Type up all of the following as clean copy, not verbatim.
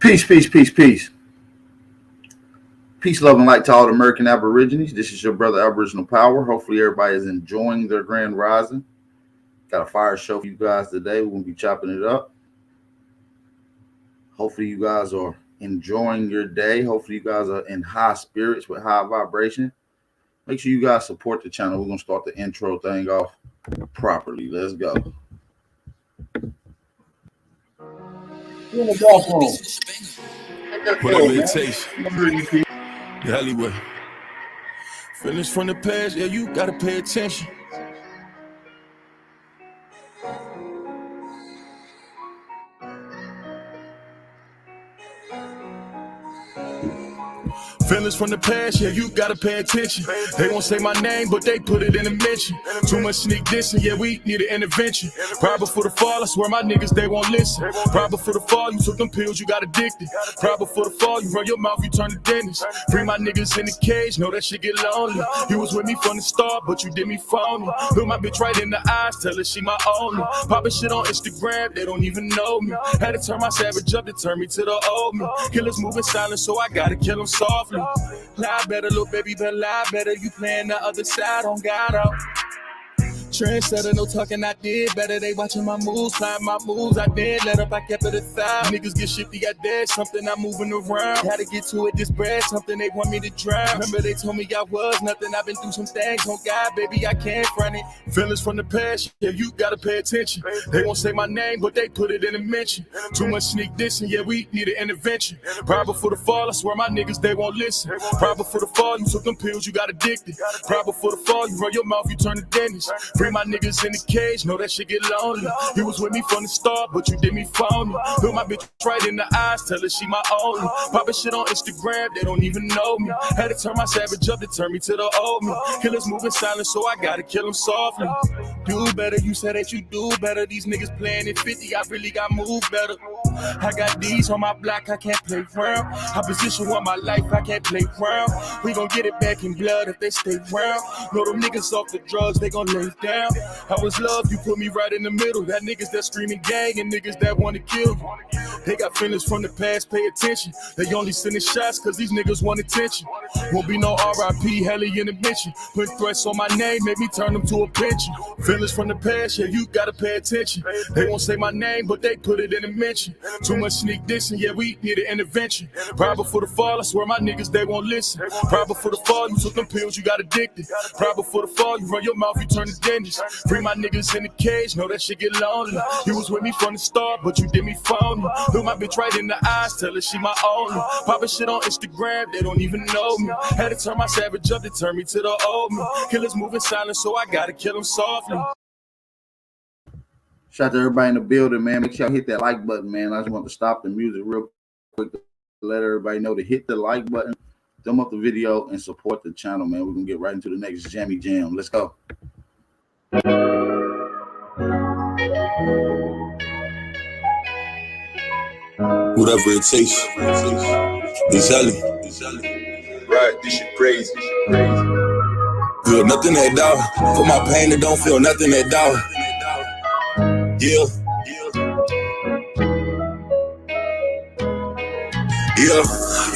Peace, peace, peace, peace. Peace, love, and light to all the American Aborigines. This is your brother, Aboriginal Power. Hopefully, everybody is enjoying their grand rising. Got a fire show for you guys today. We're going to be chopping it up. Hopefully, you guys are enjoying your day. Hopefully, you guys are in high spirits with high vibration. Make sure you guys support the channel. We're going to start the intro thing off properly. Let's go. In the bathroom. Whatever it takes. The alleyway. Feelings from the past, yeah, you gotta pay attention. Feelings from the past, yeah, you gotta pay attention. They won't say my name, but they put it in a mention. Too much sneak dissing, yeah, we need an intervention. Right before the fall, I swear my niggas, they won't listen. Right before the fall, you took them pills, you got addicted. Right before the fall, you run your mouth, you turn to dentist. Free my niggas in the cage, know that shit get lonely. You was with me from the start, but you did me phony. Look my bitch right in the eyes, tell her she my only. Poppin' shit on Instagram, they don't even know me. Had to turn my savage up to turn me to the old me. Killers moving silent, so I gotta kill them softly. Lie better, little baby, better lie better. You playing the other side on God out. Trendsetter, no talking, I did better. They watching my moves, playing my moves. I did let up, I kept it aside. Niggas get shifty, I did something, I'm moving around. Had to get to it, this bread, something they want me to drown. Remember they told me I was nothing, I've been through some things. On God, baby, I can't front it. Feelings from the past, yeah, you gotta pay attention. They won't say my name, but they put it in a mention. Too much sneak dissing, yeah, we need an intervention. Right before the fall, I swear my niggas, they won't listen. Right before the fall, you took them pills, you got addicted. Right before the fall, you run your mouth, you turn to dentist. Free my niggas in the cage, know that shit get lonely. You was with me from the start, but you did me phony. Look my bitch right in the eyes, tell her she my only. Poppin' shit on Instagram, they don't even know me. Had to turn my savage up to turn me to the old me. Killers moving silent, so I gotta kill them softly. Do better, you said that you do better. These niggas playing at 50, I really got moved better. I got these on my block, I can't play round. I position on my life, I can't play round. We gon' get it back in blood if they stay round. Know them niggas off the drugs, they gon' lay down. I was love, you put me right in the middle. That niggas that screaming gang and niggas that wanna kill you. They got feelings from the past, pay attention. They only sending shots cause these niggas want attention. Won't be no RIP, hella in the mention. Put threats on my name, make me turn them to a pension. Feelings from the past, yeah, you gotta pay attention. They won't say my name, but they put it in a mention. Too much sneak dissing, yeah, we need an intervention. Right before the fall, I swear my niggas, they won't listen. Right before the fall, you took them pills, you got addicted. Right before the fall, you run your mouth, you turn to dentist. Free my niggas in the cage, know that shit get lonely. You was with me from the start, but you did me phony. Look my bitch right in the eyes, tell her she my only. Poppin' shit on Instagram, they don't even know me. Had to turn my savage up to turn me to the old me. Killers moving silent, so I gotta kill them softly. Shout out to everybody in the building, man. Make sure y'all hit that like button, man. I just want to stop the music real quick to let everybody know to hit the like button, thumb up the video, and support the channel, man. We're going to get right into the next jammy jam. Let's go. Whatever it takes. Exactly. Right, this shit crazy. Feel nothing at all. For my pain, it don't feel nothing at all. Yeah. Yeah,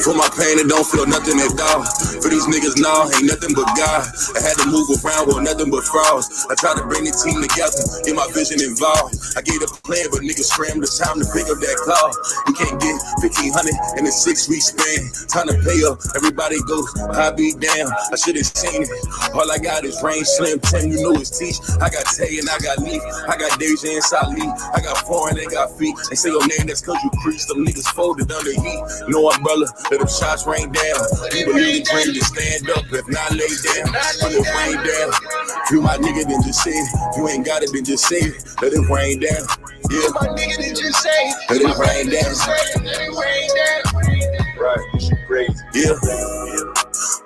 for my pain, it don't feel nothing at all. For these niggas, nah, ain't nothing but God. I had to move around with nothing but frauds. I tried to bring the team together, get my vision involved. I gave a plan, but niggas scrambled. It's time to pick up that call. We can't get 1,500 in a 6-week span. Time to pay up, everybody goes, I be damn. I should've seen it. All I got is rain, slim, 10, you know it's teach. I got Tay and I got Leaf. I got Deja and Salih. I got foreign, they got feet. They say your name, that's cause you preach. Them niggas folded under heat. No umbrella, let them shots rain down. You believe the dream, just stand up, if not lay down. Let it rain down. If you my nigga, then just say it. If you ain't got it, then just say it. Let it rain down. Yeah, My nigga, then just say it. let it rain down. Let it rain down. Right, this shit crazy. Yeah.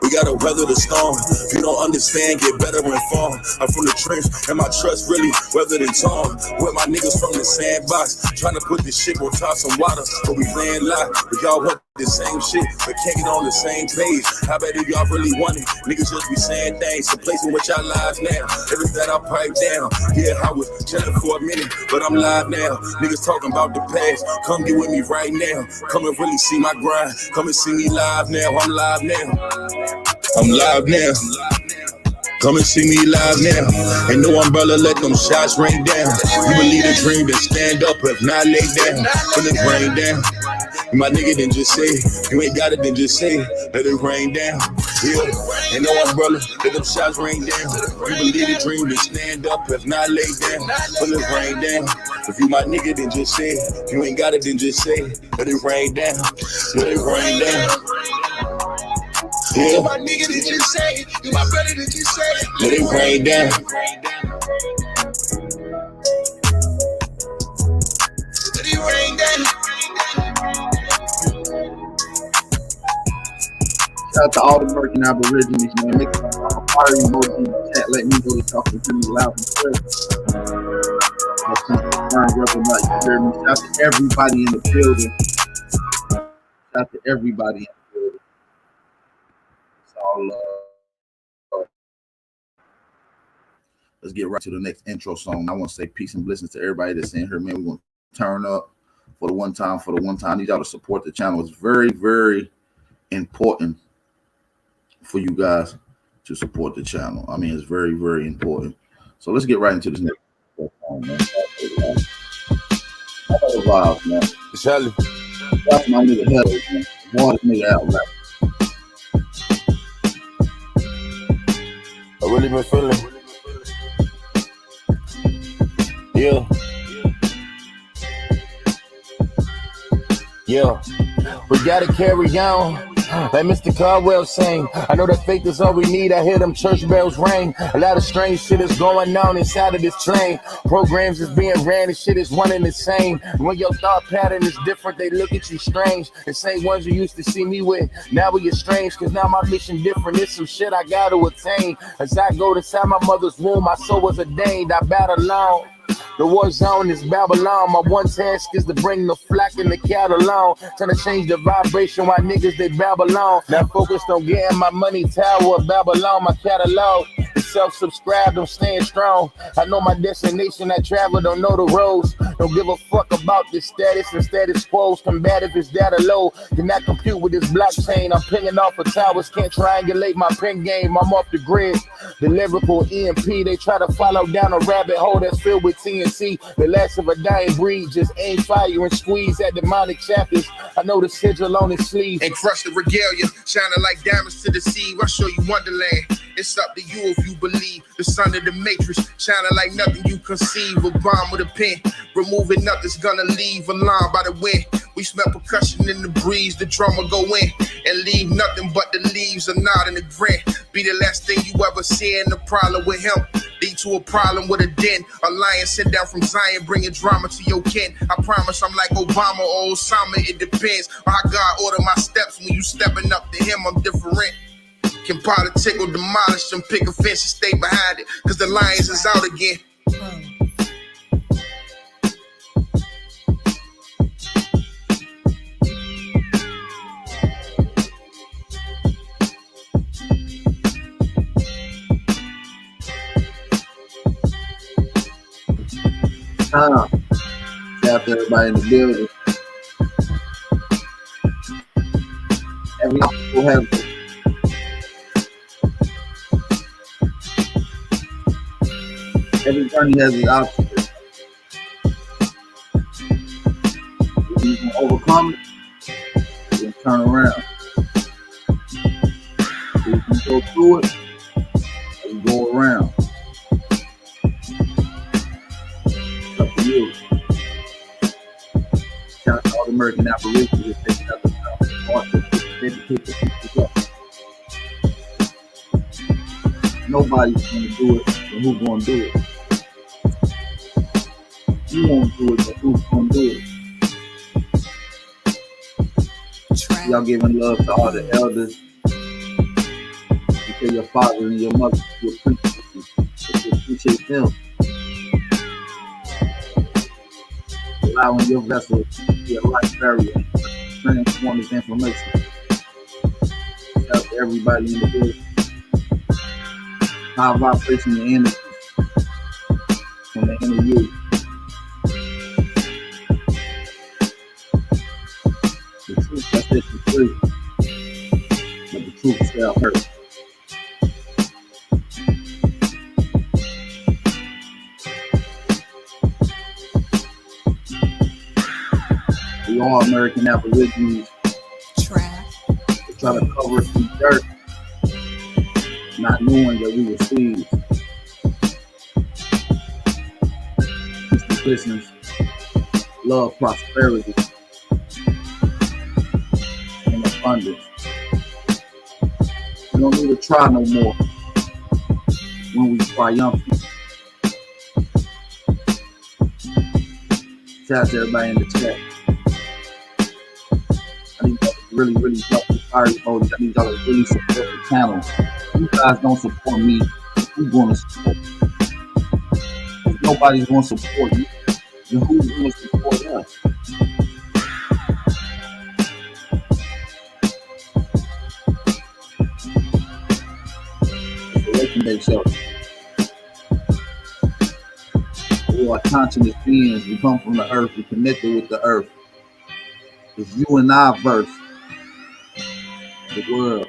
We gotta weather the storm. If you don't understand, get better informed. I'm from the trench, and my trust really weathered and torn. With my niggas from the sandbox, trying to put this shit on top some water, but we playing live. But y'all want the same shit, but can't get on the same page. How bad do y'all really want it? Niggas just be saying things, replacing with y'all lives now. Everything I pipe down. Yeah, I was chilling for a minute, but I'm live now. Niggas talking about the past. Come get with me right now. Come and really see my grind. Come and see me live now. I'm live now. I'm live now. Come and see me live now. Ain't no umbrella, let them shots rain down. You believe the dream, then stand up, if not lay down. Let it rain down. My nigga, then just say it. You ain't got it, then just say it. Let it rain down. Yeah. Ain't no umbrella, let them shots rain down. You believe the dream, then stand up, if not lay down. Let it rain down. If you my nigga, then just say it. If you ain't got it, then just say it. Let it rain down. Let it rain down. Yeah. You my nigga, did you say it? You my brother, did you say it? Let it rain down. Let it rain down. Shout out to all the American Aborigines, man. Make a fire emoji in the chat. Let me know you're talking to me loud and clear. Shout out to everybody in the building. Shout out to everybody in the building. It's all love. Let's get right to the next intro song. I want to say peace and blessings to everybody that's in here, man. We're going to turn up for the one time. I need y'all to support the channel. It's very, very important for you guys to support the channel. I mean, it's very, very important. So let's get right into this next song, man. Vibes, man. Charlie. That's my nigga Hello, man. Water nigga out loud. I really been feeling. Yeah. Yeah. We gotta carry on. Like Mr. Caldwell saying, I know that faith is all we need. I hear them church bells ring. A lot of strange shit is going on inside of this train. Programs is being ran and shit is one and the same. When your thought pattern is different, they look at you strange. The same ones you used to see me with, now we get strange. Cause now my mission different. It's some shit I gotta attain. As I go inside my mother's womb, my soul was ordained. I battle alone. The war zone is Babylon. My one task is to bring the flock and the cattle along. Trying to change the vibration while niggas they Babylon. Now focused on getting my money, Tower of Babylon. My catalog is self-subscribed, I'm staying strong. I know my destination, I travel, don't know the roads. Don't give a fuck about this status and status quo's. Combative is data low. Cannot compute with this blockchain. I'm pinging off of towers, can't triangulate my pen game. I'm off the grid. The lyrical EMP, they try to follow down a rabbit hole that's filled with TNC. The last of a dying breed, just aim fire and squeeze at demonic chapters. I know the sigil on his sleeve. And crush the regalia, shining like diamonds to the sea. I'll show you Wonderland. It's up to you if you believe. The son of the matrix, shining like nothing you conceive. A bomb with a pen, removing nothing's gonna leave a line by the wind. We smell percussion in the breeze, the drummer go in and leave nothing but the leaves, a nod and a grin. Be the last thing you ever see, and the problem with him lead to a problem with a den. A lion sent down from Zion, bringing drama to your kin. I promise I'm like Obama or Osama, it depends on how God order my steps. When you stepping up to him, I'm different. Can politic or demolish them, pick a fence and stay behind it, cause the lions is out again. Shout out to everybody in the building. Every obstacle has every journey has its obstacle. If you can overcome it, you can turn around. If you can go through it, you can go around. You. Shout out to all the American Aborigines that take out the educate the people up. Nobody's going to do it, but who's going to do it? You won't do it, but who's going to do it? Y'all giving love to all the elders. You tell your father and your mother you appreciate them. Allowing your vessel to be a life barrier. transform this information. Shout out to everybody in the building. High vibration and energy from the inner you. The truth that sets you free, but the truth shall hurt. We all American Aborigines they try to cover us in dirt, not knowing that we were seeds. Mr. Listeners, love prosperity and abundance. We don't need to try no more when we triumphant. Shout out to everybody in the chat. I need y'all to really help the fire emojis. I need y'all to really support the channel. If you guys don't support me, who's going to support you? If nobody's going to support you, then who's going to support us? They show. We are conscious beings. We come from the earth. We connected with the earth. It's you and I verse the world.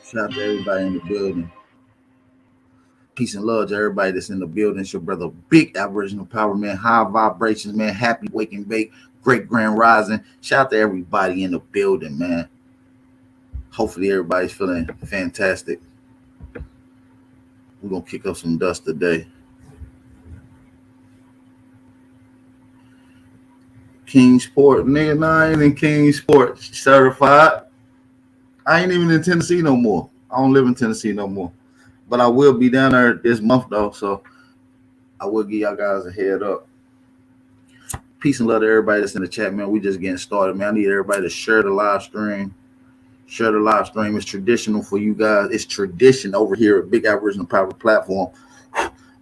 Shout out to everybody in the building. Peace and love to everybody that's in the building. It's your brother, Big Aboriginal Power, man. High vibrations, man. Happy wake and bake. Great grand rising. Shout out to everybody in the building, man. Hopefully everybody's feeling fantastic. We're going to kick up some dust today. Kingsport, nigga. No, I ain't in Kingsport certified. I ain't even in Tennessee no more. I don't live in Tennessee no more. But I will be down there this month, though, so I will give y'all guys a head up. Peace and love to everybody that's in the chat, man. We just getting started, man. I need everybody to share the live stream. Share the live stream. It's traditional for you guys. It's tradition over here at Big Aboriginal Power Platform.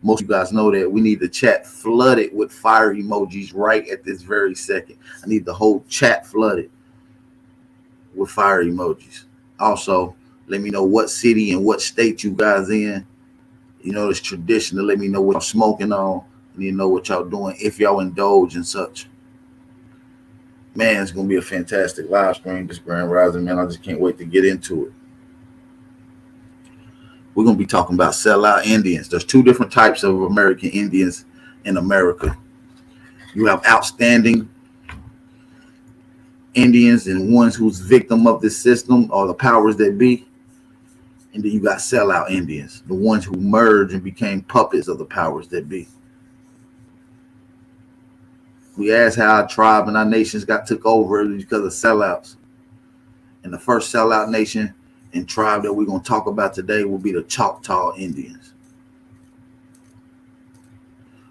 Most of you guys know that we need the chat flooded with fire emojis right at this very second. I need the whole chat flooded with fire emojis. Also, let me know what city and what state you guys in. You know, it's tradition to let me know what y'all smoking on. And you know what y'all doing if y'all indulge and such. Man, it's going to be a fantastic live stream this Grand Rising, man. I just can't wait to get into it. We're going to be talking about sellout Indians. There's two different types of American Indians in America. You have outstanding Indians and ones who's victim of this system or the powers that be. And then you got sellout Indians, the ones who merged and became puppets of the powers that be. We asked how our tribe and our nations got took over because of sellouts. And the first sellout nation and tribe that we're going to talk about today will be the Choctaw Indians.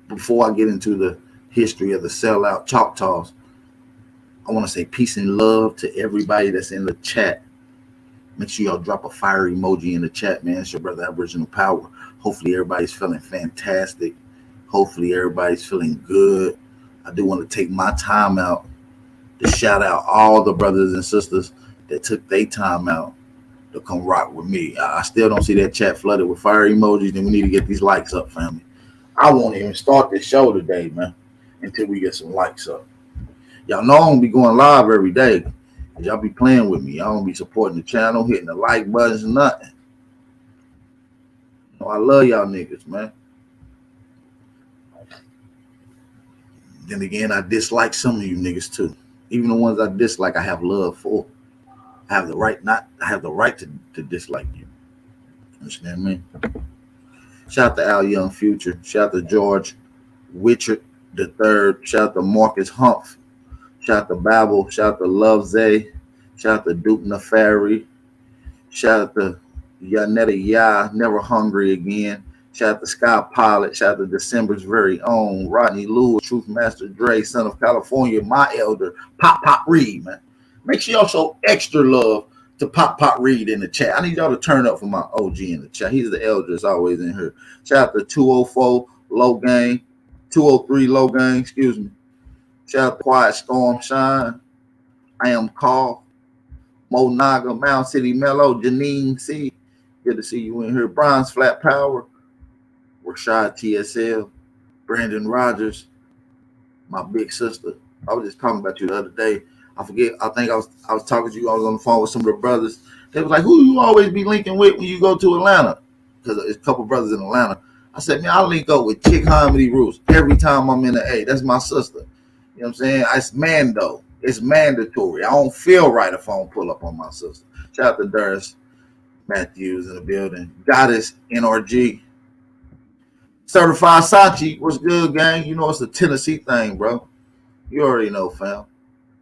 Before I get into the history of the sellout Choctaws, I want to say peace and love to everybody that's in the chat. Make sure y'all drop a fire emoji in the chat, man. It's your brother Aboriginal Power. Hopefully everybody's feeling fantastic. Hopefully everybody's feeling good. I do want to take my time out to shout out all the brothers and sisters that took their time out to come rock with me. I still don't see that chat flooded with fire emojis, and we need to get these likes up, family. I won't even start this show today, man, until we get some likes up. Y'all know I'm going to be going live every day. Y'all be playing with me. Y'all don't be supporting the channel, hitting the like buttons and nothing. You know, I love y'all niggas, man. Then again, I dislike some of you niggas too. Even the ones I dislike, I have love for. I have the right to dislike you. Understand me? Shout out to Al Young Future. Shout out to George Richard III. Shout out to Marcus Humph. Shout out to Babel. Shout out to Love Zay. Shout out to Duke Nefari. Shout out to Yanetta Ya, Never Hungry Again. Shout out to Sky Pilot. Shout out to December's very own Rodney Lewis, Truth Master Dre, Son of California, my elder, Pop Reed, man. Make sure y'all show extra love to Pop Reed in the chat. I need y'all to turn up for my OG in the chat. He's the elder that's always in here. Shout out to 204 Low Gang, 203 Low Gang, excuse me. Shout out to Quiet Storm Shine. I am Carl. Mo Naga, Mound City Mellow, Janine C. Good to see you in here. Bronze Flat Power. Rashad TSL. Brandon Rogers. My big sister. I was just talking about you the other day. I forget. I think I was talking to you. I was on the phone with some of the brothers. They was like, "Who you always be linking with when you go to Atlanta?" Because there's a couple brothers in Atlanta. I said, "Man, I link up with Chick Harmony Roots every time I'm in the A. That's my sister. You know what I'm saying? It's mando. It's mandatory. I don't feel right if I don't pull up on my sister." Shout out to Durst Matthews in the building. Goddess NRG. Certified Sachi. What's good, gang? You know it's a Tennessee thing, bro. You already know, fam.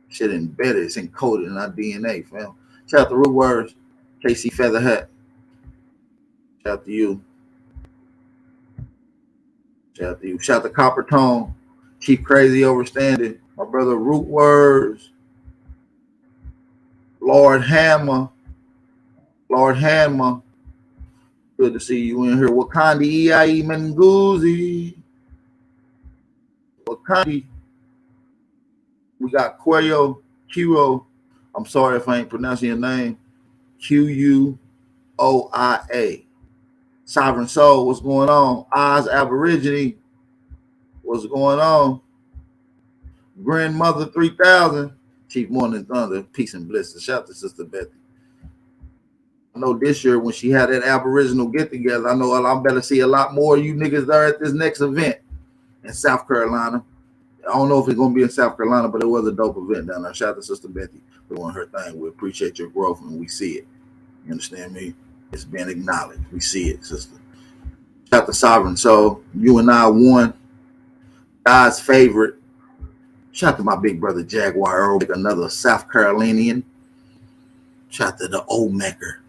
Shit embedded. It's encoded in our DNA, fam. Shout out to Root Words. KC Featherhat. Shout out to you. Shout out to you. Shout out to Copper Tone. Chief Crazy Overstanding. My brother Root Words. Lord Hammer. Lord Hammer. Good to see you in here. Wakandi Iai Manguzi. Wakandi. We got Cuello Kiro. I'm sorry if I ain't pronouncing your name. Quoia. Sovereign Soul, what's going on? Oz Aborigine, what's going on? Grandmother 3000, Chief Morning Thunder, peace and blessings. Shout out to Sister Betty. I know this year when she had that Aboriginal get together, I know I better see a lot more of you niggas there at this next event in South Carolina. I don't know if it's gonna be in South Carolina, but it was a dope event down there. Shout out to Sister Betty for doing her thing. We appreciate your growth and we see it. You understand me? It's been acknowledged. We see it, sister. Shout out to Sovereign Soul. You and I won. God's favorite. Shout out to my big brother Jaguar Earl, another South Carolinian. Shout out to the old maker.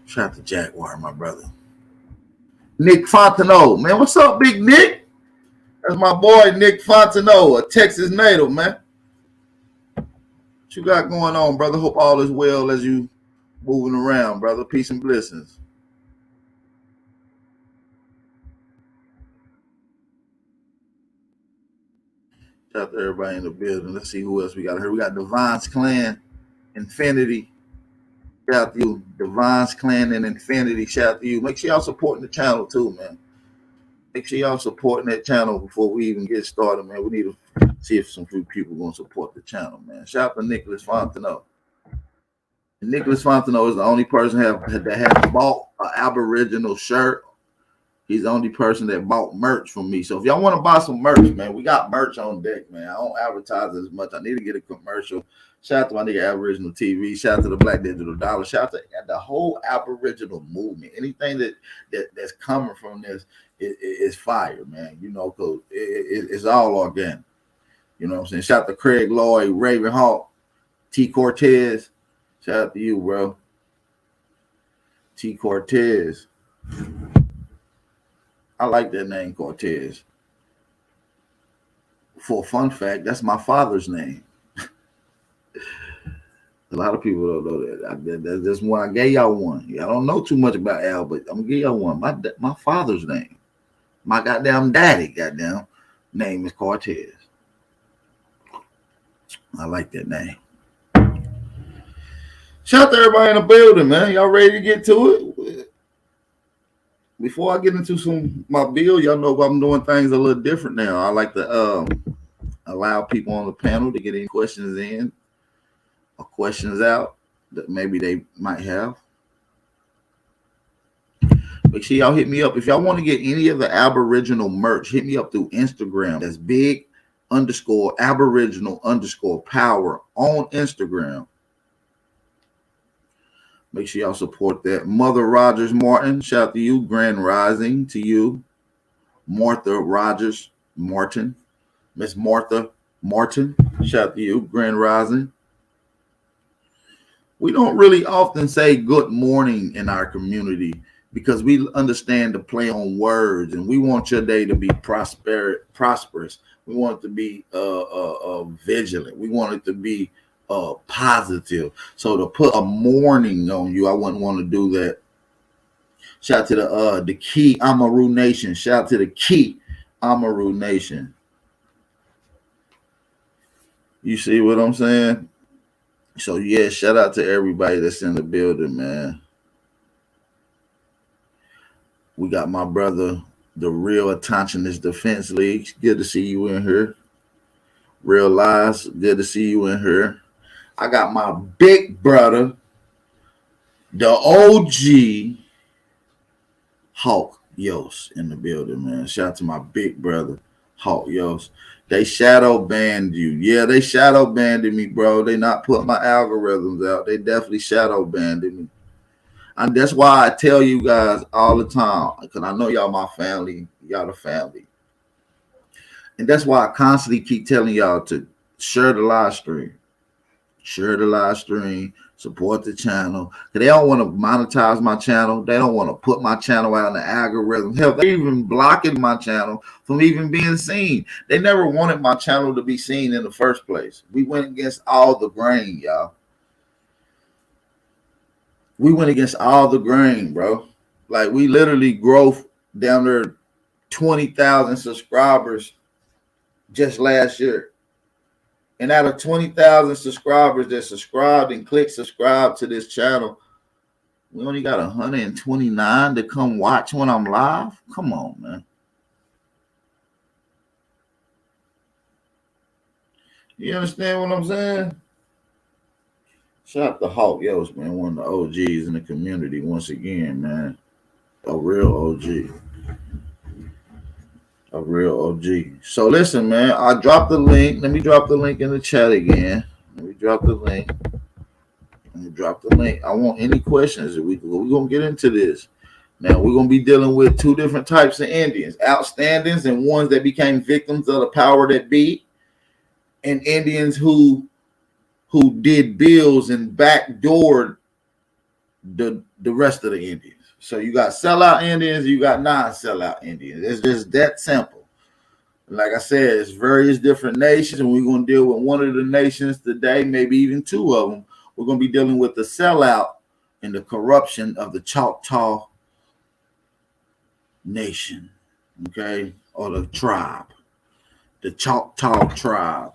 Shout out to Jaguar, my brother. Nick Fontenot. Man, what's up, Big Nick? That's my boy, Nick Fontenot, a Texas native, man. What you got going on, brother? Hope all is well as you moving around, brother. Peace and blessings. Shout out to everybody in the building. Let's see who else we got here. We got Divine's Clan, Infinity. Shout out to you, Divine's Clan and Infinity. Shout out to you. Make sure y'all supporting the channel too, man. Make sure y'all supporting that channel before we even get started, man. We need to see if some few people going to support the channel, man. Shout out to Nicholas Fontenot. And Nicholas Fontenot is the only person that has bought an Aboriginal shirt. He's the only person that bought merch from me. So if y'all want to buy some merch, man, we got merch on deck, man. I don't advertise as much. I need to get a commercial. Shout out to my nigga Aboriginal TV. Shout out to the Black Digital Dollar. Shout out to the whole Aboriginal movement. Anything that's coming from this is fire, man. You know, because it's all organic. You know what I'm saying? Shout out to Craig Lloyd, Raven Hawk, T. Cortez. Shout out to you, bro. T. Cortez. I like that name, Cortez. For a fun fact, that's my father's name. A lot of people don't know that. That's one. I gave y'all one. I don't know too much about Al, but I'm gonna give y'all one. My father's name. My goddamn daddy, name is Cortez. I like that name. Shout out to everybody in the building, man. Y'all ready to get to it? Before I get into my bill, y'all know I'm doing things a little different now. I like to allow people on the panel to get any questions in or questions out that maybe they might have. Make sure y'all hit me up. If y'all want to get any of the Aboriginal merch, hit me up through Instagram. That's big_Aboriginal_power on Instagram. Make sure y'all support that. Mother Rogers Martin, shout out to you. Grand Rising to you. Martha Rogers Martin. Miss Martha Martin, shout out to you. Grand Rising. We don't really often say good morning in our community because we understand the play on words and we want your day to be prosperous. We want it to be vigilant. We want it to be positive. So to put a morning on you, I wouldn't want to do that. Shout out to the Key Amaru Nation. Shout out to the Key Amaru Nation. You see what I'm saying? So yeah, shout out to everybody that's in the building, man. We got my brother, the Real Attentionist Defense League. Good to see you in here. Real Lies, good to see you in here. I got my big brother, the OG Hawk Yost in the building, man. Shout out to my big brother, Hawk Yost. They shadow banned you. Yeah, they shadow banned me, bro. They not put my algorithms out. They definitely shadow banned me. And that's why I tell you guys all the time, because I know y'all my family, y'all the family. And that's why I constantly keep telling y'all to share the live stream. Share the live stream, support the channel. They don't want to monetize my channel. They don't want to put my channel out in the algorithm. Hell, they even blocking my channel from even being seen. They never wanted my channel to be seen in the first place. We went against all the grain, y'all. We went against all the grain, bro. Like, we literally grow down there 20,000 subscribers just last year. And out of 20,000 subscribers that subscribed and click subscribe to this channel, we only got 129 to come watch when I'm live. Come on, man. You understand what I'm saying? Shout out to Hawk Yost, man. One of the OGs in the community once again, man. A real OG. A real OG. So listen, man, I dropped the link. Let me drop the link in the chat again. Let me drop the link. I want any questions. We're going to get into this. Now, we're going to be dealing with two different types of Indians. Outstandings and ones that became victims of the power that be. And Indians who did bills and backdoored the rest of the Indians. So you got sellout Indians, you got non-sellout Indians. It's just that simple. Like I said, it's various different nations, and we're going to deal with one of the nations today, maybe even two of them. We're going to be dealing with the sellout and the corruption of the Choctaw Nation, okay, or the tribe, the Choctaw tribe.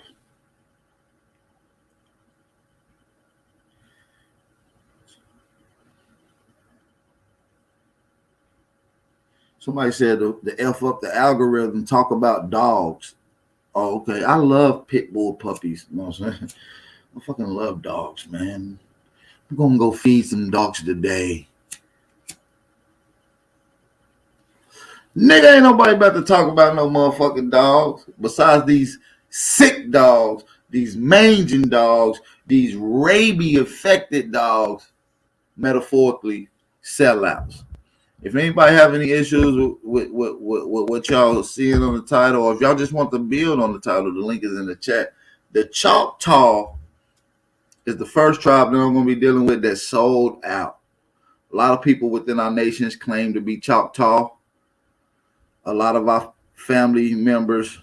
Somebody said the F up the algorithm, talk about dogs. Oh, okay. I love pit bull puppies. You know what I'm saying? I fucking love dogs, man. I'm going to go feed some dogs today. Nigga, ain't nobody about to talk about no motherfucking dogs besides these sick dogs, these manging dogs, these rabies-affected dogs, metaphorically, sellouts. If anybody have any issues with what y'all seeing on the title, or if y'all just want to build on the title, the link is in the chat. The Choctaw is the first tribe that I'm going to be dealing with that sold out. A lot of people within our nations claim to be Choctaw. A lot of our family members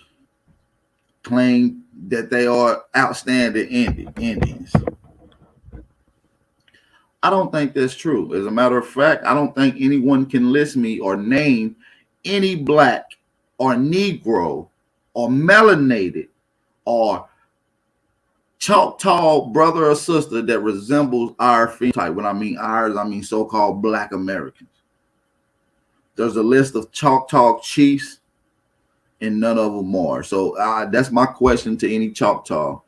claim that they are outstanding Indians. I don't think that's true. As a matter of fact, I don't think anyone can list me or name any black or Negro or melanated or Choctaw brother or sister that resembles our phenotype. When I mean ours, I mean so-called black Americans. There's a list of Choctaw chiefs and none of them are. So that's my question to any Choctaw.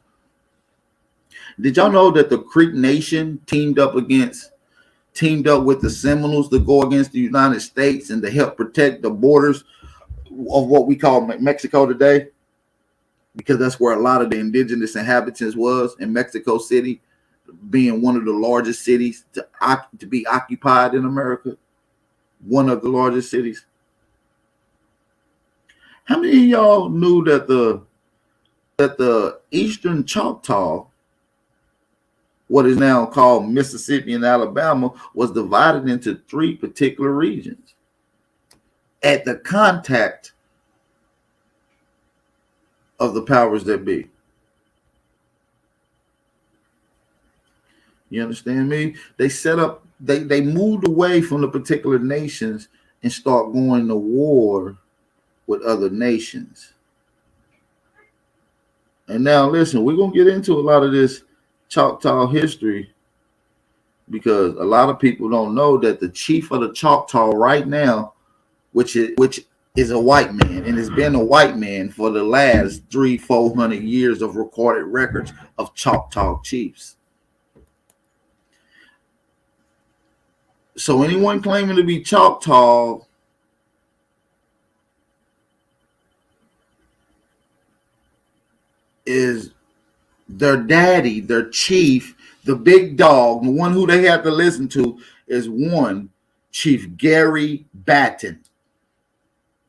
Did y'all know that the Creek Nation teamed up with the Seminoles to go against the United States and to help protect the borders of what we call Mexico today? Because that's where a lot of the indigenous inhabitants was, in Mexico City, being one of the largest cities to be occupied in America. One of the largest cities. How many of y'all knew that the Eastern Choctaw, what is now called Mississippi and Alabama, was divided into three particular regions at the contact of the powers that be? You understand me? They set up, they moved away from the particular nations and start going to war with other nations. And now listen, we're gonna get into a lot of this Choctaw history because a lot of people don't know that the chief of the Choctaw right now, which is a white man, and has been a white man for the last 300-400 years of recorded records of Choctaw chiefs. So anyone claiming to be Choctaw is their daddy, their chief, the big dog, the one who they have to listen to is one Chief Gary Batten.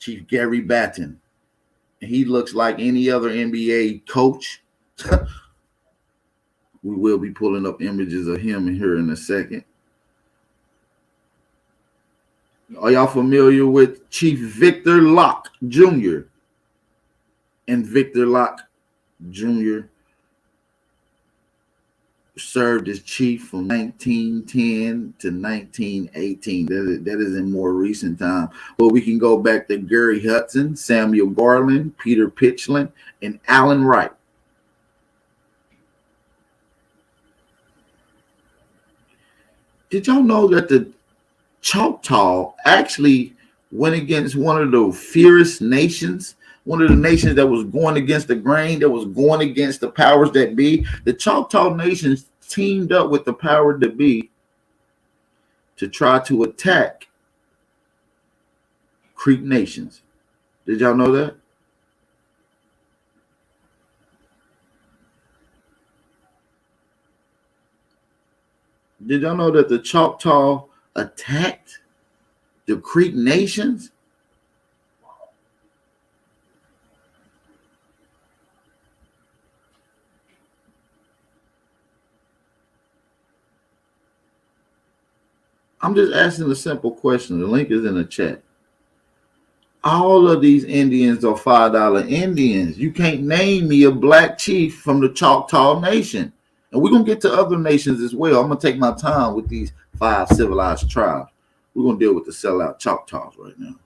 Chief Gary Batten. He looks like any other NBA coach. We will be pulling up images of him in here in a second. Are y'all familiar with Chief Victor Locke Jr. and Victor Locke Jr. served as chief from 1910 to 1918. That is in more recent time. But we can go back to Gary Hudson, Samuel Garland, Peter Pitchland, and Alan Wright. Did y'all know that the Choctaw actually went against one of the fiercest nations? One of the nations that was going against the grain, that was going against the powers that be. The Choctaw nations teamed up with the power that be to try to attack Creek nations. Did y'all know that? Did y'all know that the Choctaw attacked the Creek nations? I'm just asking a simple question. The link is in the chat. All of these Indians are $5 Indians. You can't name me a black chief from the Choctaw Nation. And we're going to get to other nations as well. I'm going to take my time with these 5 civilized tribes. We're going to deal with the sellout Choctaws right now.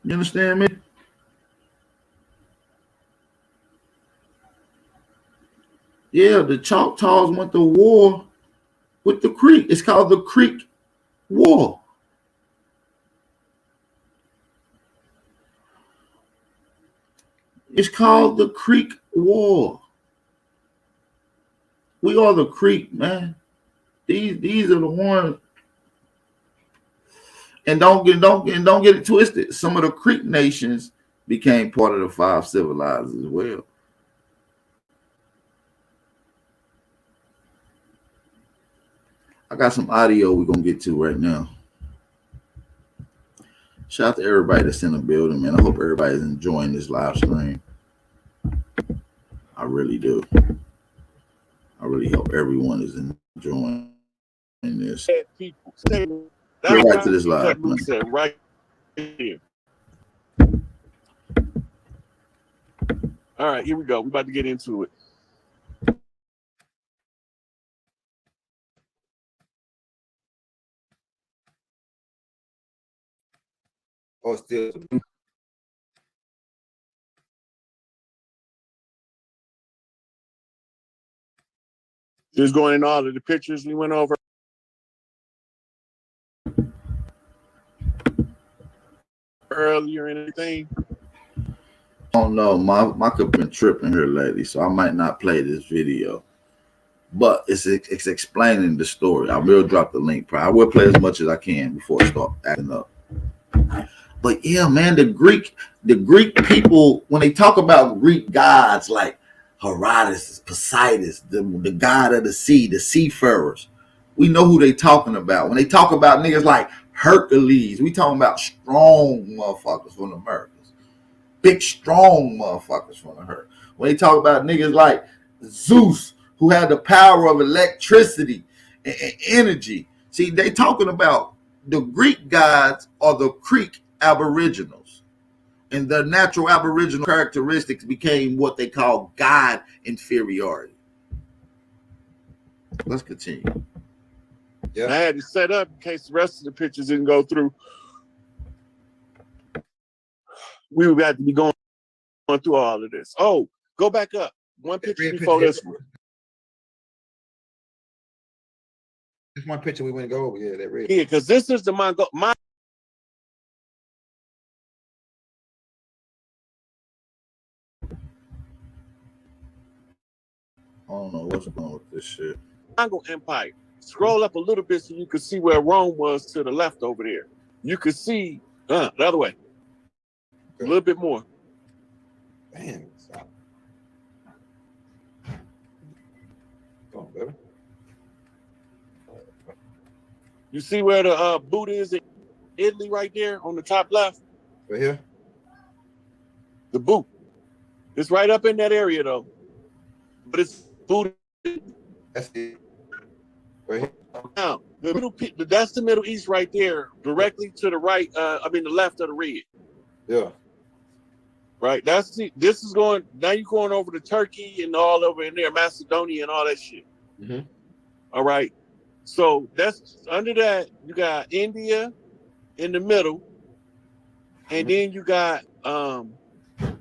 You understand me? Yeah, the Choctaws went to war with the Creek. It's called the Creek War. It's called the Creek War. We are the Creek, man. These are the ones. And don't get it twisted. Some of the Creek nations became part of the 5 civilized as well. I got some audio we're gonna get to right now. Shout out to everybody that's in the building, man. I hope everybody's enjoying this live stream. I really do. I really hope everyone is enjoying this. People, get right to this live. Right here. All right, here we go. We're about to get into it. Oh, still. Just going in all of the pictures we went over. Earlier and everything. I don't know. My could been tripping here lately, so I might not play this video. But it's explaining the story. I will drop the link. I will play as much as I can before I start acting up. But yeah, man, the Greek people, when they talk about Greek gods like Herodotus, Poseidon, the god of the sea, the seafarers, we know who they talking about. When they talk about niggas like Hercules, we talking about strong motherfuckers from the Americas. Big, strong motherfuckers from the hurt. When they talk about niggas like Zeus, who had the power of electricity and energy. See, they talking about the Greek gods are the Creek Aboriginals. And their natural Aboriginal characteristics became what they call God inferiority. Let's continue. Yeah. I had to set up in case the rest of the pictures didn't go through. we would have to be going through all of this. Oh, go back up. One picture before this one. This one picture we went to go over. Yeah, that red. Yeah, because this is the my. I don't know what's going on with this shit. Mongol Empire. Scroll up a little bit so you can see where Rome was to the left over there. You can see the other way. A little bit more. Damn. Stop. Come on, baby. You see where the Buddha is in Italy right there on the top left? Right here? The boot. It's right up in that area though. But it's Buddha. That's it. Right here. Now, that's the Middle East right there, directly to the right, the left of the red. Yeah. Right? This is going, now you're going over to Turkey and all over in there, Macedonia and all that shit. Mm-hmm. All right. So that's under that, you got India in the middle, and then you got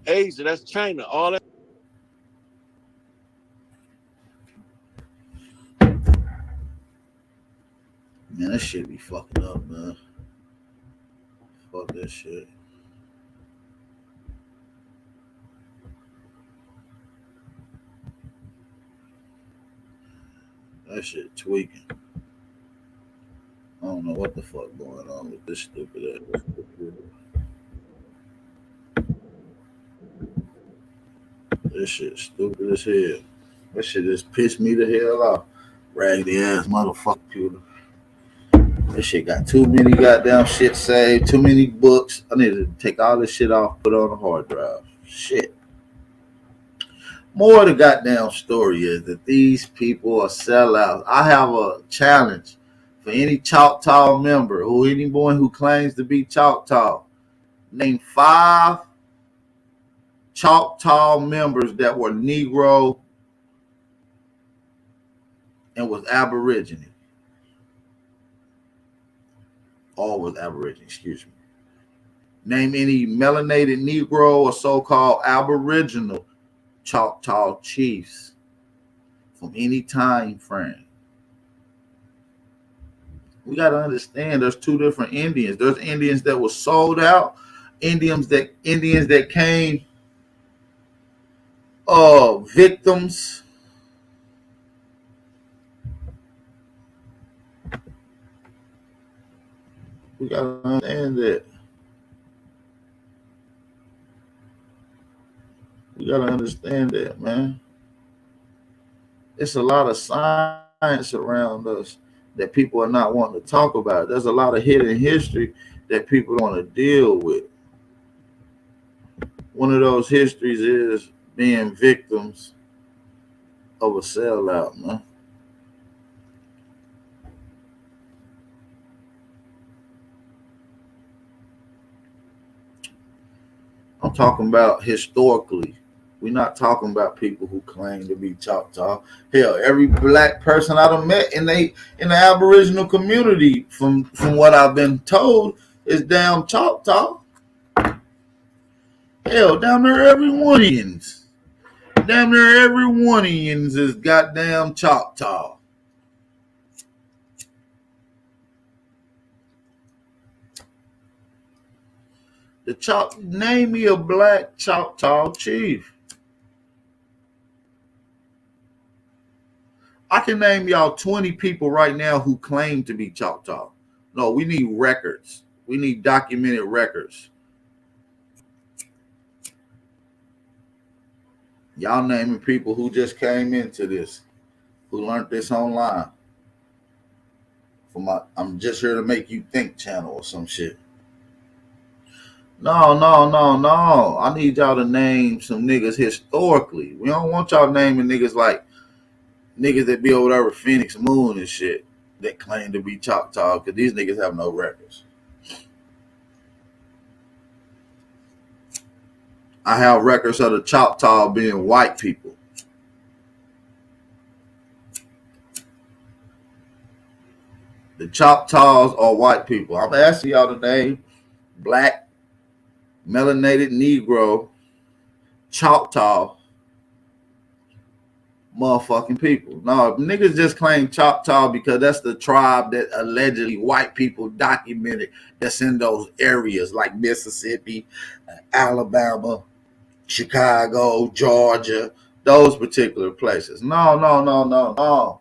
Asia, that's China, all that. Man, that shit be fucking up, man. Fuck that shit. That shit tweaking. I don't know what the fuck going on with this stupid ass. This shit stupid as hell. That shit just pissed me the hell off. Raggedy ass motherfucker computer. This shit got too many goddamn shit saved, too many books. I need to take all this shit off, put it on a hard drive. Shit. More of the goddamn story is that these people are sellouts. I have a challenge for any Choctaw member or anyone who claims to be Choctaw. Name 5 Choctaw members that were Negro and was Aborigine. All was Aborigine, excuse me. Name any melanated Negro or so-called Aboriginal Choctaw chiefs from any time frame. We got to understand there's 2 different Indians. There's Indians that were sold out, Indians that came victims. We got to understand that. We got to understand that, man. It's a lot of science around us that people are not wanting to talk about. There's a lot of hidden history that people don't want to deal with. One of those histories is being victims of a sellout, man. I'm talking about historically. We're not talking about people who claim to be Choctaw. Hell, every black person I've met in the Aboriginal community, from what I've been told, is damn Choctaw. Hell, damn near every one of yins is goddamn Choctaw. Name me a black Choctaw chief. I can name y'all 20 people right now who claim to be Choctaw. No, we need records. We need documented records. Y'all naming people who just came into this, who learned this online. I'm just here to make you think channel or some shit. No. I need y'all to name some niggas historically. We don't want y'all naming niggas like niggas that be over there with Phoenix Moon and shit that claim to be Choctaw, because these niggas have no records. I have records of the Choctaw being white people. The Choctaws are white people. I'm asking y'all to name black melanated Negro, Choctaw, motherfucking people. No, niggas just claim Choctaw because that's the tribe that allegedly white people documented that's in those areas like Mississippi, Alabama, Chicago, Georgia, those particular places. No.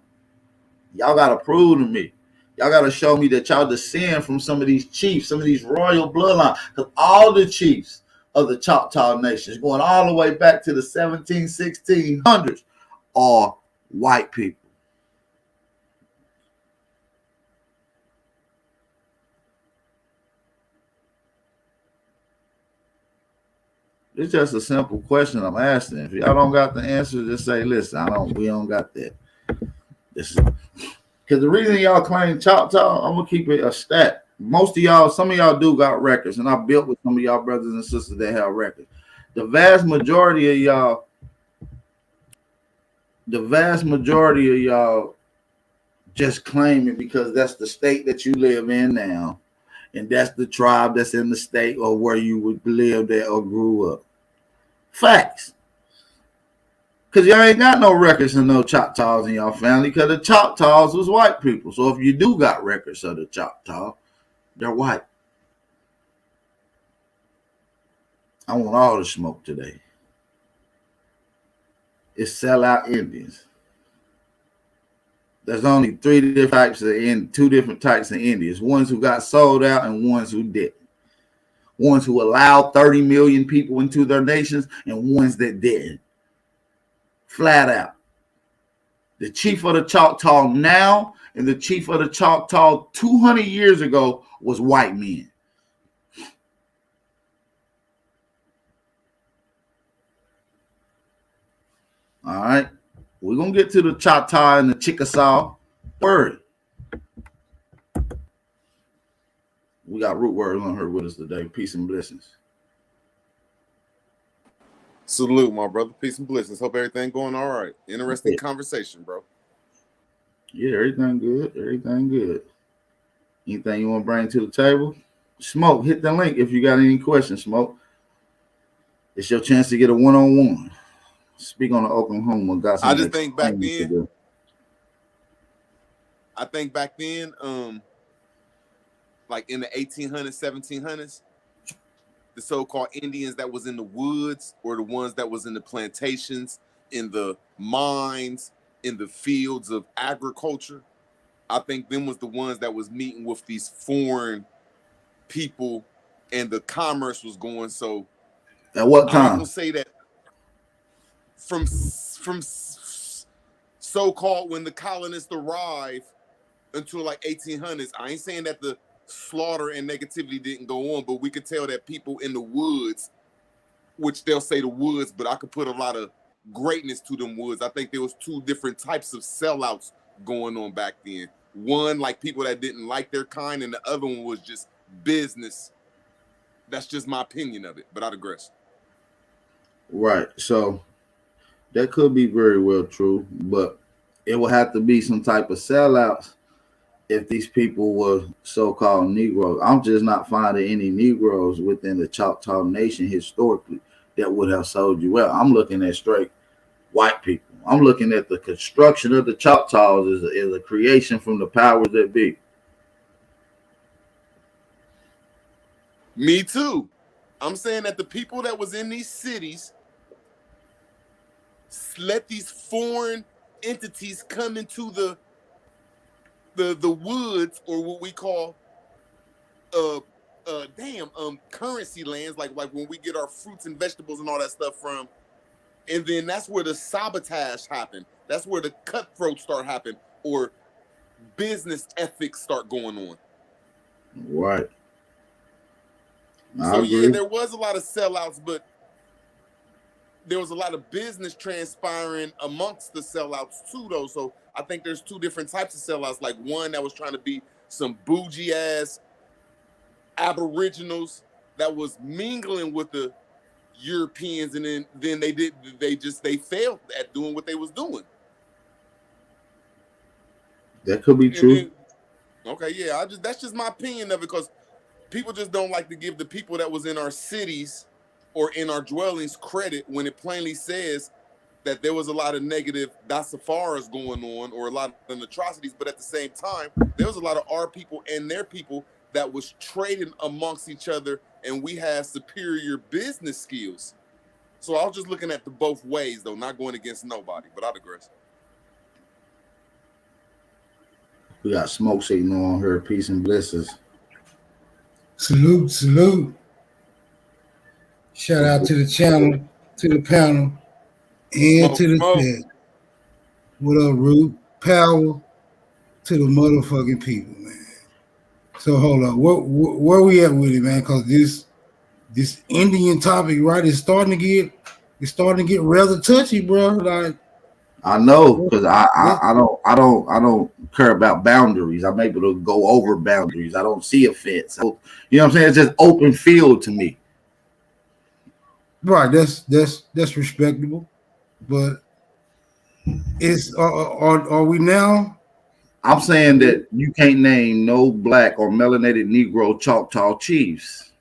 Y'all gotta prove to me. Y'all gotta show me that y'all descend from some of these chiefs, some of these royal bloodlines. Because all the chiefs of the Choctaw Nations, going all the way back to the 1600s, are white people. It's just a simple question I'm asking. If y'all don't got the answer, just say, listen, we don't got that. This is because the reason y'all claim Choctaw, I'm gonna keep it a stat. Most of y'all, some of y'all do got records, and I built with some of y'all brothers and sisters that have records. The vast majority of y'all just claim it because that's the state that you live in now, and that's the tribe that's in the state or where you would live there or grew up. Facts. Because y'all ain't got no records of no Choctaws in y'all family because the Choctaws was white people. So if you do got records of the Choctaw, they're white. I want all the smoke today. It's sellout Indians. There's only two different types of Indians. Ones who got sold out and ones who didn't. Ones who allowed 30 million people into their nations and ones that didn't. Flat out. The chief of the Choctaw now and the chief of the Choctaw 200 years ago was white men. All right. We're going to get to the Choctaw and the Chickasaw. Word. We got root words on her with us today. Peace and blessings. Salute, my brother. Peace and blessings. Hope everything going all right. Interesting conversation, bro. Yeah, everything good. Everything good. Anything you want to bring to the table? Smoke, hit the link if you got any questions, Smoke. It's your chance to get a one-on-one. Speak on the Oklahoma. Got I just think back then. I think back then, like in the 1800s, 1700s, the so-called Indians that was in the woods or the ones that was in the plantations, in the mines, in the fields of agriculture. I think them was the ones that was meeting with these foreign people and the commerce was going. So at what time? I ain't gonna say that from so-called when the colonists arrived until like 1800s. I ain't saying that the slaughter and negativity didn't go on, but we could tell that people in the woods, which they'll say the woods, but I could put a lot of greatness to them woods. I think there was two different types of sellouts going on back then. One, like people that didn't like their kind, and the other one was just business. That's just my opinion of it, but I digress. Right. So that could be very well true, but it will have to be some type of sellouts if these people were so-called Negroes. I'm just not finding any Negroes within the Choctaw Nation historically that would have sold you well. I'm looking at straight white people. I'm looking at the construction of the Choctaws as a creation from the powers that be. Me too. I'm saying that the people that was in these cities let these foreign entities come into the woods, or what we call currency lands, like when we get our fruits and vegetables and all that stuff from. And then that's where the sabotage happened. That's where the cutthroats start happening, or business ethics start going on. Right. So yeah, there was a lot of sellouts, but there was a lot of business transpiring amongst the sellouts too, though. So I think there's two different types of sellouts. Like one that was trying to be some bougie ass Aboriginals that was mingling with the Europeans, and then they failed at doing what they was doing. That could be true. Okay, yeah, that's just my opinion of it, because people just don't like to give the people that was in our cities or in our dwellings credit when it plainly says that there was a lot of negative Dasafaras going on or a lot of atrocities, but at the same time, there was a lot of our people and their people that was trading amongst each other, and we had superior business skills. So I was just looking at the both ways, though, not going against nobody, but I digress. We got smoke signal on her. Peace and blessings. Salute, salute. Shout out to the channel, to the panel, and to the chat. What up, Root? Power to the motherfucking people, man. So hold up, where we at with it, man? Because this Indian topic, right, is starting to get rather touchy, bro. Like, I know, because I don't care about boundaries. I'm able to go over boundaries. I don't see offense. So, you know what I'm saying? It's just open field to me. Right, that's respectable, but it's are we now? I'm saying that you can't name no black or melanated Negro Choctaw chiefs.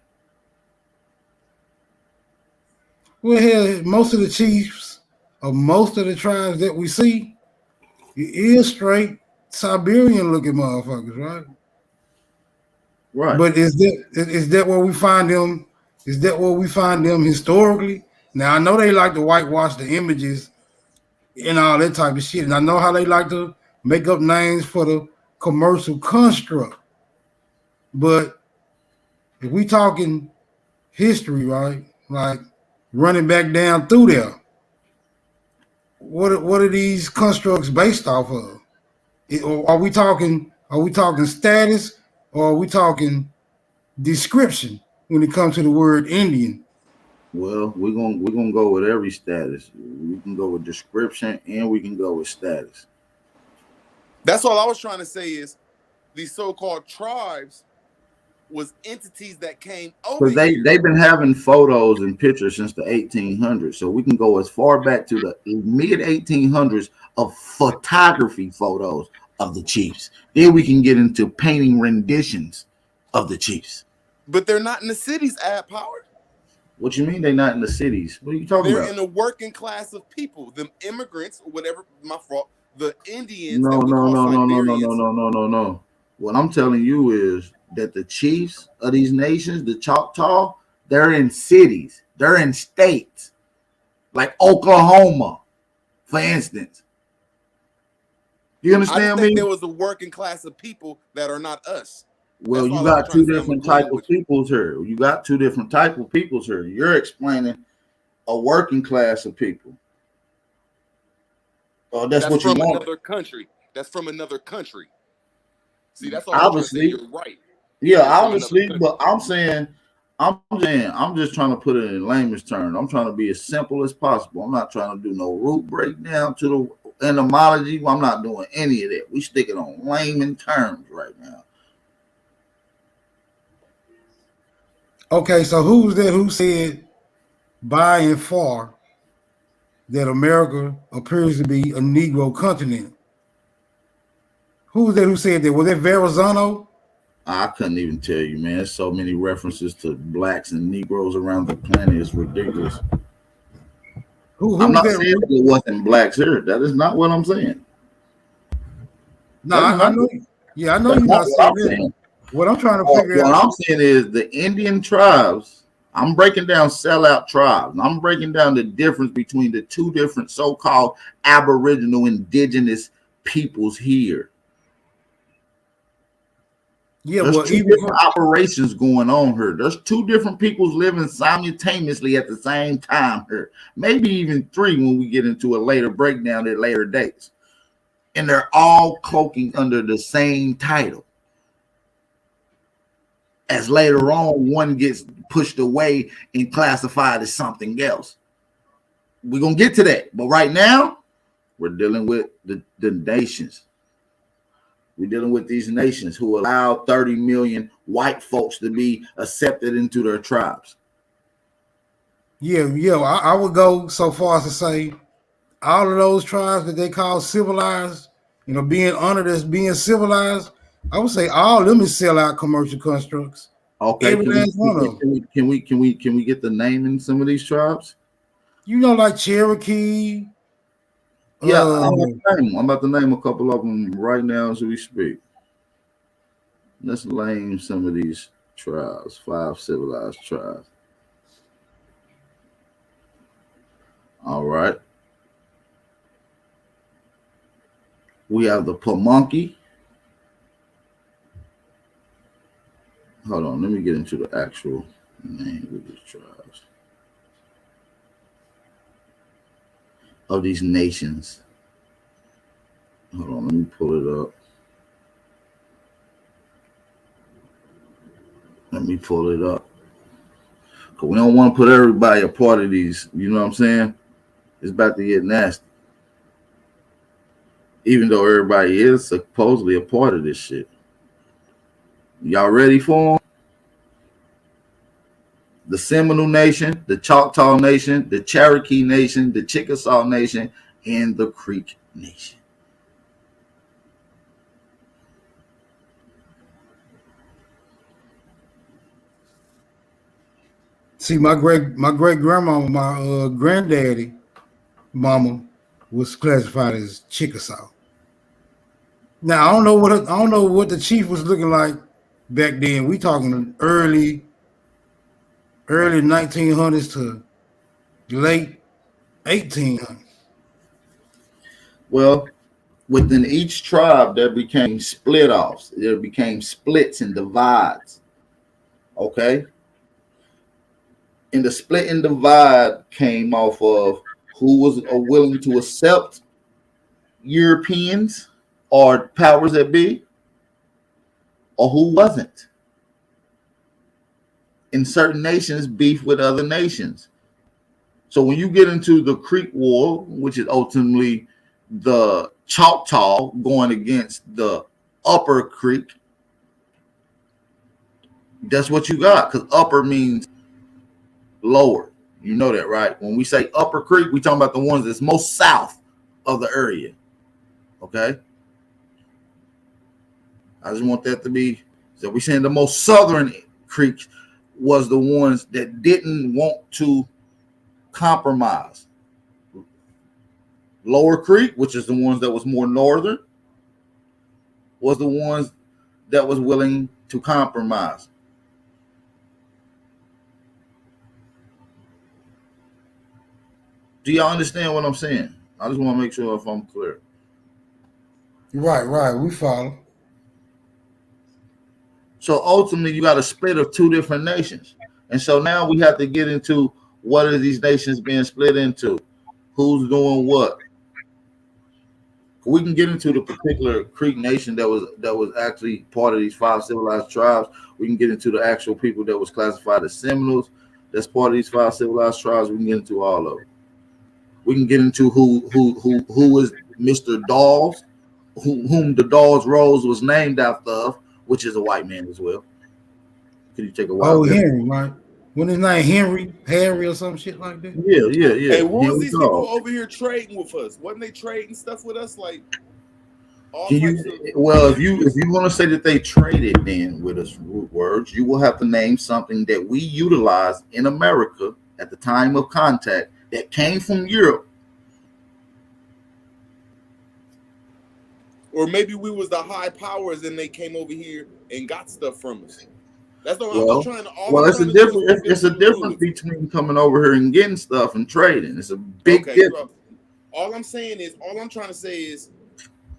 Well, hell, most of the chiefs of most of the tribes that we see is straight Siberian looking motherfuckers, right? Right. But is that where we find them? Is that where we find them historically? Now I know they like to whitewash the images and all that type of shit, and I know how they like to make up names for the commercial construct. But if we talking history, right? Like running back down through there, what are these constructs based off of? Are we talking status, or are we talking description when it comes to the word Indian? Well, we're gonna go with every status. We can go with description and we can go with status. That's all I was trying to say is these so-called tribes was entities that came over Because here. they've been having photos and pictures since the 1800s, so we can go as far back to the mid 1800s of photography photos of the chiefs. Then we can get into painting renditions of the chiefs. But they're not in the cities, Ad Power. What you mean they're not in the cities? What are you talking They're about? in the working class of people, them immigrants or whatever. My fault. The Indians. No. Siberians. What I'm telling you is that the chiefs of these nations, the Choctaw, they're in cities, they're in states, like Oklahoma, for instance. You understand I think me? there was a working class of people that are not us. Well, you got two different type of peoples here. You got two different type of peoples here. You're explaining a working class of people. Oh, that's what you want. Another country. That's from another country. See, that's all obviously. You're right. Yeah, obviously, but I'm just trying to put it in layman's terms. I'm trying to be as simple as possible. I'm not trying to do no root breakdown to the etymology. I'm not doing any of that. We stick it on layman terms right now. Okay, so who's that who said by and far that America appears to be a Negro continent? Who was that who said that? Was that Verrazano? I couldn't even tell you, man. There's so many references to blacks and Negroes around the planet. It's ridiculous. I'm not saying that it wasn't blacks here. That is not what I'm saying. No, I know. Yeah, I know you're not saying that. What I'm trying to figure out. What I'm saying is the Indian tribes. I'm breaking down sellout tribes. I'm breaking down the difference between the two different so-called Aboriginal indigenous peoples here. Yeah, there's two different operations going on here. There's two different peoples living simultaneously at the same time here. Maybe even three when we get into a later breakdown at later dates. And they're all cloaking under the same title. As later on, one gets pushed away and classified as something else. We're going to get to that. But right now, we're dealing with the nations. We're dealing with these nations who allow 30 million white folks to be accepted into their tribes. Yeah, I would go so far as to say all of those tribes that they call civilized, being honored as being civilized, I would say all of them is sellout commercial constructs. Okay, Every last one of them. can we get the name in some of these tribes? You know, like Cherokee. Yeah, I'm about to name a couple of them right now as we speak. Let's name some of these tribes, 5 civilized tribes. All right. We have the Pamunkey. Hold on, let me get into the actual name of these tribes. Of these nations. Hold on, let me pull it up. Let me pull it up. Cause we don't want to put everybody a part of these. You know what I'm saying? It's about to get nasty. Even though everybody is supposedly a part of this shit. Y'all ready for them? The Seminole Nation, the Choctaw Nation, the Cherokee Nation, the Chickasaw Nation, and the Creek Nation. See, my great grandmama, my granddaddy, mama, was classified as Chickasaw. Now I don't know what the chief was looking like back then. We talking early 1900s to late 1800s. Well, within each tribe, there became split offs. There became splits and divides. Okay? And the split and divide came off of who was willing to accept Europeans or powers that be, or who wasn't. In certain nations, beef with other nations. So when you get into the Creek War, which is ultimately the Choctaw going against the Upper Creek, that's what you got. Because upper means lower. You know that, right? When we say Upper Creek, we talking about the ones that's most south of the area. Okay? I just want that to be, so we saying the most southern creeks was the ones that didn't want to compromise. Lower Creek, which is the ones that was more northern, was the ones that was willing to compromise. Do y'all understand what I'm saying? I just want to make sure if I'm clear. Right. We follow. So ultimately, you got a split of two different nations. And so now we have to get into what are these nations being split into? Who's doing what? We can get into the particular Creek Nation that was actually part of these 5 civilized tribes. We can get into the actual people that was classified as Seminoles. That's part of these 5 civilized tribes. We can get into all of it. We can get into who is Mr. Dawes, whom the Dawes Rose was named after, which is a white man as well. Can you take a wild guess? Henry, right? When his name Harry or some shit like that? Yeah. Hey, what was Henry these Dawes. people over here trading with us? Wasn't they trading stuff with us? Like all Can types you? of Well, if you want to say that they traded then with us root words, you will have to name something that we utilized in America at the time of contact that came from Europe. or maybe we was the high powers and they came over here and got stuff from us. That's all. I'm just Well, trying to. All well, I'm it's a trying to do is different. look It's into a the difference woods. between coming over here and getting stuff and trading. It's a big Okay, difference. all I'm saying is, all I'm trying to say is,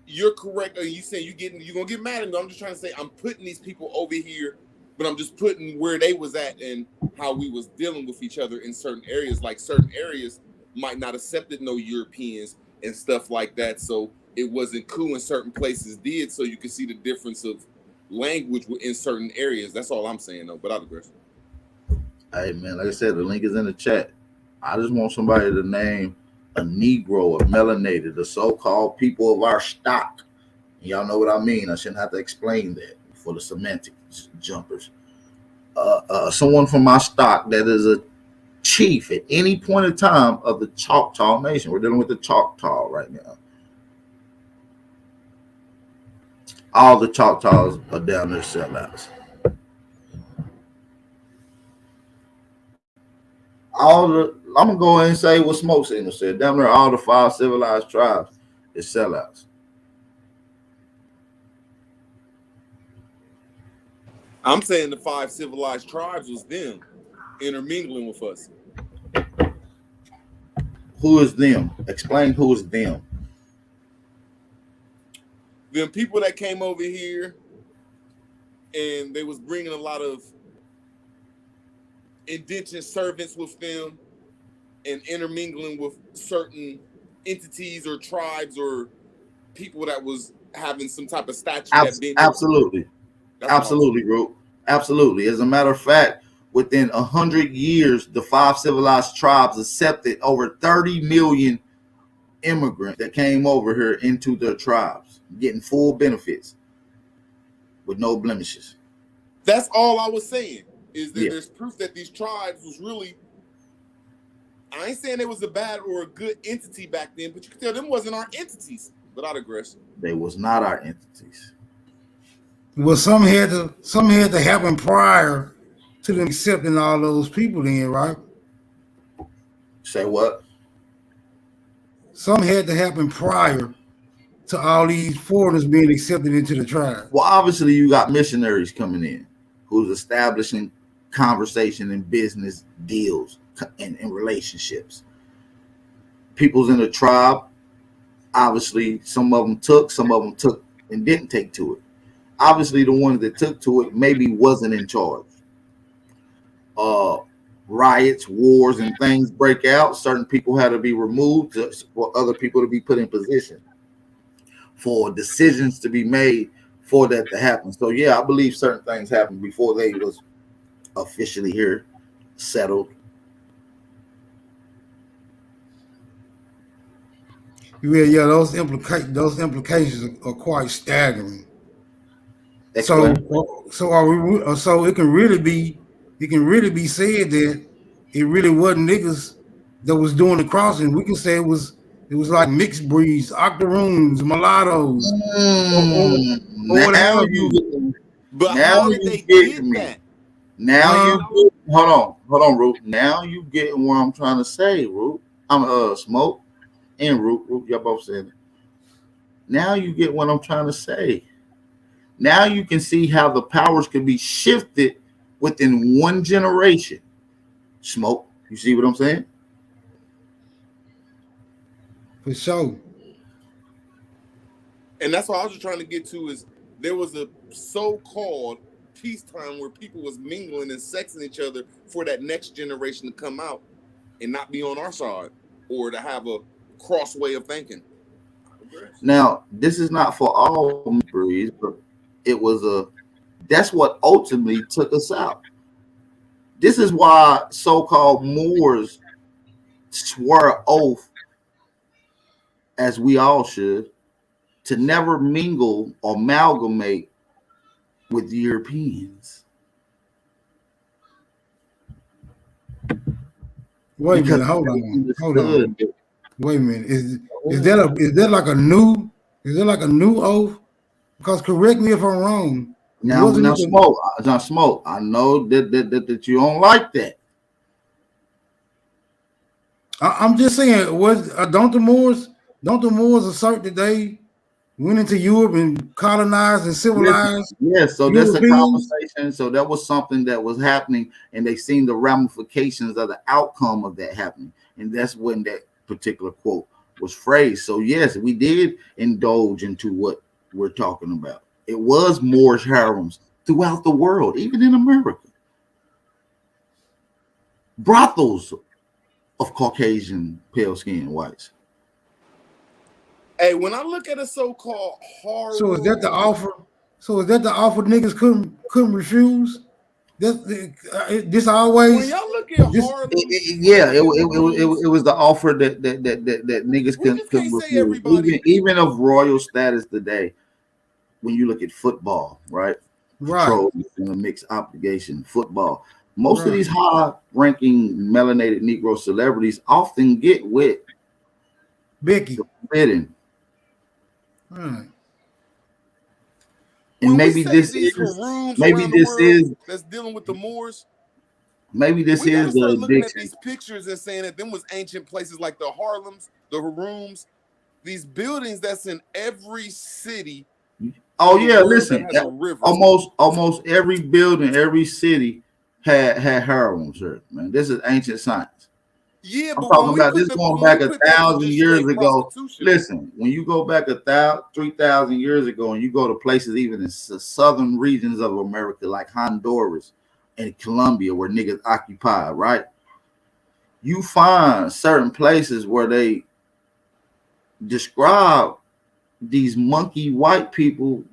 you're correct. Or you saying you're gonna get mad at me? I'm just trying to say I'm putting these people over here, but I'm just putting where they was at and how we was dealing with each other in certain areas. Like certain areas might not accepted no Europeans and stuff like that, so it wasn't cool. In certain places did, so you can see the difference of language in certain areas. That's all I'm saying, though. But I digress. Hey man, like I said, the link is in the chat. I just want somebody to name a Negro, a melanated, the so-called people of our stock. Y'all know what I mean. I shouldn't have to explain that for the semantic jumpers. Someone from my stock that is a chief at any point in time of the Choctaw Nation. We're dealing with the Choctaw right now. All the Choctaws are down there sellouts. I'm gonna go ahead and say what Smoke Signal said. Damn near all the 5 civilized tribes is sellouts. I'm saying the 5 civilized tribes was them intermingling with us. Who is them? Explain who is them. Them people that came over here and they was bringing a lot of indentured servants with them and intermingling with certain entities or tribes or people that was having some type of statue that been here. Absolutely. Absolutely, bro. Absolutely. As a matter of fact, within 100 years, the 5 civilized tribes accepted over 30 million immigrants that came over here into their tribes, getting full benefits with no blemishes. That's all I was saying, is that Yeah. there's proof that these tribes was really, I ain't saying it was a bad or a good entity back then, but you can tell them wasn't our entities. But I digress. They was not our entities. Well, some had to happen prior to them accepting all those people then, right? Say what? Some had to happen prior to all these foreigners being accepted into the tribe. Well, obviously you got missionaries coming in who's establishing conversation and business deals and relationships. People's in the tribe, obviously some of them took and didn't take to it. Obviously the ones that took to it maybe wasn't in charge. Riots, wars, and things break out. Certain people had to be removed for other people to be put in position, for decisions to be made for that to happen. So yeah, I believe certain things happened before they was officially here, settled. Yeah, those implications are quite staggering. Explain. So it can really be said that it really wasn't niggas that was doing the crossing. We can say it was like mixed breeds, octoroons, mulattoes, or what have you. But Now how did you they get get me. that? Now you hold on, Root. Now you getting what I'm trying to say, Root. I'm Smoke and Root, y'all both said it. Now you get what I'm trying to say. Now you can see how the powers can be shifted within one generation. Smoke, you see what I'm saying? For sure. And that's what I was just trying to get to, is there was a so-called peacetime where people was mingling and sexing each other for that next generation to come out and not be on our side or to have a cross way of thinking. Now, this is not for all breeds, but that's what ultimately took us out. This is why so-called Moors swore an oath, as we all should, to never mingle or amalgamate with Europeans. Wait a minute, hold on. Wait a minute. Is that like a new oath? Because correct me if I'm wrong. Now Smoke. I know that you don't like that. I'm just saying, don't the Moors assert that they went into Europe and colonized and civilized? Yes, so Europeans? that's a conversation. So that was something that was happening, and they seen the ramifications of the outcome of that happening, and that's when that particular quote was phrased. So yes, we did indulge into what we're talking about. It was Moorish harems throughout the world, even in America. Brothels of Caucasian pale-skinned whites. Hey, when I look at a so-called horror, so is that the offer? So is that the offer niggas couldn't refuse? This always. When y'all look at horror, it was the offer that niggas couldn't refuse. Even of royal status today. When you look at football, right? Patrol and a mixed obligation football. Most of these high-ranking melanated Negro celebrities often get with Becky. Forbidden. Right. And maybe this is that's dealing with the Moors. Maybe this We gotta is the start looking at addiction. these pictures and saying that them was ancient places like the Harlems, the Harooms, these buildings that's in every city Oh in the yeah, world that listen. has a river. Almost every building, every city had heroin, sir. Man, this is ancient science. Yeah, I'm but talking about this going when we back put that to 1,000 just years straight ago. prostitution, Listen, when you go back 3,000 years ago, and you go to places even in the southern regions of America, like Honduras and Colombia, where niggas occupy, right? You find certain places where they describe these monkey white people.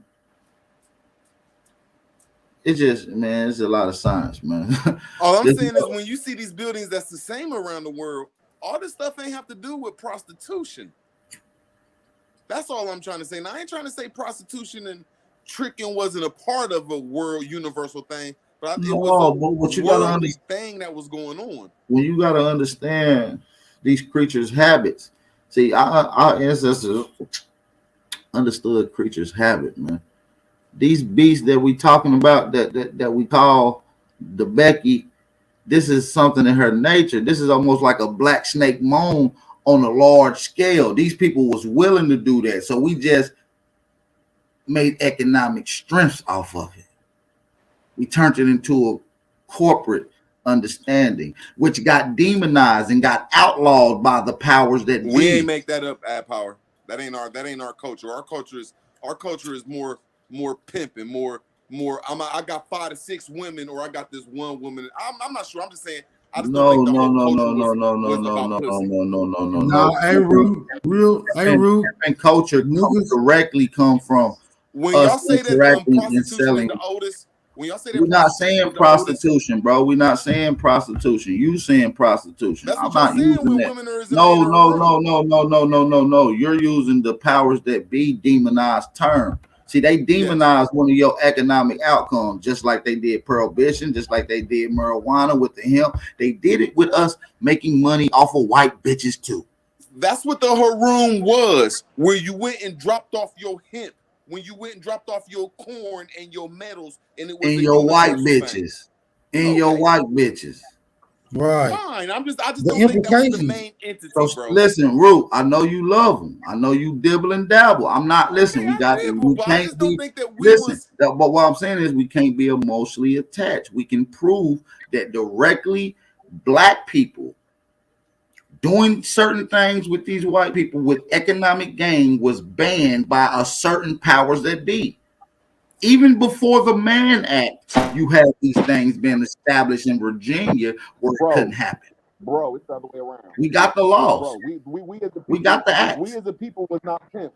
It's just, man, it's a lot of science, man. all I'm This- saying is when you see these buildings that's the same around the world, all this stuff ain't have to do with prostitution. That's all I'm trying to say. Now I ain't trying to say prostitution and tricking wasn't a part of a world universal thing, but it no, was but a what you gotta worldly understand, thing that was going on. when you gotta understand these creatures' habits. See, our ancestors understood creatures' habit, man. These beasts that we talking about, that we call the Becky, this is something in her nature. This is almost like a black snake moan on a large scale. These people was willing to do that, so we just made economic strengths off of it. We turned it into a corporate understanding, which got demonized and got outlawed by the powers that We be. ain't make that up, ad power. That ain't our culture. Our culture is more pimping, more. I got 5 to 6 women, or I got this one woman. I'm not sure. I'm just saying. I just don't No, think the no, whole no, culture no, no, no, no, was no, about no, pussy. no. Nah, And culture niggas, directly come from When us y'all say that interacting and prostitution is selling. the oldest, when y'all say that We're not prostitution saying is the oldest, prostitution, bro. We're not saying prostitution. You saying prostitution. that's I'm what y'all not saying using when that. women are in No, a no, room. no, no, no, no, no, no, no. You're using the powers that be demonized term. See, they demonized one of your economic outcomes, just like they did prohibition, just like they did marijuana with the hemp. They did it with us making money off of white bitches too. That's what the Haroon was, where you went and dropped off your hemp, when you went and dropped off your corn and your metals, and it was And a your white universal thing. bitches. And your Okay, white bitches. right? fine. I just The don't think that was the implications. main entity, So bro. listen, Root, I know you love them. I know you dibble and dabble. I'm not, listen, Okay, we I got, dibble, we but I can't just don't be, think that we listen, was. but what I'm saying is we can't be emotionally attached. We can prove that directly black people doing certain things with these white people with economic gain was banned by a certain powers that be. Even before the Mann Act, you had these things being established in Virginia where it couldn't happen. Bro, it's the other way around. We got the laws. Bro, we as a people, We got the we acts. as a people was not pimps.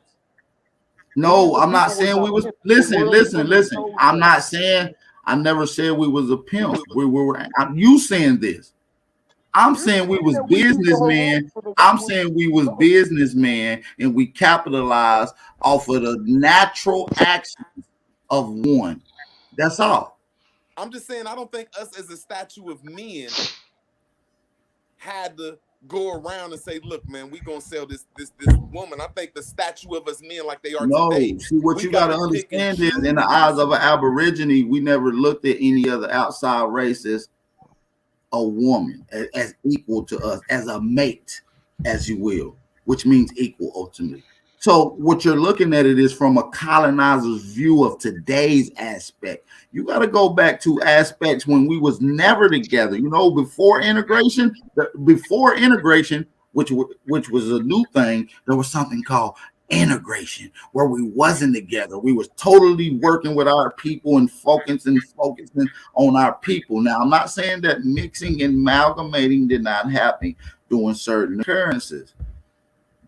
No, I'm not saying we was. Listen. I'm not saying. I never said we was a pimp. We were. You saying this? I'm saying we was businessmen. I'm saying we was businessmen, and we capitalized off of the natural actions of one. That's all. I'm just saying, I don't think us as a statue of men had to go around and say, look, man, we gonna sell this woman. I think the statue of us men like they are No, today, see what we you got got to to pick and understand is, in the choose. eyes of an Aborigine, we never looked at any other outside race as a woman, as equal to us, as a mate, as you will, which means equal ultimately. So what you're looking at it is from a colonizer's view of today's aspect. You got to go back to aspects when we was never together. You know, before integration, which was a new thing, there was something called integration where we wasn't together. We was totally working with our people and focusing on our people. Now, I'm not saying that mixing and amalgamating did not happen during certain occurrences.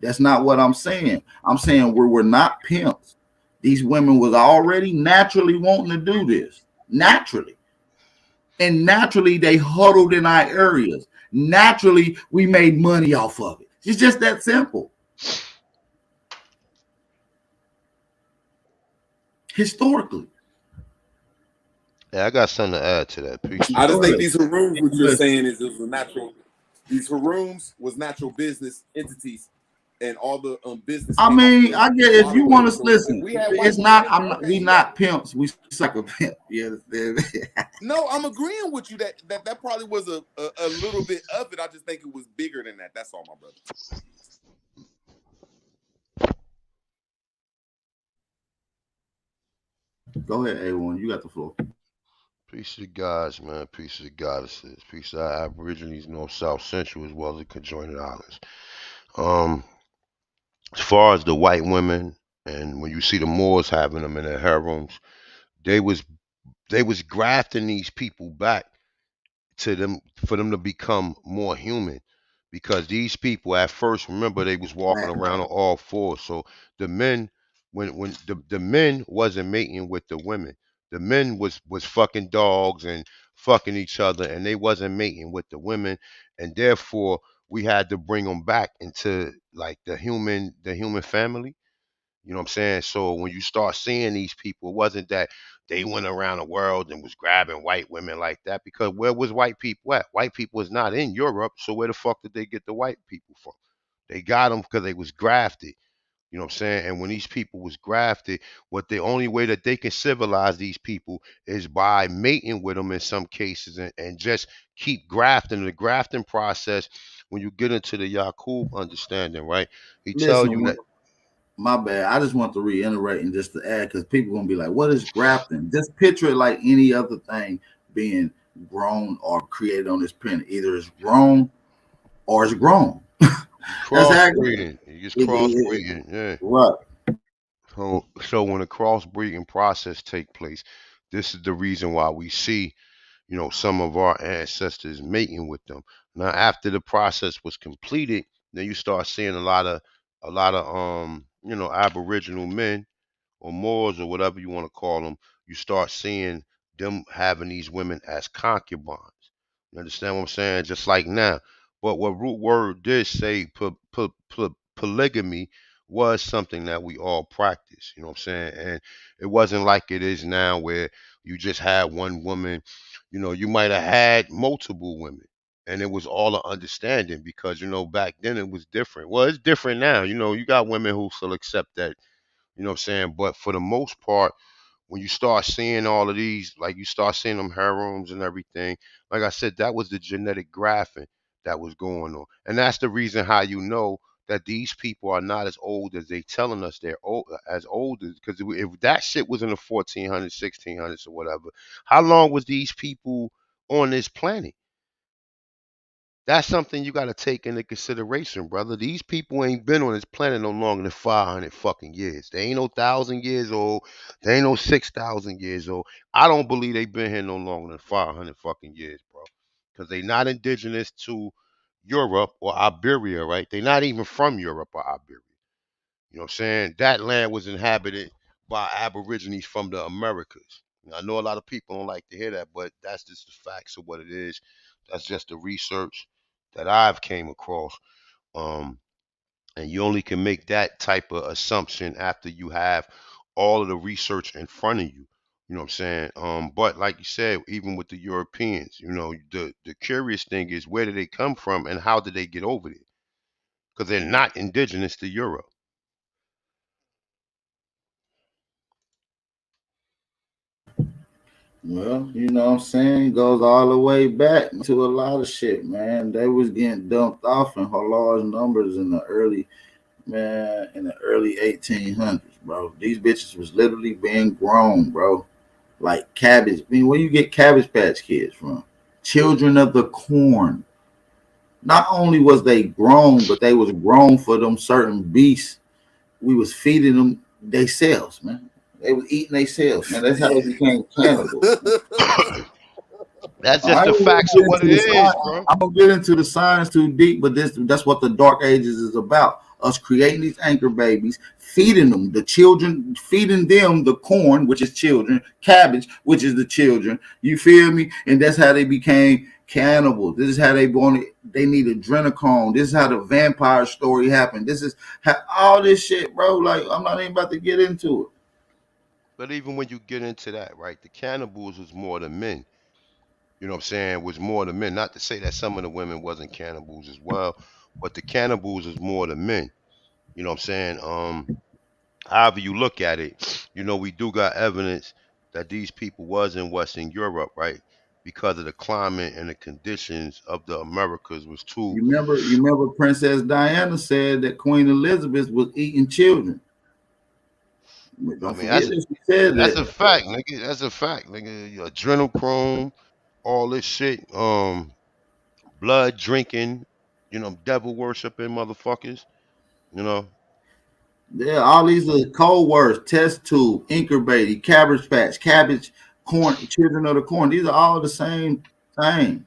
That's not what I'm saying. I'm saying we're not pimps. These women was already naturally wanting to do this. Naturally. And naturally they huddled in our areas. Naturally, we made money off of it. It's just that simple. Historically. Yeah, I got something to add to that. Appreciate I just it. think these Haroons, what you're saying is it was a natural. These Haroons was natural business entities and all the I businessmen mean, owners I and get if you want moderators. to So if listen. we had white It's women not. in I'm there, not. okay, We you got not it. pimps. We suck a pimp. You understand? No, I'm agreeing with you that probably was a little bit of it. I just think it was bigger than that. That's all, my brother. Go ahead, A1. You got the floor. Peace to the gods, man. Peace to the goddesses. Peace to our Aborigines, North, South, Central, as well as the conjoined islands. Um, as far as the white women, and when you see the Moors having them in their harems, they was they was grafting these people back to them for them to become more human, because these people at first, remember, they was walking Fact. around on all fours. So the men, when the men wasn't mating with the women, the men was fucking dogs and fucking each other, and they wasn't mating with the women, and therefore we had to bring them back into like the human family. You know what I'm saying? So when you start seeing these people, it wasn't that they went around the world and was grabbing white women like that, because where was white people at? White people was not in Europe, so where the fuck did they get the white people from? They got them because they was grafted. You know what I'm saying? And when these people was grafted, what the only way that they can civilize these people is by mating with them in some cases, and just keep grafting. The grafting process, when you get into the Yakub understanding, right? He tell you Listen, that. my bad. I just want to reiterate and just to add because people gonna be like, "What is grafting?" Just picture it like any other thing being grown or created on this planet. Either it's grown or it's grown. You That's accurate. crossbreeding. You just crossbreeding. Yeah. Right. So when the crossbreeding process take place, this is the reason why we see, some of our ancestors mating with them. Now, after the process was completed, then you start seeing a lot of Aboriginal men or Moors or whatever you want to call them. You start seeing them having these women as concubines. You understand what I'm saying? Just like now. But what root word did say, polygamy was something that we all practice. You know what I'm saying? And it wasn't like it is now where you just had one woman. You might have had multiple women. And it was all an understanding, because back then it was different. Well, it's different now. You got women who still accept that. You know what I'm saying? But for the most part, when you start seeing all of these, like you start seeing them harems and everything, like I said, that was the genetic graphing that was going on. And that's the reason how you know that these people are not as old as they telling us they're old as, because if that shit was in the 1400s, 1600s, or whatever, how long was these people on this planet? That's something you got to take into consideration, brother. These people ain't been on this planet no longer than 500 fucking years. They ain't no 1,000 years old. They ain't no 6,000 years old. I don't believe they been here no longer than 500 fucking years, bro. Because they not indigenous to Europe or Iberia, right? They not even from Europe or Iberia. You know what I'm saying? That land was inhabited by Aborigines from the Americas. Now, I know a lot of people don't like to hear that, but that's just the facts of what it is. That's just the research that I've came across. Um, and you only can make that type of assumption after you have all of the research in front of you. You know what I'm saying? But like you said, even with the Europeans, the curious thing is, where did they come from and how did they get over there? Because they're not indigenous to Europe. Well, you know what I'm saying? Goes all the way back to a lot of shit, man. They was getting dumped off in large numbers in the early 1800s, bro. These bitches was literally being grown, bro. Like cabbage. I mean, where you get Cabbage Patch Kids from? Children of the Corn. Not only was they grown, but they was grown for them certain beasts. We was feeding them themselves, man. They was eating themselves, man. That's how they became cannibals. That's just I the ain't gonna facts get of what into it the is, science. bro. I'm gonna get into the science too deep, but that's what the Dark Ages is about. Us creating these anchor babies, feeding them, the children, feeding them the corn, which is children, cabbage, which is the children. You feel me? And that's how they became cannibals. This is how they born. They need adrenochrome. This is how the vampire story happened. This is how all this shit, bro. Like I'm not even about to get into it. But even when you get into that, right, the cannibals was more than men. You know what I'm saying? Was more than men. Not to say that some of the women wasn't cannibals as well, but the cannibals is more than men. You know what I'm saying? However you look at it, we do got evidence that these people was in Western Europe, right? Because of the climate and the conditions of the Americas was too. You remember Princess Diana said that Queen Elizabeth was eating children. I Don't mean, forget that she said that's a that. fact, nigga. That's a fact, nigga. Adrenochrome, all this shit, blood drinking, devil worshiping motherfuckers, you know. Yeah, all these little code words: test tube, incubator, cabbage patch, cabbage, corn, children of the corn. These are all the same thing.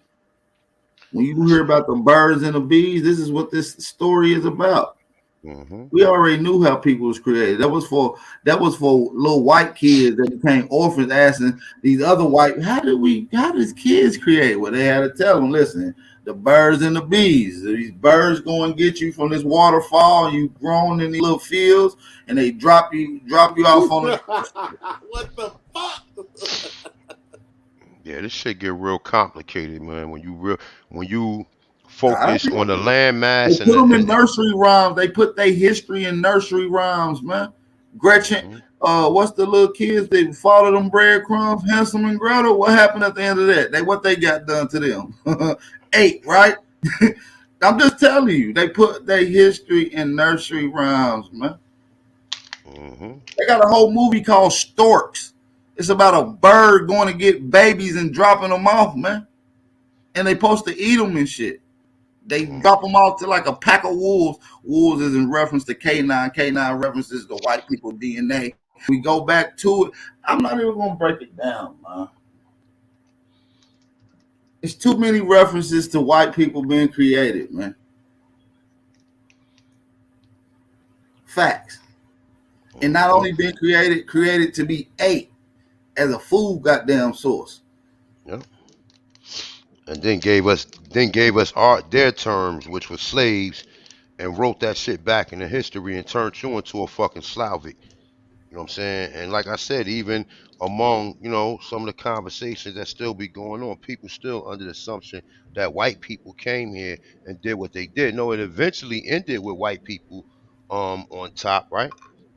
When you hear about the birds and the bees, this is what this story is about. Hmm. We already knew how people was created. That was for little white kids that became orphans, asking these other white, how does kids create? Well, they had to tell them, listen, the birds and the bees. These birds go and get you from this waterfall. You grown in these little fields, and they drop you off on the. What the fuck? Yeah, this shit get real complicated, man. When you All right. focus on the land They mass and put the them in and nursery rhymes. They put their history in nursery rhymes, man. Gretchen, hmm what's the little kids? They follow them breadcrumbs, Hansel and Gretel. What happened at the end of that? What they got done to them? Ate, right? I'm just telling you, they put their history in nursery rhymes, man. hmm They got a whole movie called Storks. It's about a bird going to get babies and dropping them off, man. And they supposed to eat them and shit. They drop them off to like a pack of wolves. Wolves is in reference to K9. K9 references the white people DNA. We go back to it. I'm not even gonna break it down, man. It's too many references to white people being created, man. Facts. And not hmm only being created to be ate as a food goddamn source. yeah. And then gave us their terms, which was slaves, and wrote that shit back into history and turned you into a fucking Slavic. You know what I'm saying? And like I said, even among, some of the conversations that still be going on, people still under the assumption that white people came here and did what they did. No, it eventually ended with white people on top, right?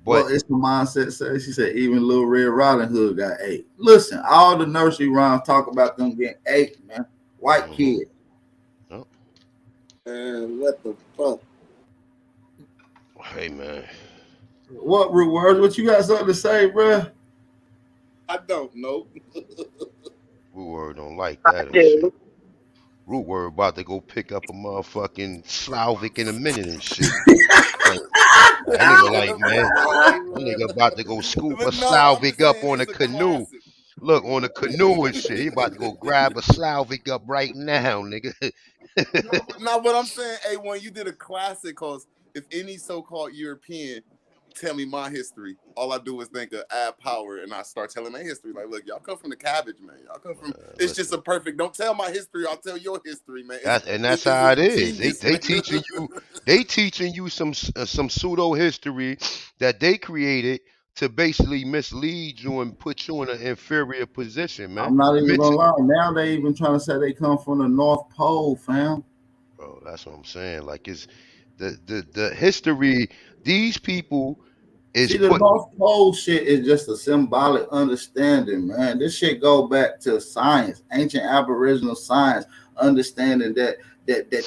Well, But it's the mindset. Says she said even Little Red Riding Hood got ate. Listen, all the nursery rhymes talk about them getting ate, man. White hmm kids. Man, what the fuck? hey man, What root words? What you got something to say, bro? I don't know. Root Word don't like that and shit. Root Word about to go pick up a motherfucking Slavic in a minute and shit. Like, that nigga like, man, that nigga about to go scoop a But no, I'm Slavic just up saying on a it's a canoe. classic. Look, on the canoe and shit. He about to go grab a Slavic up right now, nigga. No, but I'm saying, A1, you did a classic because if any so-called European tell me my history, all I do is think of Ab Power and I start telling their history. Like, look, y'all come from the cabbage, man. Y'all come from. It's just a Listen, perfect. Don't tell my history. I'll tell your history, man. that's It's how a it is. They genius, they man. teaching you some pseudo history that they created to basically mislead you and put you in an inferior position, man. I'm not even gonna Mentally, lie. Now they even trying to say they come from the North Pole, fam. bro. That's what I'm saying. Like it's the history. These people is See, the put. North Pole shit is just a symbolic understanding, man. This shit go back to science, ancient Aboriginal science, understanding that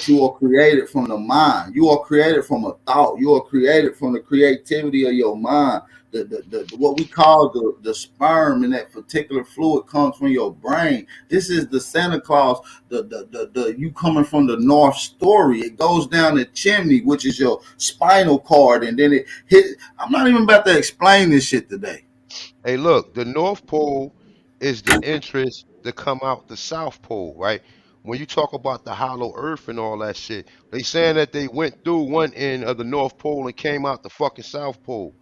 you are created from the mind. You are created from a thought. You are created from the creativity of your mind. The what we call the sperm in that particular fluid comes from your brain. This is the Santa Claus, the you coming from the North story. It goes down the chimney, which is your spinal cord, and then it hit. I'm not even about to explain this shit today. Hey, look, the North Pole is the interest to come out the South Pole, right? When you talk about the hollow earth and all that shit, they saying that they went through one end of the North Pole and came out the fucking South Pole.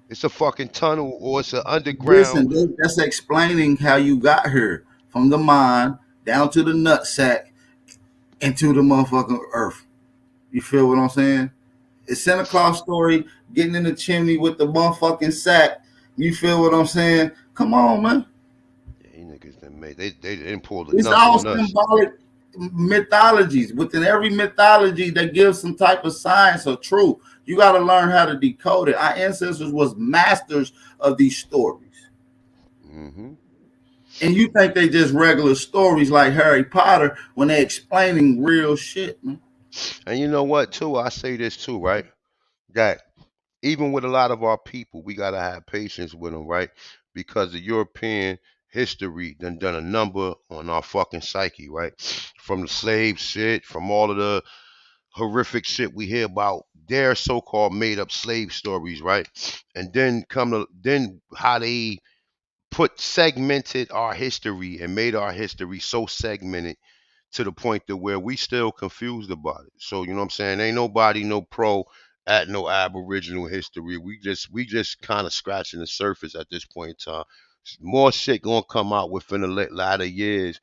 It's a fucking tunnel or it's an underground. Listen, that's explaining how you got here from the mind down to the nutsack into the motherfucking earth. You feel what I'm saying? It's Santa Claus story getting in the chimney with the motherfucking sack. You feel what I'm saying? Come on, man. Yeah, you niggas done made they didn't pull the It's number all on us. symbolic. mythologies. Within every mythology, they give some type of science or truth. You got to learn how to decode it. Our ancestors was masters of these stories. Mm-hmm. And you think they just regular stories like Harry Potter when they're explaining real shit, man. And you know what, too? I say this too, right? That even with a lot of our people, we gotta have patience with them, right? Because the European history done a number on our fucking psyche, right? From the slave shit, from all of the horrific shit we hear about their so-called made-up slave stories, right? And then how they put segmented our history and made our history so segmented to the point to where we still confused about it. So you know what I'm saying? Ain't nobody no pro at no Aboriginal history. We just kind of scratching the surface at this point in time. More shit gonna come out within the latter years.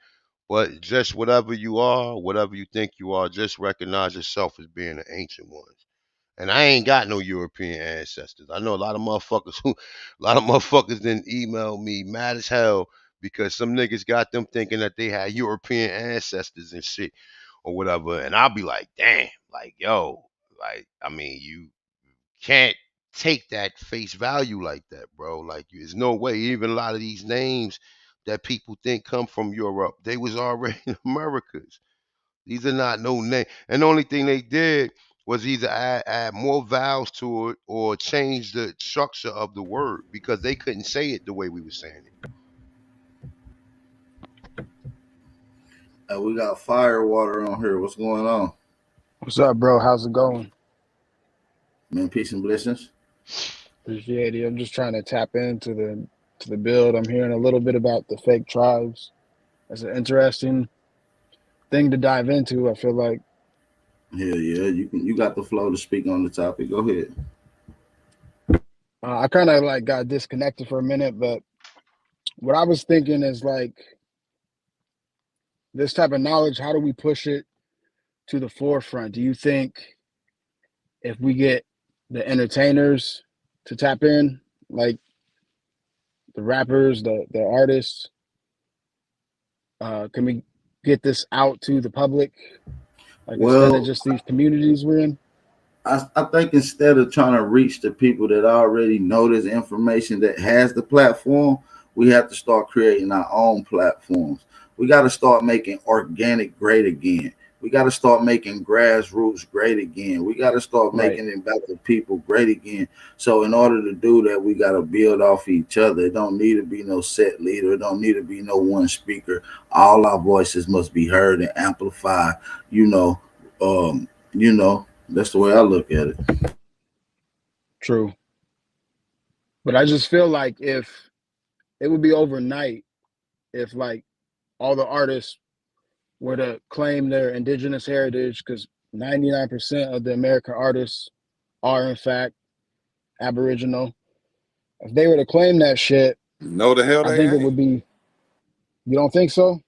But just whatever you are, whatever you think you are, just recognize yourself as being an ancient one. And I ain't got no European ancestors. I know a lot of motherfuckers who, a lot of motherfuckers didn't email me mad as hell because some niggas got them thinking that they had European ancestors and shit or whatever. And I'll be like, damn, like, yo, like, I mean, you can't take that face value like that, bro. Like, there's no way. Even a lot of these names that people think come from Europe, they was already Americas. These are not no name. And the only thing they did was either add more vowels to it or change the structure of the word because they couldn't say it the way we were saying it. We got fire water on here. What's going on? What's up, bro? How's it going? Man, peace and blessings. Appreciate it. I'm just trying to tap into the build. I'm hearing a little bit about the fake tribes. That's an interesting thing to dive into. I feel like Hell yeah, you got the flow to speak on the topic. Go ahead. I kind of like got disconnected for a minute, but what I was thinking is like this type of knowledge. How do we push it to the forefront? Do you think if we get the entertainers to tap in, like the rappers, the artists, can we get this out to the public? Like instead of Well, just these communities we're in? I think instead of trying to reach the people that already know this information that has the platform, we have to start creating our own platforms. We got to start making organic great again. We got to start making grassroots great again. We got to start Right. making it about the people great again. So in order to do that, we got to build off each other. It don't need to be no set leader. It don't need to be no one speaker. All our voices must be heard and amplified. You know, um, that's the way I look at it. True. But I just feel like if it would be overnight if like all the artists were to claim their indigenous heritage, because 99% of the American artists are in fact Aboriginal. If they were to claim that shit, No, the hell I they think it ain't. would be, you don't think so?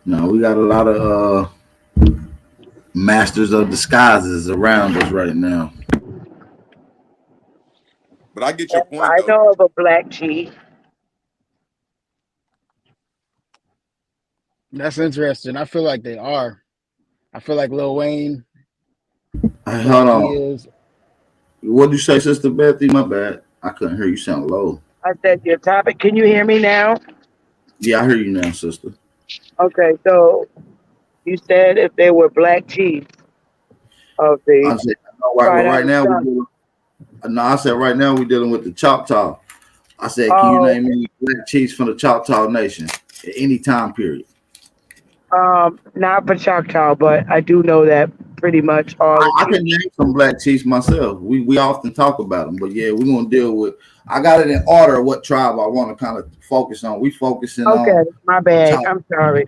No, we got a lot of masters of disguises around us right now. But I get your Yes, point I though. know of a black chief. That's interesting. I feel like they are. I feel like Lil Wayne, I Hey, feel hold like he on. is. What did you say, Sister Bethy? My bad. I couldn't hear you. Sound low. I said your topic. Can you hear me now? Yeah, I hear you now, sister. Okay, so you said if they were black chiefs of the I said, no, right, well, Pride right Island now Sun. no, I said right now we're dealing with the Choctaw. I said, can you Oh, name any black chiefs from the Choctaw Nation at any time period? not for Choctaw, but I do know that pretty much all the I chiefs. can name some black chiefs myself. We often talk about them, but yeah, we're gonna deal with. I got it in order of what tribe I want to kind of focus on. We focusing Okay, on my the bad. top. I'm sorry,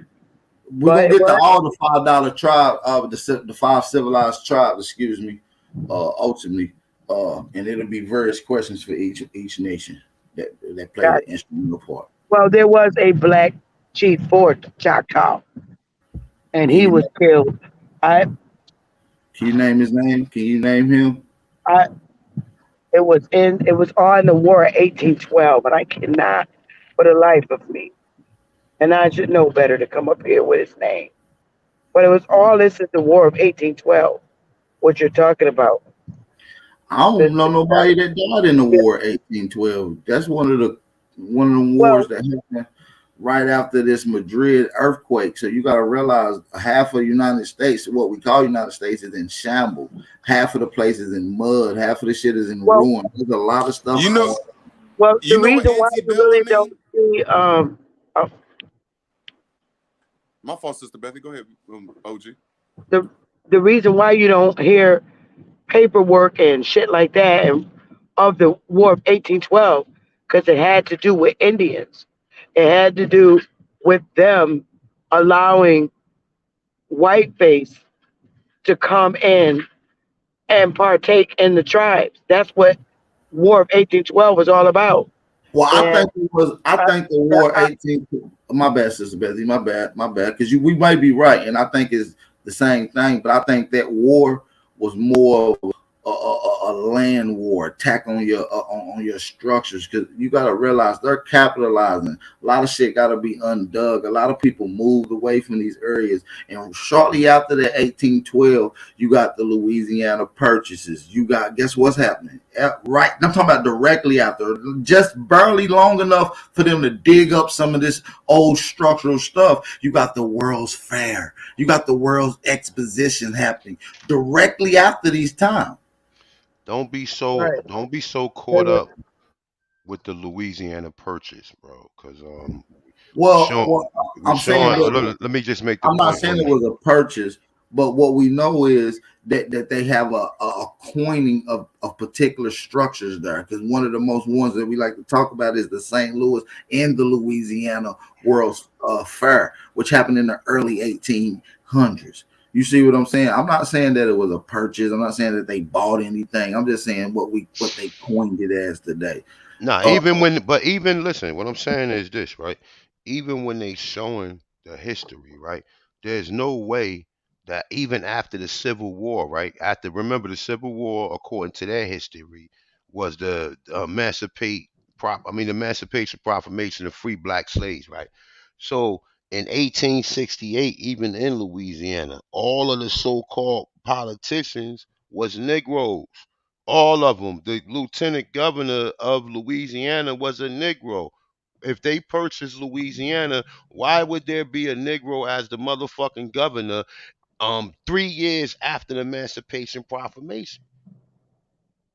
We're gonna but get to what? all the $5 tribe of the five civilized tribes. Excuse me. Ultimately, and it'll be various questions for each nation that play Got the instrumental part. well, there was a black chief for Choctaw, and Can he you was killed. I, can you name his name? Can you name him? I, it was on the war of 1812, but I cannot for the life of me. and I should know better to come up here with his name. But it was all this is the War of 1812. What you're talking about? I don't know The nobody that died in the yeah, war 1812. That's one of the well, wars that happened right after this Madrid earthquake. So you got to realize half of the United States, what we call United States, is in shambles. Half of the place is in mud. Half of the shit is in well, ruin. There's a lot of stuff You know, going. well. The you know what reason why you really antebellum don't mean? see uh, My fault, Sister Bethy. Go ahead, OG. the the reason why you don't hear paperwork and shit like that and of the War of 1812 because it had to do with Indians. It had to do with them allowing whiteface to come in and partake in the tribes. That's what War of 1812 was all about. Well, I And think it was. I I, think the war 18. My bad, Sister Betty. My bad. Because we might be right, and I think it's the same thing. But I think that war was more of a land war, attack on your on your structures. Because you got to realize they're capitalizing. A lot of shit got to be undug. A lot of people moved away from these areas, and shortly after the 1812, you got the Louisiana purchases. You got guess what's happening? Right, I'm talking about directly after, just barely long enough for them to dig up some of this old structural stuff. You got the World's Fair. You got the World's Exposition happening directly after these times. right, Don't be so they caught were, up with the Louisiana Purchase, bro. Because Well, Sean, well, with I'm saying Sean, that let me just make the I'm not point, saying it OG. was a purchase, but what we know is that they have a coining of particular structures there. Because one of the most ones that we like to talk about is the St. Louis and the Louisiana World's Fair, which happened in the early 1800s. You see what I'm saying? I'm not saying that it was a purchase. I'm not saying that they bought anything. I'm just saying what they coined it as today. Nah, Uh, even listen, what I'm saying is this, right? Even when they showing the history, right? There's no way that even after the Civil War, right? After remember the Civil War, according to their history, was the the Emancipation Proclamation of free black slaves, right? So in 1868, even in Louisiana, all of the so-called politicians was Negroes. All of them. The lieutenant governor of Louisiana was a Negro. If they purchased Louisiana, why would there be a Negro as the motherfucking governor 3 years after the Emancipation Proclamation?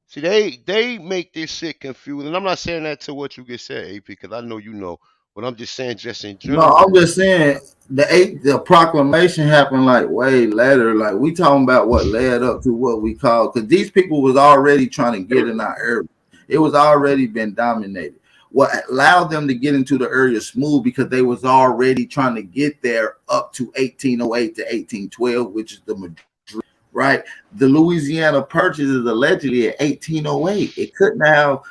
See, they make this shit confusing. And I'm not saying that to what you just said, AP, because I know you know, but I'm just saying just in No, I'm general. just saying the proclamation happened like way later. Like we talking about what led up to what we call because these people was already trying to get in our area. It was already been dominated. What allowed them to get into the area smooth because they was already trying to get there up to 1808 to 1812, which is the Madrid, right? The Louisiana purchase is allegedly at 1808. It couldn't have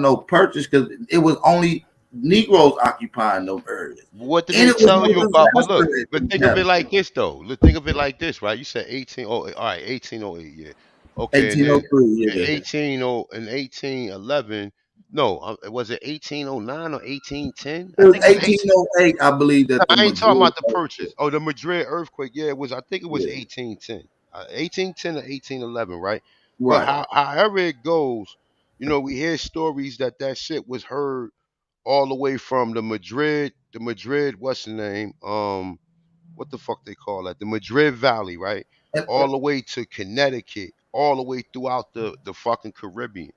no purchase because it was only Negroes occupying those areas. What did And they it was tell no you about? But look, disaster that but didn't think of it happen. like this though. Think of it like this, right? You said 1808. All right, 1808. Yeah. Okay, and then 1803, in yeah. 1811. No, was it 1809 or 1810? It I was think it was 18. 1808, I believe, No, that the I ain't talking Madrid about the purchase. purchase. Oh, the Madrid earthquake. Yeah, it was. I think it was Yeah, 1810. 1810 or 1811, right? But right. however it goes, we hear stories that shit was heard all the way from the Madrid, what's the name? What the fuck they call that? The Madrid Valley, right? And, All the way to Connecticut, all the way throughout the fucking Caribbean.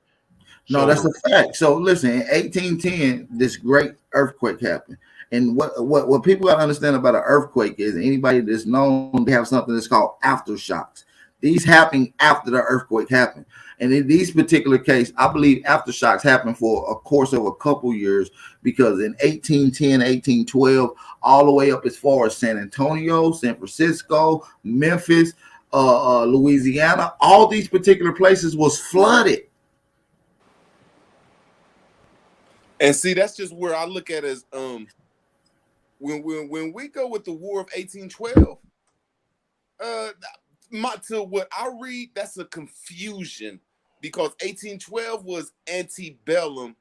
no, that's So a fact. So listen, in 1810, this great earthquake happened. And what people got to understand about an earthquake is anybody that's known, they have something that's called aftershocks. These happen after the earthquake happened. And in these particular case, I believe aftershocks happened for a course of a couple years because in 1810, 1812, all the way up as far as San Antonio, San Francisco, Memphis, Louisiana, all these particular places was flooded. And see, that's just where I look at as when we go with the War of 1812, uh to what I read, that's a confusion because 1812 was antebellum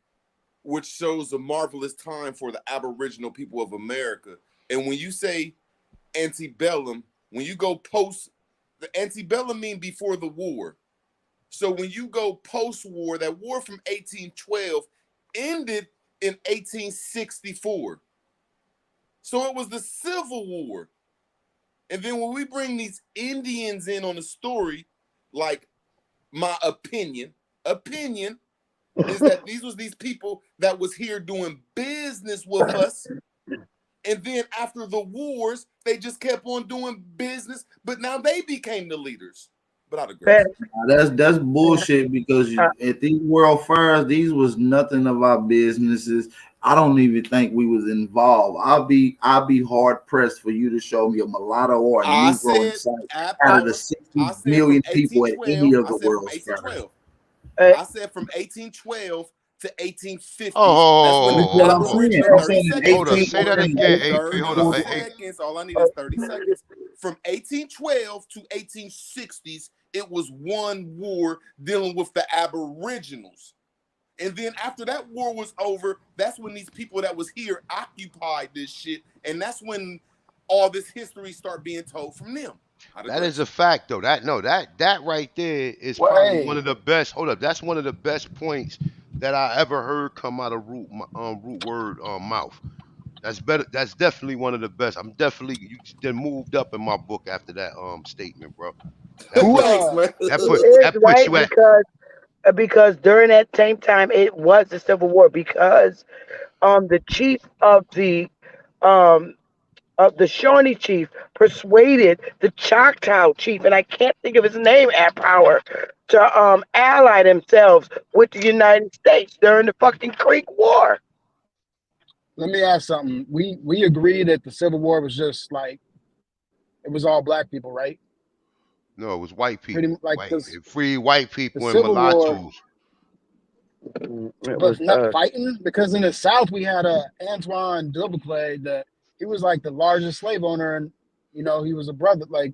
which shows a marvelous time for the Aboriginal people of America. And when you say antebellum, when you go post, the antebellum mean before the war. So when you go post-war, that war from 1812 ended in 1864. So it was the Civil War. And then when we bring these Indians in on the story, like my opinion is that these people that was here doing business with us. And then after the wars, they just kept on doing business, but now they became the leaders. But I digress. That's bullshit because at these world fairs, these was nothing of our businesses. I don't even think we was involved. I'll be hard pressed for you to show me a mulatto or a I Negro in said sight at out of the power. 60 I said from million people at any 1812. of I the said from world's fairs. 1812. Uh, I said from 1812 to 1850s. That's when the That's what Oh, I'm saying. Aboriginal I'm 30 saying in seconds, hold up. King. Say that 1840, again, AP. Hold up. 30 Hey, hey. seconds. All I need is 30 seconds. From 1812 to 1860s, it was one war dealing with the Aboriginals. And then after that war was over, that's when these people that was here occupied this shit. And that's when all this history start being told from them. I That is a digress. fact, though. That right there is Well, probably one hey, of the best. Hold up, that's one of the best points that I ever heard come out of root word mouth. That's better. That's definitely one of the best. I'm definitely you then moved up in my book after that statement, bro. That who put Thanks, man. he is that puts right you at. because during that same time it was the Civil War because the chief um of the Shawnee chief persuaded the Choctaw chief, and I can't think of his name at power, to ally themselves with the United States during the fucking Creek War. let me ask something. We agree that the Civil War was just like it was all black people, right? No, it was white Pretty people, like white because free white the people and Civil War, mulattoes. It but was not fighting. Because in the South we had Antoine Doubleclay that he was like the largest slave owner, and he was a brother. Like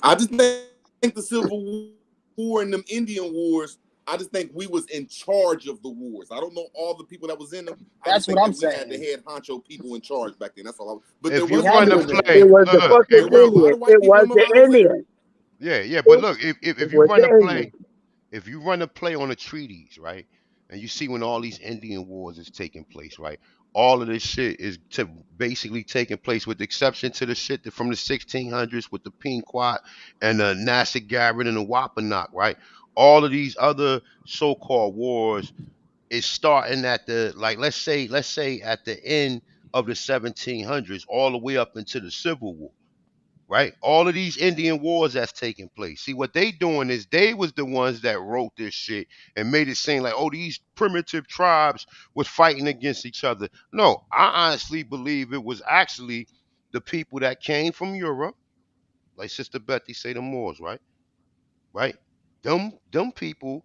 I just think the Civil War and them Indian wars, I just think we was in charge of the wars. I don't know all the people that was in them. I just that's what think I'm that we had the saying. head honcho people in charge back then. That's all. But there If We you was had run other to the have women. been. It play, was the look, There fucking was a lot Indians. of white It people was and the mulatto women. Indians. yeah, but It, look, it if you was run the a Indians. play, if you run a play on the treaties, right, and you see when all these Indian wars is taking place, right, all of this shit is basically taking place, with the exception to the shit from the 1600s with the Pequot and the Nassagarret and the Wampanoag, right. All of these other so-called wars is starting at the like let's say at the end of the 1700s, all the way up into the Civil War, right? All of these Indian wars that's taking place. See, what they doing is they was the ones that wrote this shit and made it seem like, oh, these primitive tribes was fighting against each other. No, I honestly believe it was actually the people that came from Europe, like Sister Betty say, the Moors, right? Right? Them people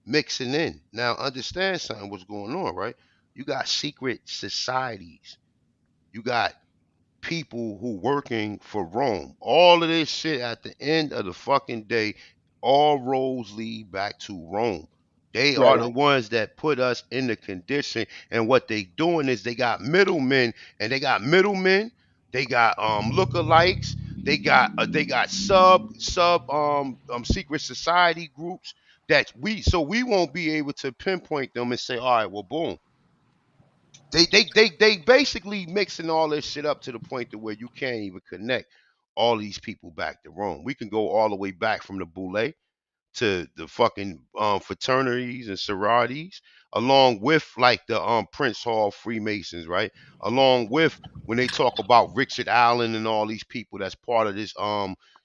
mixing in. Now understand something what's going on, right? You got secret societies. You got people who working for Rome. All of this shit at the end of the fucking day, all roads lead back to Rome. They are Right. the ones that put us in the condition, and what they doing is they got middlemen, and they got middlemen, they got lookalikes, they got secret society groups that we won't be able to pinpoint them and say, all right, well, boom, they basically mixing all this shit up to the point to where you can't even connect all these people back to Rome. We can go all the way back from the Boule to the fucking fraternities and sororities, along with like the Prince Hall Freemasons, right? Along with when they talk about Richard Allen and all these people that's part of this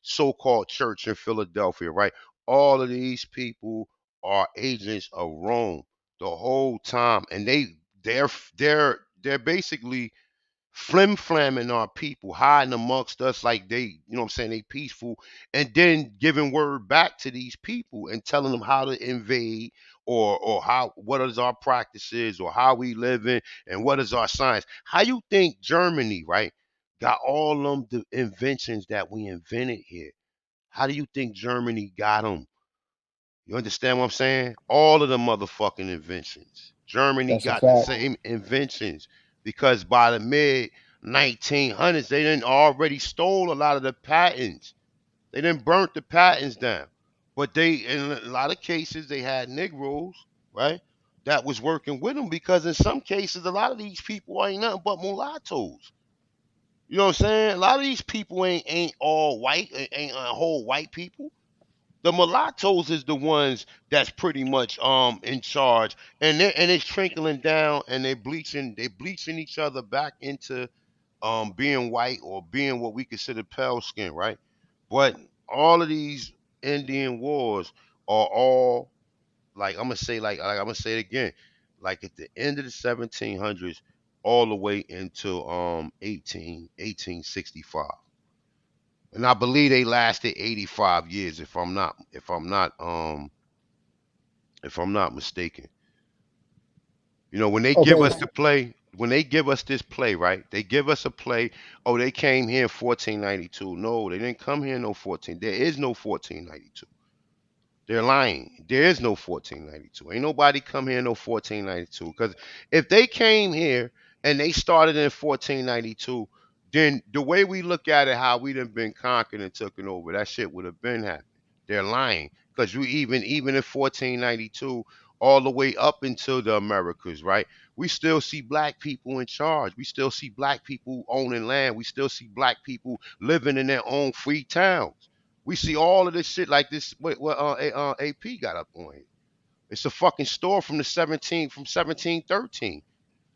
so-called church in Philadelphia, right? All of these people are agents of Rome the whole time, and they're they're basically flim flamming our people, hiding amongst us like they, you know what I'm saying, they peaceful, and then giving word back to these people and telling them how to invade, or how, what is our practices, or how we live in, and what is our science. How you think Germany, right, got all them the inventions that we invented here? How do you think Germany got them? You understand what I'm saying? All of the motherfucking inventions. Germany That's a got the fact. same inventions because by the mid 1900s, they didn't already stole a lot of the patents. They didn't burnt the patents down. But they, in a lot of cases, they had Negroes, right? That was working with them because in some cases, a lot of these people ain't nothing but mulattoes. You know what I'm saying? A lot of these people ain't all white, ain't whole white people. The mulattoes is the ones that's pretty much in charge, and it's trickling down, and they bleaching each other back into being white or being what we consider pale skin, right? But all of these Indian wars are all like I'm gonna say it again, like at the end of the 1700s, all the way into 1865, and I believe they lasted 85 years if I'm not mistaken. You know, when they give Okay, us the play, when they give us this play, right? They give us a play. Oh, they came here in 1492. No, they didn't come here in no 14. There is no 1492. They're lying. There is no 1492. Ain't nobody come here in no 1492. Because if they came here and they started in 1492, then the way we look at it, how we done been conquered and taken over, that shit would have been happening. They're lying. Because you even in 1492, all the way up into the Americas, right? We still see black people in charge. We still see black people owning land. We still see black people living in their own free towns. We see all of this shit like this. What AP got up on here? It's a fucking store from the 1713,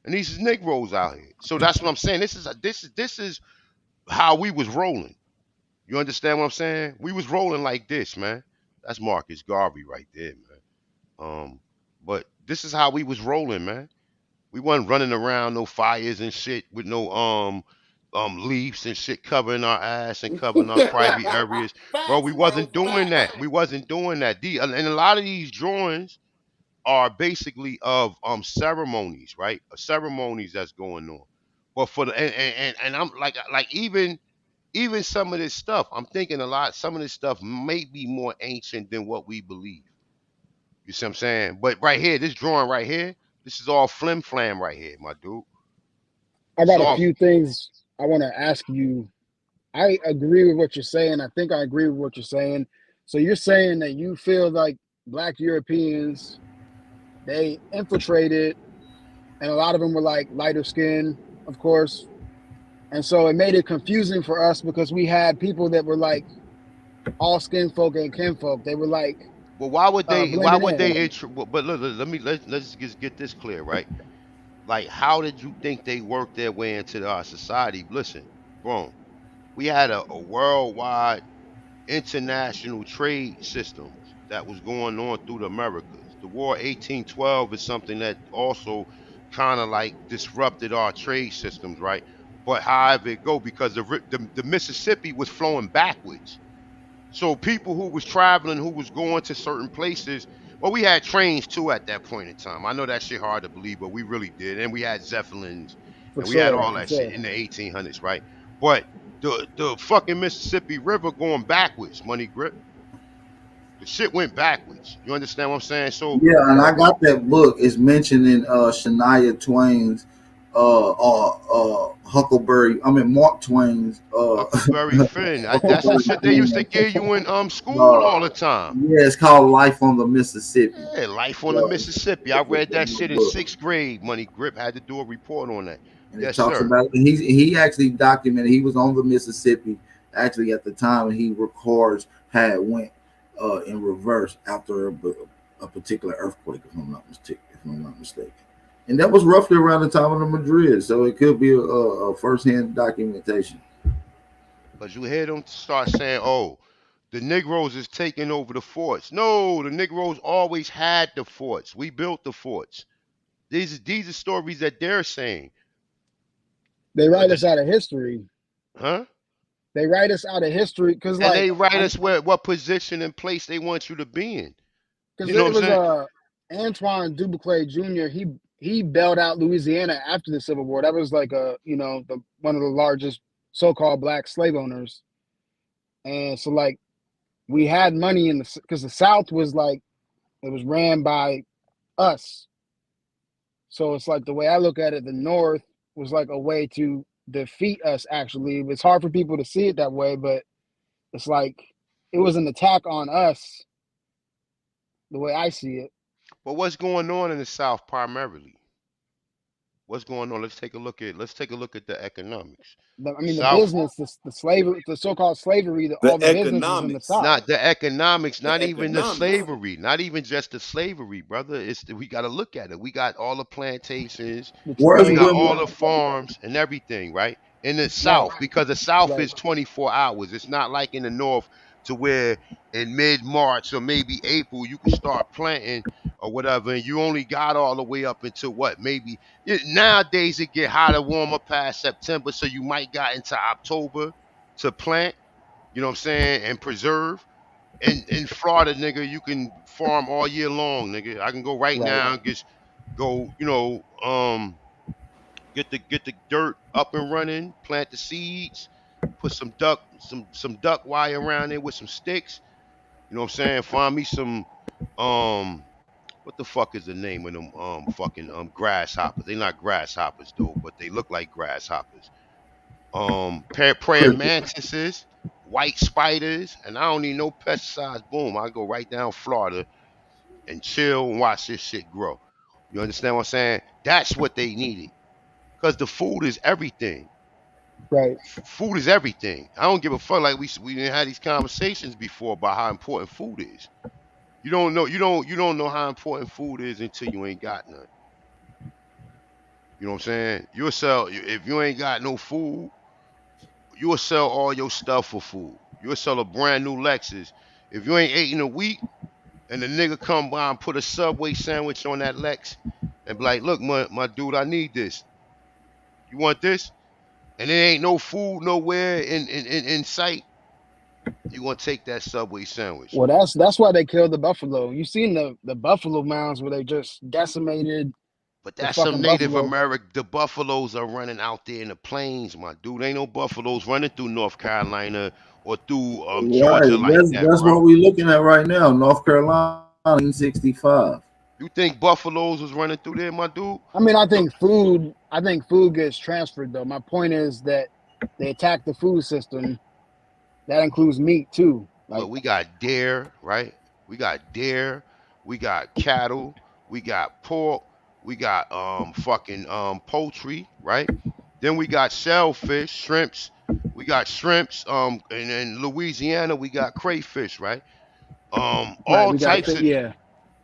and these is Negroes out here. So that's what I'm saying. This is how we was rolling. You understand what I'm saying? We was rolling like this, man. That's Marcus Garvey right there, man. But this is how we was rolling, man. We wasn't running around no fires and shit with no leaves and shit covering our ass and covering our private areas. Bro, Facts, we bro. wasn't doing that. We Facts. wasn't doing that. And a lot of these drawings are basically of ceremonies, right? Ceremonies that's going on. But for the and I'm like even some of this stuff, I'm thinking a lot, some of this stuff may be more ancient than what we believe. You see what I'm saying? But right here, this drawing right here, this is all flim flam right here, my dude. I This is got a all few things I want to ask you. I agree with what you're saying. I think I agree with what you're saying. So you're saying that you feel like Black Europeans, they infiltrated, and a lot of them were like lighter skin, of course. And so it made it confusing for us because we had people that were like all skin folk and kinfolk. They were like But why would they? Why blending would in. they? But let's just get this clear, right? Like, how did you think they worked their way into our society? Listen, bro, we had a worldwide international trade systems that was going on through the Americas. The War 1812 is something that also kind of like disrupted our trade systems, right? But however it go, because the Mississippi was flowing backwards. So people who was traveling, who was going to certain places, well, we had trains too at that point in time. I know that shit hard to believe, but we really did. And we had Zeppelins For and we had sure, all for that shit sure. in the 1800s, right? But the fucking Mississippi River going backwards, money grip. The shit went backwards. You understand what I'm saying? So Yeah, and Yep. I got that book. It's mentioned in Shania Twain's Huckleberry. I mean Mark Twain's Huckleberry Finn, that's the Huckleberry shit they used to Finn. give you in school all Uh, the time. yeah, it's called Life on the Mississippi. Yeah, Life on the Yeah, Mississippi. I it's read a that good shit in book. sixth grade. Money Grip had to do a report on that. And it Yes, talks sir. about he actually documented he was on the Mississippi actually at the time, and he records how it went in reverse after a particular earthquake, if I'm not mistaken. And that was roughly around the time of the Madrid, so it could be a first-hand documentation. Because you hear them start saying, oh, the Negroes is taking over the forts. No, the Negroes always had the forts. We built the forts. These are stories that they're saying. They write us This, out of history. huh? They write us out of history because, And like, they write I us where what position and place they want you to be in. because You know what it I'm was saying? Antoine Dubuclet Jr. He bailed out Louisiana after the Civil War. That was like the one of the largest so-called black slave owners, and so like we had money in the because the South was like It was ran by us. So it's like the way I look at it, the North was like a way to defeat us. Actually, it's hard for people to see it that way, but it's like it was an attack on us. The way I see it. But what's going on in the South primarily? What's going on? Let's take a look at the economics. I The mean, the South, business, the slavery, the so-called slavery, The all the businesses in the economics. South. not the economics, The not even the economics. slavery, not even just the slavery, brother. We got to look at it. We got all the plantations, The Where's we got trade, all women? the farms and everything, right? In the right, South, because the South right. is 24 hours. It's not like in the North to where in mid-March or maybe April you can start planting or whatever, and you only got all the way up until what? Maybe nowadays it get hotter, warmer past September, so you might got into October to plant. You know what I'm saying? And preserve. In Florida, nigga, you can farm all year long, nigga. I can go right Right. now and just go, get the dirt up and running, plant the seeds, put some duck wire around it with some sticks. You know what I'm saying? Find me some um what the fuck is the name of them fucking grasshoppers? They're not grasshoppers though, but they look like grasshoppers. Praying Cricket. mantises, white spiders, and I don't need no pesticides. Boom, I go right down Florida and chill and watch this shit grow. You understand what I'm saying? That's what they needed. Because the food is everything. Right. Food is everything. I don't give a fuck. Like we didn't have these conversations before about how important food is. You don't know how important food is until you ain't got none. You know what I'm saying? You'll sell if you ain't got no food, you'll sell all your stuff for food. You'll sell a brand new Lexus. If you ain't ate in a week and the nigga come by and put a Subway sandwich on that Lex and be like, look, my dude, I need this. You want this? And there ain't no food nowhere in sight, you gonna take that Subway sandwich. Well, that's why they killed the buffalo. You seen the buffalo mounds where they just decimated But the that's some fucking Native buffalo. American. The buffaloes are running out there in the plains, my dude. Ain't no buffaloes running through North Carolina or through Georgia Right. like That's that, that's what bro. we're looking at right now. North Carolina, 1965. You think buffaloes was running through there, my dude? I mean, Look, I think food gets transferred though. My point is that they attack the food system. That includes meat too. look, Like, we got deer, right? We got deer, we got cattle, we got pork, we got fucking poultry, right? Then we got shellfish, shrimps. We got shrimps. And in Louisiana we got crayfish, right? right, All we got to types fit. of Yeah,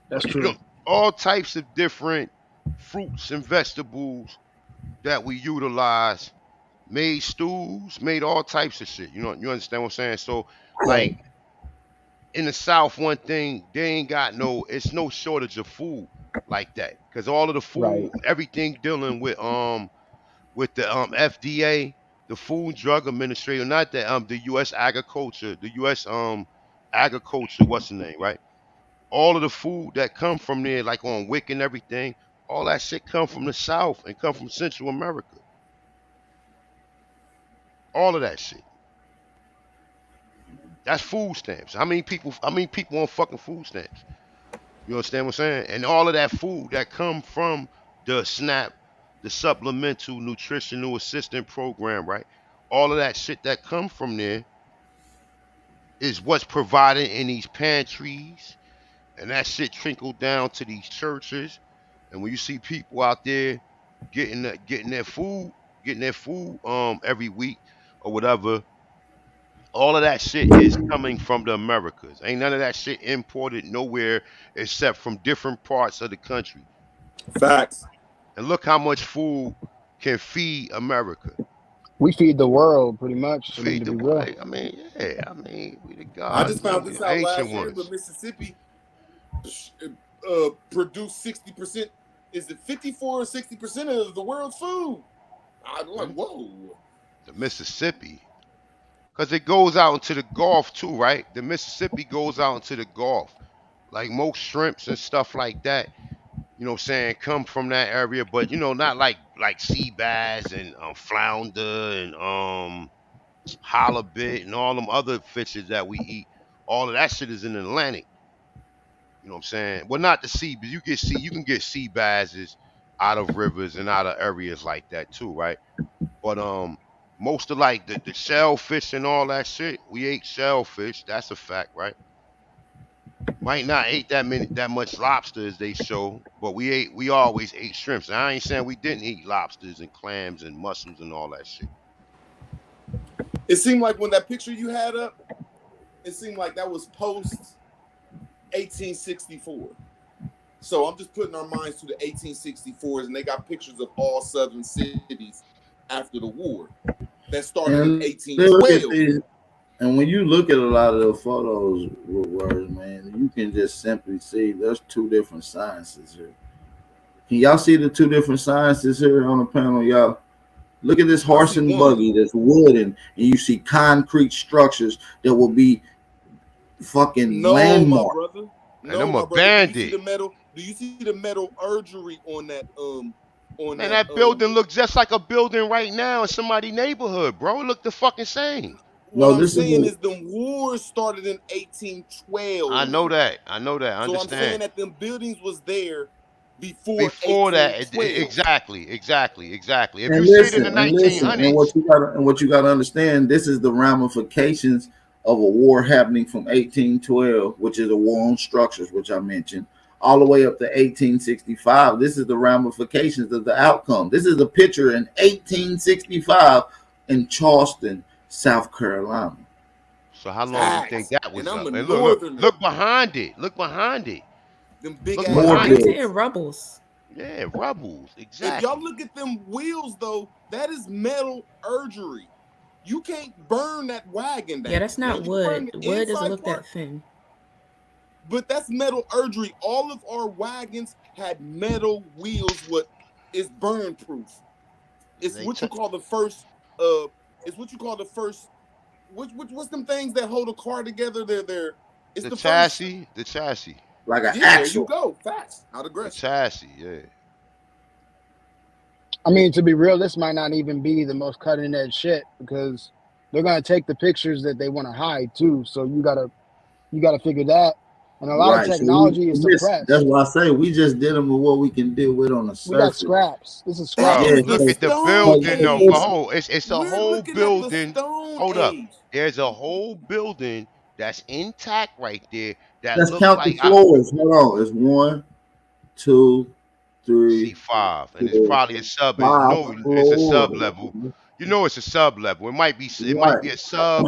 that's you know, true. all types of different fruits and vegetables that we utilize. Made stews, made all types of shit. You understand what I'm saying? So, like in the South, one thing they ain't got it's no shortage of food like that because all of the Right, food, everything dealing with the FDA, the Food and Drug Administrator, not the U.S. Agriculture, the U.S. Agriculture, what's the name, right? All of the food that come from there, like on WIC and everything, all that shit come from the South and come from Central America. All of that shit. That's food stamps. How many people on fucking food stamps? You understand what I'm saying? And all of that food that come from the SNAP, the Supplemental Nutritional Assistance Program, right? All of that shit that come from there is what's provided in these pantries, and that shit trickle down to these churches. And when you see people out there getting their food every week or whatever, all of that shit is coming from the Americas. Ain't none of that shit imported nowhere except from different parts of the country. Facts. And look how much food can feed America. we feed the world pretty much. I mean, Feed to the be real. world. I mean, yeah. I mean, we the I gods, just man. found We this the out ancient last year, but ones. Mississippi produced 60%. Is it 54 or 60% of the world's food? I'm like, Hmm? whoa. The Mississippi. Because it goes out into the Gulf too, right? The Mississippi goes out into the Gulf. Like most shrimps and stuff like that, you know what I'm saying, come from that area, but not like sea bass and flounder and halibut and all them other fishes that we eat. All of that shit is in the Atlantic. You You know what I'm saying? Well, not the sea, but you can get sea bass out of rivers and out of areas like that too, right? But most of like the shellfish and all that shit, we ate shellfish. That's a fact, right? Might not ate that much lobster as they show, but we always ate shrimps. And I ain't saying we didn't eat lobsters and clams and mussels and all that shit. It seemed like when that picture you had up, it seemed like that was post 1864. So I'm just putting our minds to the 1864s, and they got pictures of all southern cities after the war that started in 1812. And when you look at a lot of the photos with words, man, you can just simply see there's two different sciences here. Can y'all see the two different sciences here on the panel, y'all? Look at this horse and buggy that's wooden, and you see concrete structures that will be fucking landmark. My brother. And them a bandit. Do you see the metal urgery on that? Man, that building looks just like a building right now in somebody's neighborhood, bro. It looked the fucking same. What I'm saying is the wars started in 1812. I know that. I understand. So I'm saying that them buildings was there before that. Exactly. If and you listen, see it in the 1900s, and what you got to understand, this is the ramifications of a war happening from 1812, which is a war on structures, which I mentioned, all the way up to 1865. This is the ramifications of the outcome. This is a picture in 1865 in Charleston, South Carolina. So how long do you think that was up? And look behind it. Look behind it. Them big ass rubbles. Yeah, rubbles. Exactly. If y'all look at them wheels, though, that is metal urgery. You can't burn that wagon down. Yeah, that's not wood. Wood doesn't look that thin. But that's metal urgery. All of our wagons had metal wheels. What is burn proof? It's what you call the first. It's what you call the first. What's them things that hold a car together? It's the chassis. First. The chassis. Like an axle. There you go. Facts. Out of the chassis. Yeah. I mean, to be real, this might not even be the most cutting edge shit because they're gonna take the pictures that they want to hide too. So you gotta figure that. And a lot of technology is suppressed. That's why I say we just did them with what we can deal with on the surface. We got scraps. This is scraps. Bro, look at the building though. It's a whole building. Hold up. There's a whole building that's intact right there. Let's count the floors. Hold on. It's 1, 2, 3, 5, and it's probably a sub. It's a sub level. You know, it's a sub level. It might be a sub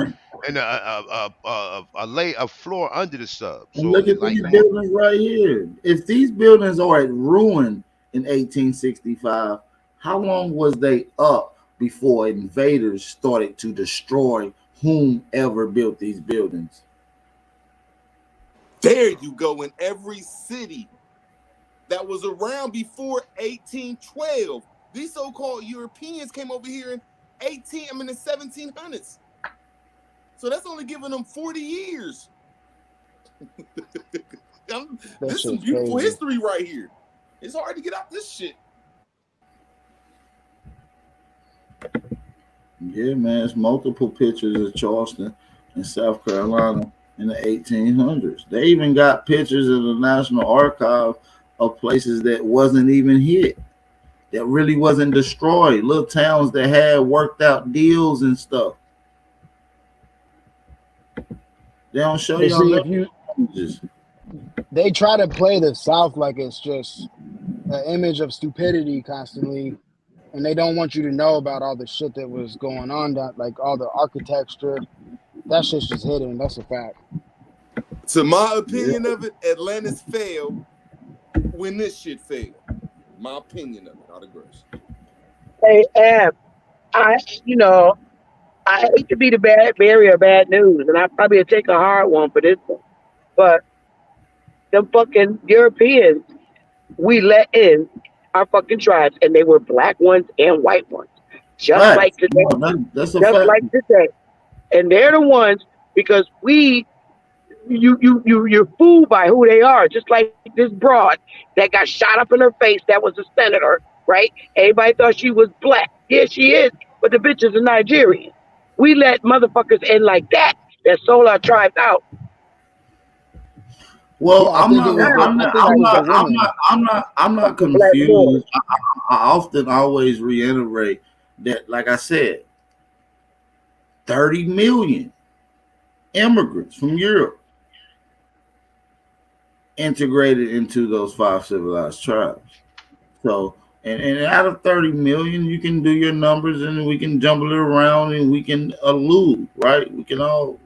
and a floor under the sub. So and look at these buildings right here. If these buildings are ruined in 1865, how long was they up before invaders started to destroy whomever built these buildings? There you go. In every city that was around before 1812, these so-called Europeans came over here in the 1700s. So that's only giving them 40 years. This is some beautiful history right here. It's hard to get out this shit. Yeah, man. It's multiple pictures of Charleston in South Carolina in the 1800s. They even got pictures of the National Archive of places that wasn't even hit, that really wasn't destroyed. Little towns that had worked out deals and stuff. They don't show you. They try to play the South like it's just an image of stupidity constantly, and they don't want you to know about all the shit that was going on, like all the architecture. That shit's just hidden. That's a fact. To my opinion of it, Atlantis failed when this shit failed. My opinion of it, I digress. Hey, Ab, I hate to be the bearer of bad news, and I probably take a hard one for this one, but the fucking Europeans, we let in our fucking tribes, and they were black ones and white ones, just like today. That's a fact. Like today, and they're the ones because you're fooled by who they are. Just like this broad that got shot up in her face, that was a senator, right? Everybody thought she was black. Yeah, she is, but the bitch is a Nigerian. We let motherfuckers in like that sold our tribes out. Well, Yeah, I think it was the Now, I think it was the women. I'm not the black boys. confused. I often always reiterate that, like I said, 30 million immigrants from Europe integrated into those five civilized tribes. So, and out of 30 million, you can do your numbers and we can jumble it around and we can allude, right? We can all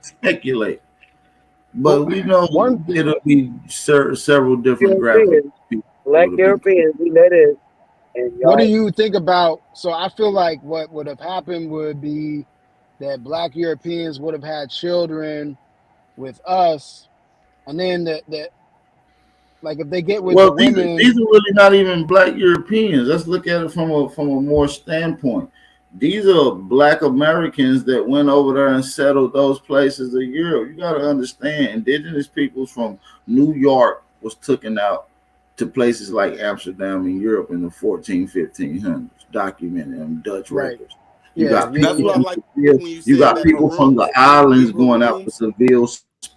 speculate. Well, But we know one it'll be several different graphic Europeans, people black would have been. Europeans, we know this. And what do y'all, you think about? So I feel like what would have happened would be that Black Europeans would have had children with us, and then the like if they get with the Well, these women, are really not even black Europeans. Let's look at it from a more standpoint. These are black Americans that went over there and settled those places of Europe. You got to understand, indigenous peoples from New York was taken out to places like Amsterdam in Europe in the 1500s, documented in Dutch right? records. You Yeah, got yeah, That's people what I yeah. from like Seville. when you You said got that people from the Harum, islands Negro going out to rooms. Seville.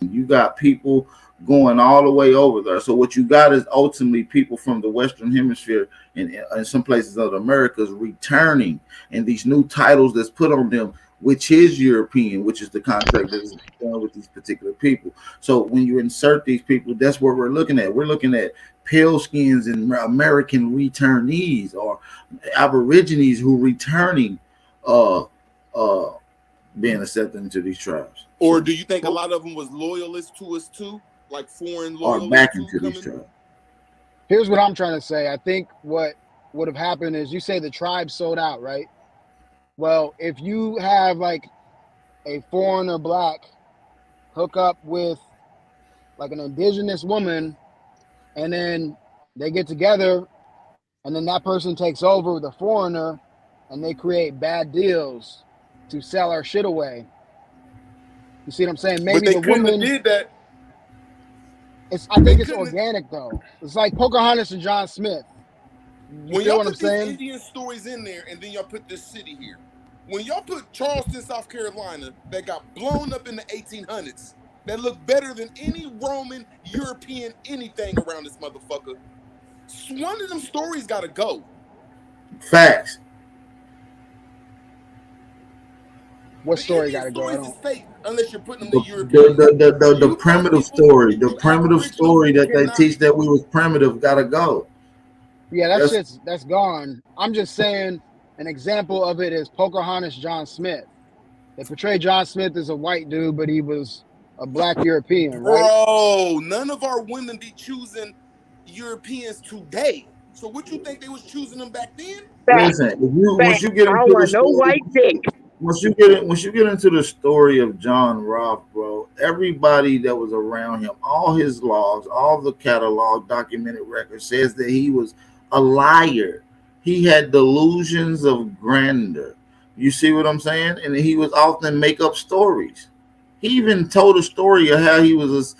You got people going all the way over there. So what you got is ultimately people from the Western Hemisphere and some places of the Americas returning, and these new titles that's put on them, which is European, which is the contract that is done with these particular people. So when you insert these people, that's what we're looking at. We're looking at pale skins and American returnees or Aborigines who returning, uh, uh, being accepted into these tribes. Or So do you think a lot of them was loyalists to us too, like foreign or loyalists back too into these coming? tribes. Here's what I'm trying to say. I think what would have happened is you say the tribe sold out, right? Well, if you have like a foreigner black hook up with like an indigenous woman, and then they get together, and then that person takes over the foreigner, and they create bad deals to sell our shit away. You see what I'm saying? But Maybe they the couldn't have woman. did that. I They think it's couldn't have, organic though. It's like Pocahontas and John Smith. You when feel y'all what I'm put these saying? Indian stories in there and then y'all put this city here. When y'all put Charleston, South Carolina, that got blown up in the 1800s, that looked better than any Roman, European, anything around this motherfucker. One of them stories gotta go. Facts. What The story Indian got to go? I stories is don't. fake unless you're putting them to The, Europeans. the You black primitive people, story, the you primitive aboriginals story that they cannot. teach that we was primitive gotta go. Yeah, That's that's gone. I'm just saying an example of it is Pocahontas John Smith. They portray John Smith as a white dude, but he was a black European, right? Bro, none of our women be choosing Europeans today. So what you think they was choosing them back then? fact, listen. If you fact. once you get I into don't the want no story, white dick. once you get into the story of John Rolfe, bro, everybody that was around him, all his logs, all the catalog, documented records says that he was a liar. He had delusions of grandeur. You see what I'm saying? And he was often make up stories. He even told a story of how he was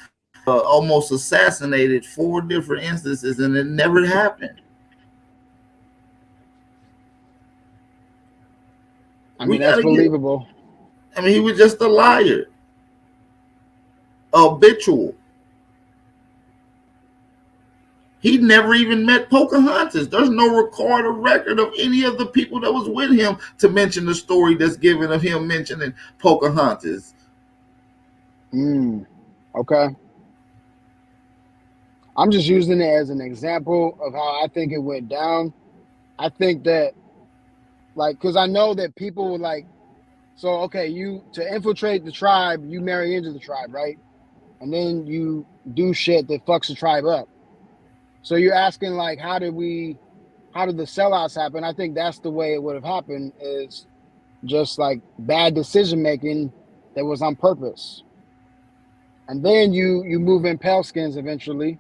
almost assassinated four different instances, and it never happened. I We mean, that's gotta get. believable. I mean, he was just a liar, habitual. He never even met Pocahontas. There's no recorded record of any of the people that was with him to mention the story that's given of him mentioning Pocahontas. Mm, okay. I'm just using it as an example of how I think it went down. I think that, like, because I know that people would like, so, okay, you to infiltrate the tribe, you marry into the tribe, right? And then you do shit that fucks the tribe up. So you're asking, like, how did the sellouts happen? I think that's the way it would have happened is just like bad decision making that was on purpose. And then you move in pale skins eventually,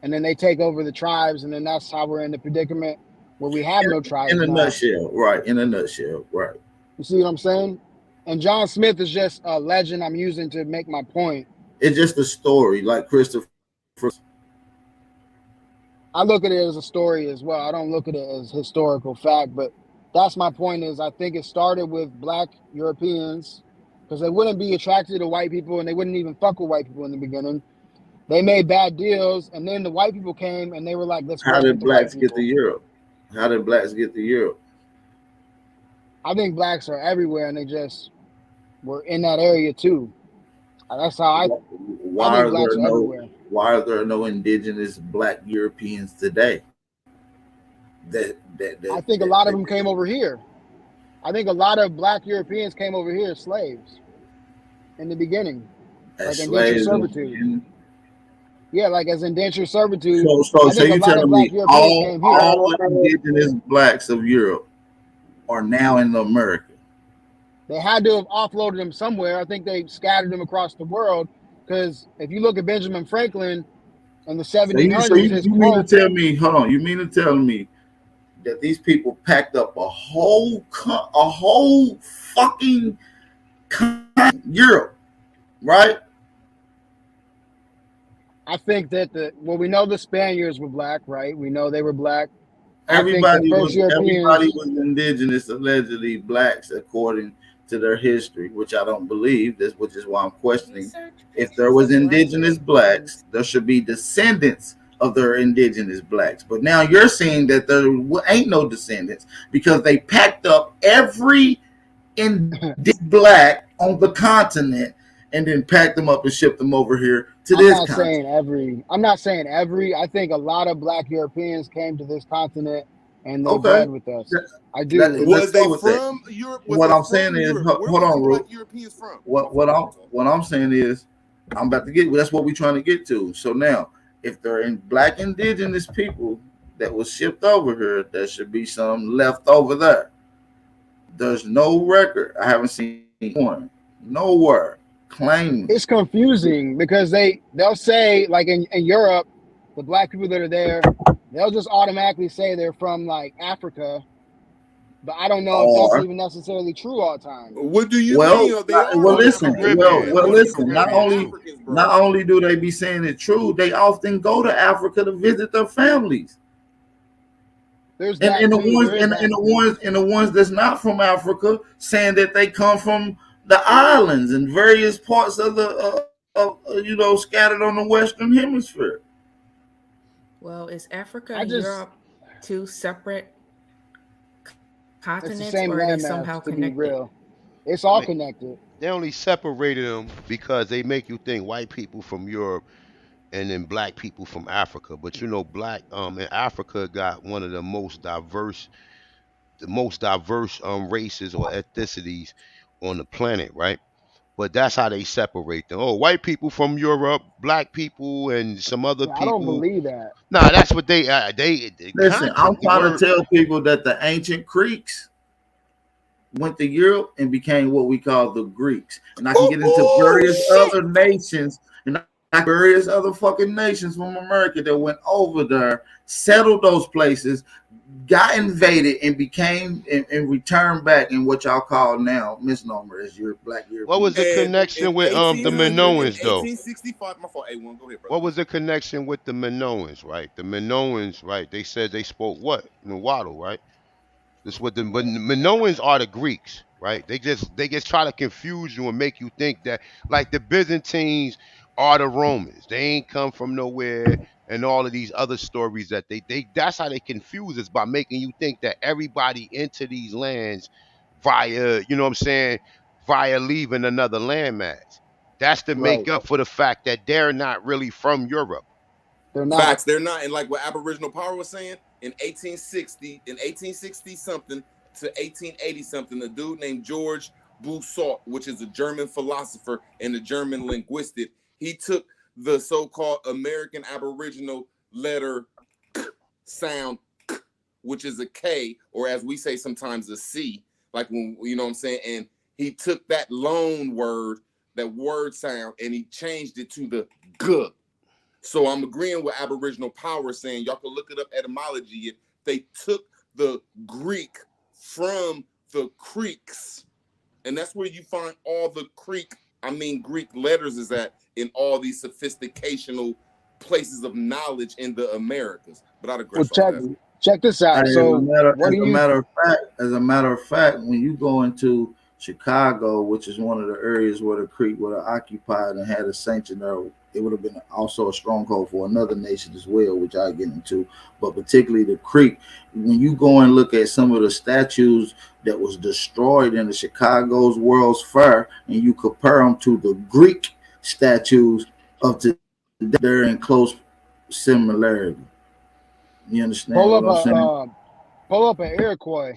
and then they take over the tribes, and then that's how we're in the predicament where we have no In tribes a now. nutshell, right? In a nutshell, right? You see what I'm saying? And John Smith is just a legend I'm using to make my point. It's just a story, like Christopher. I look at it as a story as well. I don't look at it as historical fact, but that's my point is I think it started with black Europeans because they wouldn't be attracted to white people and they wouldn't even fuck with white people in the beginning. They made bad deals, and then the white people came and they were like, let's How work with did the white blacks get to people. Europe? How did blacks get to Europe? I think blacks are everywhere, and they just were in that area too. That's how I Why think are blacks there are no everywhere. why are there no indigenous black Europeans today? I think a lot of them came That over here. I think a lot of black Europeans came over here as slaves in the beginning, as like indentured slaves in the servitude. beginning. Yeah, like as indentured servitude. I So think a you lot of telling black me Europeans all came here. indigenous blacks of Europe are now in America? They had to have offloaded them somewhere. I think they scattered them across the world because if you look at Benjamin Franklin in the So 1700s, his you mean to quote, tell me? Hold on. You mean to tell me that these people packed up a whole fucking Europe, right? I think that we know the Spaniards were black, right? We know they were black. I think the first Everybody Europeans, was indigenous, allegedly blacks, according to their history, which I don't believe. This, which is why I'm questioning. Research If there pictures was of black indigenous blacks, Europeans. there should be descendants of their indigenous blacks. But now you're saying that there ain't no descendants because they packed up every indigenous black on the continent and then packed them up and shipped them over here to I'm this not continent. saying every, I think a lot of black Europeans came to this continent and they Okay, bred with us. I Let's do. Was they go with that. from Europe? Was What they I'm saying from is, Europe? Where hold was the on, black Ru. Europeans from? My What fault. what I'm what I'm saying is, I'm about to get. That's what we're trying to get to. So now, if there are in black indigenous people that was shipped over here, there should be some left over there. There's no record. I haven't seen one nowhere claiming. It's confusing because they'll say like in Europe, the black people that are there, they'll just automatically say they're from like Africa, but I don't know if that's Or even necessarily true all the time. What do you mean? They are Or from the listen. Africa, bro. Caribbean. Them Well, Or the niggas is listen. fucking Caribbean too. Africans, Not bro. only do they be saying it true, they often go to Africa to visit their families. There's and, that and the too. ones There is that too. and the ones that's not from Africa saying that they come from the islands and various parts of the scattered on the Western Hemisphere. Well, is Africa I and just Europe two separate it's the continents, same or are they landmass somehow to be connected? real. It's I all mean, connected. they only separated them because they make you think white people from Europe and then black people from Africa. But black in Africa got one of the most diverse races or ethnicities on the planet, right? But that's how they separate them. Oh, white people from Europe, black people, and some other Yeah, I don't people. believe that. Nah, that's what they Listen, I'm the trying to word. tell people that the ancient Greeks went to Europe and became what we call the Greeks. And I can get into Oh various shit! other nations and various other fucking nations from America that went over there, settled those places, got invaded, and became and returned back in what y'all call now misnomer as your black What was the Europeans. And in connection with the 1800, in Minoans though? 1865, my fault. A1, go ahead, brother. What was the connection with the Minoans, right? The Minoans, right? They said they spoke what? Nahuatl, right? This what the but Minoans are the Greeks, right? They just try to confuse you and make you think that like the Byzantines are the Romans. They ain't come from nowhere and all of these other stories that they that's how they confuse us by making you think that everybody into these lands via, what I'm saying, via leaving another landmass. That's to make Right. up for the fact that they're not really from Europe. They're not. Facts, they're not. And like what Aboriginal Power was saying, in 1860 something to 1880 something, a dude named George Boussault, which is a German philosopher and a German linguistic, he took the so-called American Aboriginal letter sound, which is a K, or as we say sometimes a C, like when you know what I'm saying, and he took that loan word, that word sound, and he changed it to the G. So I'm agreeing with Aboriginal Power saying y'all can look it up etymology. They took the Greek from the Creeks, and that's where you find all the Greek letters is at in all these sophisticational places of knowledge in the Americas. But I Well, digress off that. check this out. So what do you? As a matter of fact, when you go into Chicago, which is one of the areas where the Creek were occupied and had a sanctuary it would have been also a stronghold for another nation as well, which I get into. But particularly the Creek, when you go and look at some of the statues that was destroyed in the Chicago's World's Fair, and you compare them to the Greek statues of today, they're in close similarity. You understand Pull what up I'm a saying? pull up an Iroquois.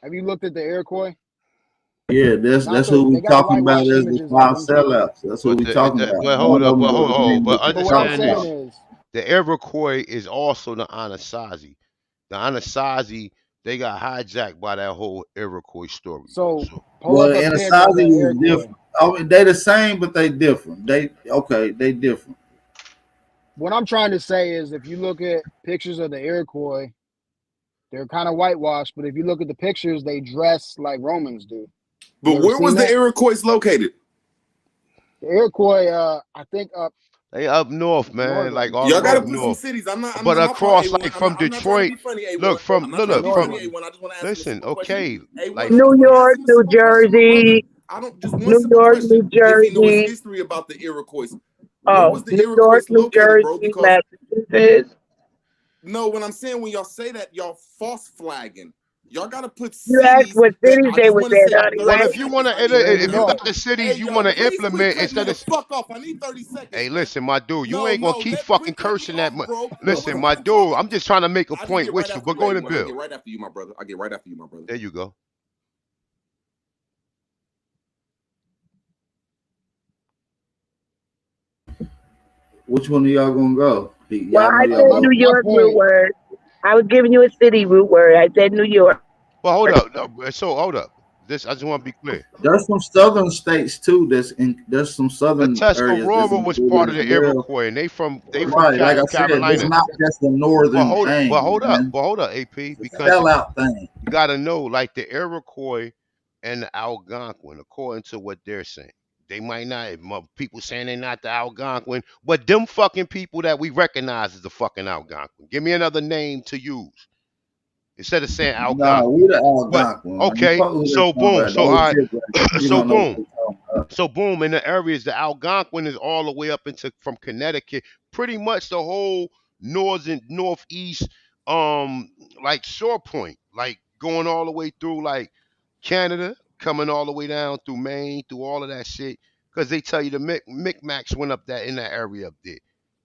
Have you looked at the Iroquois? Yeah, Not that's the who they we got the talking about whitewash as the images of five them too. sellouts. That's who But we talking about. but One hold of up, them but was hold the on. name But that we But what I'm talking understand saying about. this: is, the Iroquois is also the Anasazi. The Anasazi, they got hijacked by that whole Iroquois story, bro. so So pull Well, up a and pic of Asazi the is Iroquois. different. I mean, they the same, but they different. They different. What I'm trying to say is, if you look at pictures of the Iroquois, they're kind of whitewashed. But if you look at the pictures, they dress like Romans do. You But ever where seen was the that? Iroquois located? The Iroquois, I think up they up north, north, man, like all the Y'all way gotta up north, put some north. cities. I'm But not my fault, across, A1. like from I'm not trying to Detroit, be funny, A1. look from I'm not look, trying the to be look from. funny, northern. A1. I just want to ask him a Listen, simple question. okay, A1, like I just New want to ask York, him a New simple question, my brother. Jersey, I don't just one New simple York, question. New If he knows Jersey. history about the Iroquois, where Oh, was the New Iroquois York, New located, bro? Jersey, Because Massachusetts. no, when I'm saying when y'all say that, y'all false flagging. Y'all gotta put You asked cities what that cities I they just was want to in, say honey, 30 well, right? if you want seconds. to, I need They're in 30 the if you north. got seconds. the Hey, cities you want yo, to please quit implement cutting me instead the of, fuck off. I need 30 seconds, hey, man. listen, my dude, you No, ain't gonna no, keep let fucking quit cutting me cursing that off, much. bro. What Listen, am my I dude, talking? I'm just trying to make a I just point get right with you, after but you, go to A1. I Bill. get right after you, my brother. I get right after you, my brother. There you go. Which one of y'all gonna go? Well, Y'all know I y'all said My both. New my York root point. word. I was giving you a city root word. I said New York. Well, hold up. No, so hold up. This I just want to be clear. There's some southern states too. There's some The southern areas that's Tuscarora was part included of as the well. Iroquois, and they from Right, like I said, it's Carolina. not just a northern thing, man. But hold up, AP, It's a because sellout thing. you got to know, like the Iroquois and the Algonquin, according to what they're saying. They might not, people saying they're not the Algonquin, but them fucking people that we recognize as the fucking Algonquin. Give me another name to use instead of saying Nah, we Algonquin. the But Algonquin, man. You okay, fuck with that so song, boom, right? so Those all right, shit right there. You so don't know what boom. they talking about. So boom, in the areas, the Algonquin is all the way up into from Connecticut, pretty much the whole northern northeast, like shore point, like going all the way through like Canada, coming all the way down through Maine, through all of that shit. Because they tell you the Micmacs went up that in that area up there.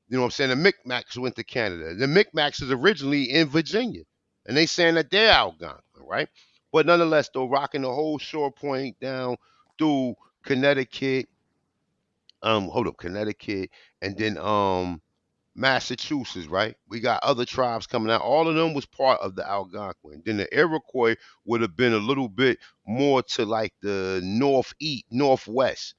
You know what I'm saying? The Micmacs went to Canada. The Micmacs is originally in Virginia, and they saying that they're Algonquin, right? But nonetheless, though, rocking the whole shore point down through Connecticut, hold up, Connecticut, and then Massachusetts, right? We got other tribes coming out. All of them was part of the Algonquin. Then the Iroquois would have been a little bit more to like the northeast, northwest.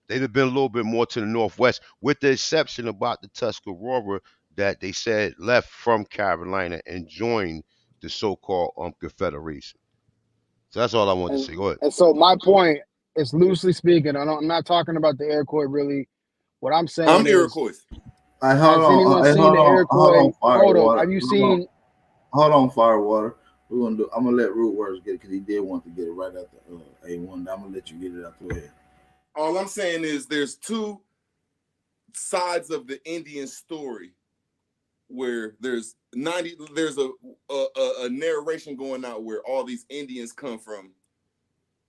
They'd have been a little bit more to the northwest, with the exception about the Tuscarora that they said left from Carolina and joined the so-called Confederation. So that's all I want to And say. Go ahead. and so my point is loosely speaking. I'm not talking about the Iroquois really. What I'm saying I'm is, Iroquois. Hey, hold has on. anyone Hey, seen the hold on, Iroquois photo? Firewater. Have you seen? Hold on, Firewater. We're gonna do. I'm gonna let Root Words get it because he did want to get it right after A1. I'm gonna let you get it out the way. All I'm saying is there's two sides of the Indian story where there's a narration going out where all these Indians come from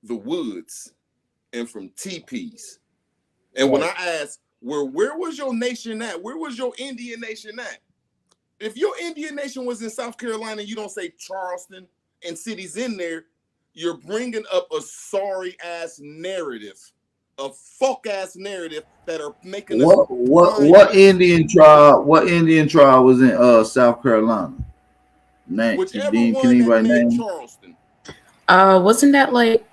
the woods and from teepees. And when Right. I ask where was your nation at? Where was your Indian nation at? If your Indian nation was in South Carolina, you don't say Charleston and cities in there, you're bringing up a sorry ass narrative, a fuck ass narrative that are making us blind. What Indian tribe? What Indian tribe was in South Carolina? Name? Whichever Can one that anybody made name? Charleston. Wasn't that like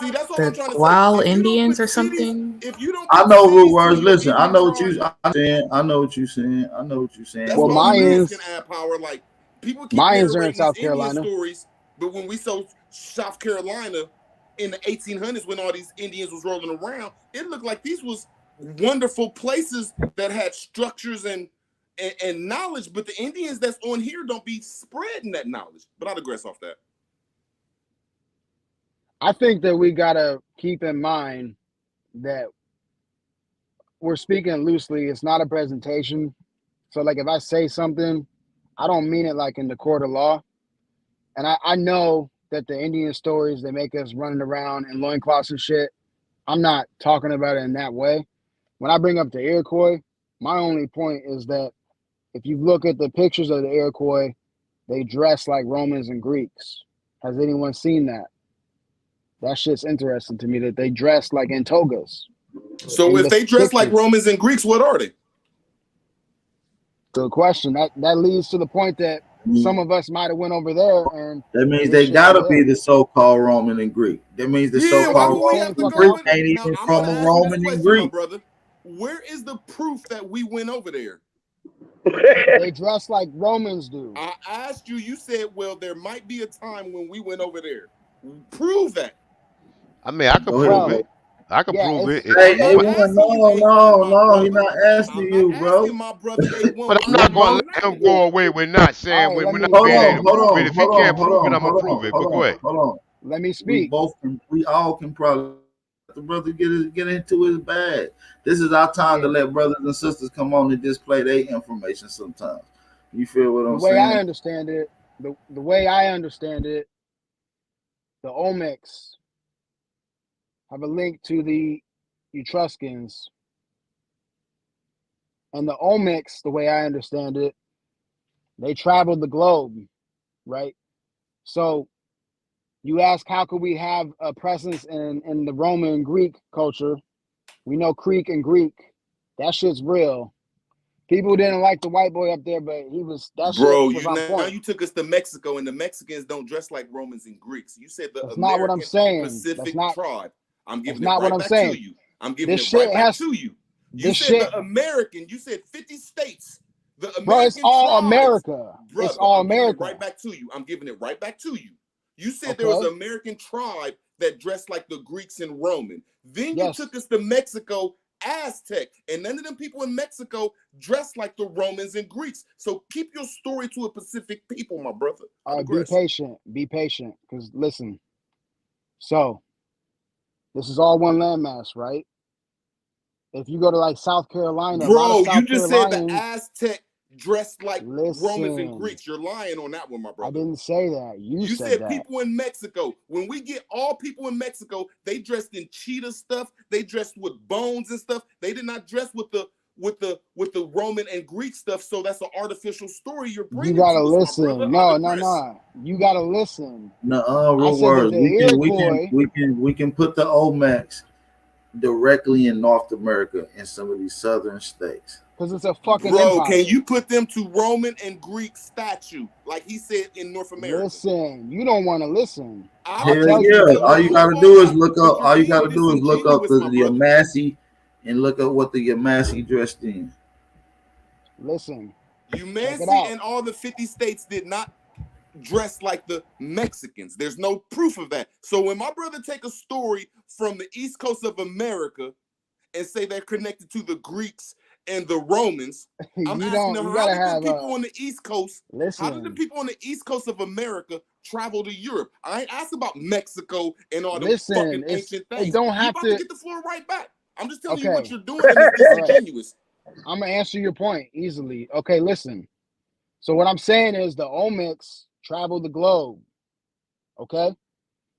See, that's all I'm the trying to say. Gual If you don't Indians put or cities, something? if you don't I put know Root cities to Words. your Listen, I Indian know what you tribes, I'm saying. I know what you're saying. I know what you're saying. that's Well, all But I'm we asking, Mayans Ad Power. Like, people keep Mayans are in narrating these South Indian Carolina. stories, but when we saw South Carolina in the 1800s, when all these Indians was rolling around, it looked like these was wonderful places that had structures and knowledge. But the Indians that's on here don't be spreading that knowledge. But I digress off that. I think that we gotta keep in mind that we're speaking loosely. It's not a presentation. So like if I say something, I don't mean it like in the court of law. And I know that the Indian stories, they make us running around in loincloths and shit. I'm not talking about it in that way. When I bring up the Iroquois, my only point is that if you look at the pictures of the Iroquois, they dress like Romans and Greeks. Has anyone seen that? That shit's interesting to me that they dress like in togas. So if they dress like Romans and Greeks, what are they? Good question. That leads to the point that some of us might have went over there, and that means they gotta be the so-called Roman and Greek. That means the so-called Roman and Greek ain't even from a Roman and Greek. Brother. Where is the proof that we went over there? They dress like Romans do. I asked you. You said, "Well, there might be a time when we went over there." Prove that. I mean, I can prove it. I can prove it. Hey, no, he's not asking you, bro. My brother, but I'm not going to let him go away with not saying we're not being able to prove it. If he can't prove it, I'm going to prove it. But go ahead. Hold on. Let me speak. We all can probably let the brother get into his bag. This is our time to let brothers and sisters come on and display their information sometimes. You feel what I'm saying? The way I understand it, the way I understand it, the Olmecs have a link to the Etruscans. And the Olmecs, the way I understand it, they traveled the globe, right? So you ask, how could we have a presence in the Roman and Greek culture? We know Creek and Greek. That shit's real. People didn't like the white boy up there, but he was, that shit was on point. Now you took us to Mexico, and the Mexicans don't dress like Romans and Greeks. You said the That's American not what I'm saying. Pacific tribe. I'm giving it right back to you. I'm giving it right back to you. You said the American. You said 50 states. The American bro, it's all tribes. America. Brother, it's all America. Right back to you. I'm giving it right back to you. You said there was an American tribe that dressed like the Greeks and Roman. Then you took us to Mexico, Aztec, and none of them people in Mexico dress like the Romans and Greeks. So keep your story to a Pacific people, my brother. Be patient, because listen. So this is all one landmass, right? If you go to like South Carolina, bro, you just said the Aztec dressed like Romans and Greeks. You're lying on that one, my brother. I didn't say that. You said that. People in Mexico. When we get all people in Mexico, they dressed in cheetah stuff. They dressed with bones and stuff. They did not dress with the Roman and Greek stuff. So that's an artificial story you're bringing. You gotta listen. No. You gotta listen. No, real words. We can put the Olmecs directly in North America in some of these southern states. Because it's a fucking empire. Can you put them to Roman and Greek statue, like he said in North America? Listen, you don't want to listen. Hell yeah. All you gotta do is look up. All you gotta do is look up the Yamasee and look up what the Yamasee dressed in. Listen, Yamasee and all the 50 states did not dress like the Mexicans. There's no proof of that. So when my brother take a story from the East Coast of America and say they're connected to the Greeks and the Romans, I'm asking them, how did the people on the East Coast, how did the people on the East Coast of America travel to Europe? I ain't asked about Mexico and all those fucking ancient things. You don't have to get the floor right back. I'm just telling you what you're doing, and it's disingenuous. I'm gonna answer your point easily. Okay, listen. So what I'm saying is the Olmecs traveled the globe. Okay?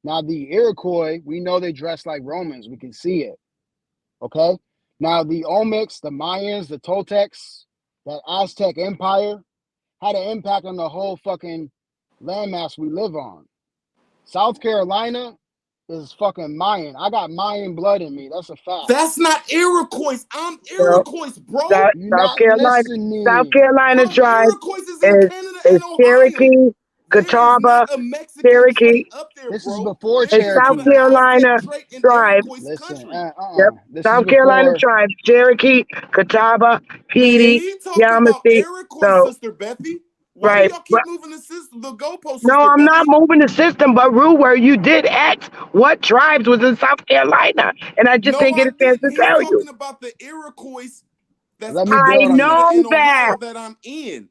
Now the Iroquois, we know they dress like Romans. We can see it. Okay? Now the Olmecs, the Mayans, the Toltecs, that Aztec Empire had an impact on the whole fucking landmass we live on. South Carolina is fucking Mayan. I got Mayan blood in me. That's a fact. That's not Iroquois. I'm Iroquois, bro. South Carolina tribe is Cherokee, Catawba, Cherokee. This is before Cherokee. South Carolina tribe. South Carolina tribe, Cherokee, Catawba, Petey, Yamasee. So, Sister Bethy. Why do y'all keep moving the system, the goalposts? No, I'm not moving the system, but Ruwer, you did ask what tribes was in South Carolina, and I just didn't get a chance to tell you. Talking about the Iroquois. I know that. I'm in.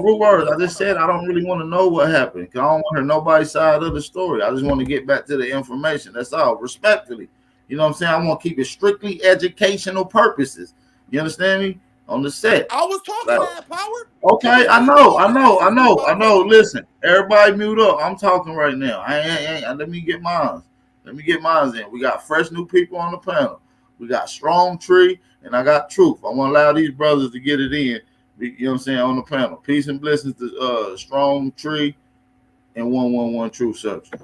Root words. I just said I don't really want to know what happened. I don't want to hear nobody's side of the story. I just want to get back to the information. That's all, respectfully. You know what I'm saying? I want to keep it strictly educational purposes. You understand me? On the set. I was talking Like, that power. okay, I know. Listen, everybody mute up. I'm talking right now. I ain't. Let me get mine. Let me get mine in. We got fresh new people on the panel. We got Strong Tree. and I got truth. I want to allow these brothers to get it in. You know what I'm saying, on the panel. Peace and blessings to Strong Tree and 111 Truth Subject.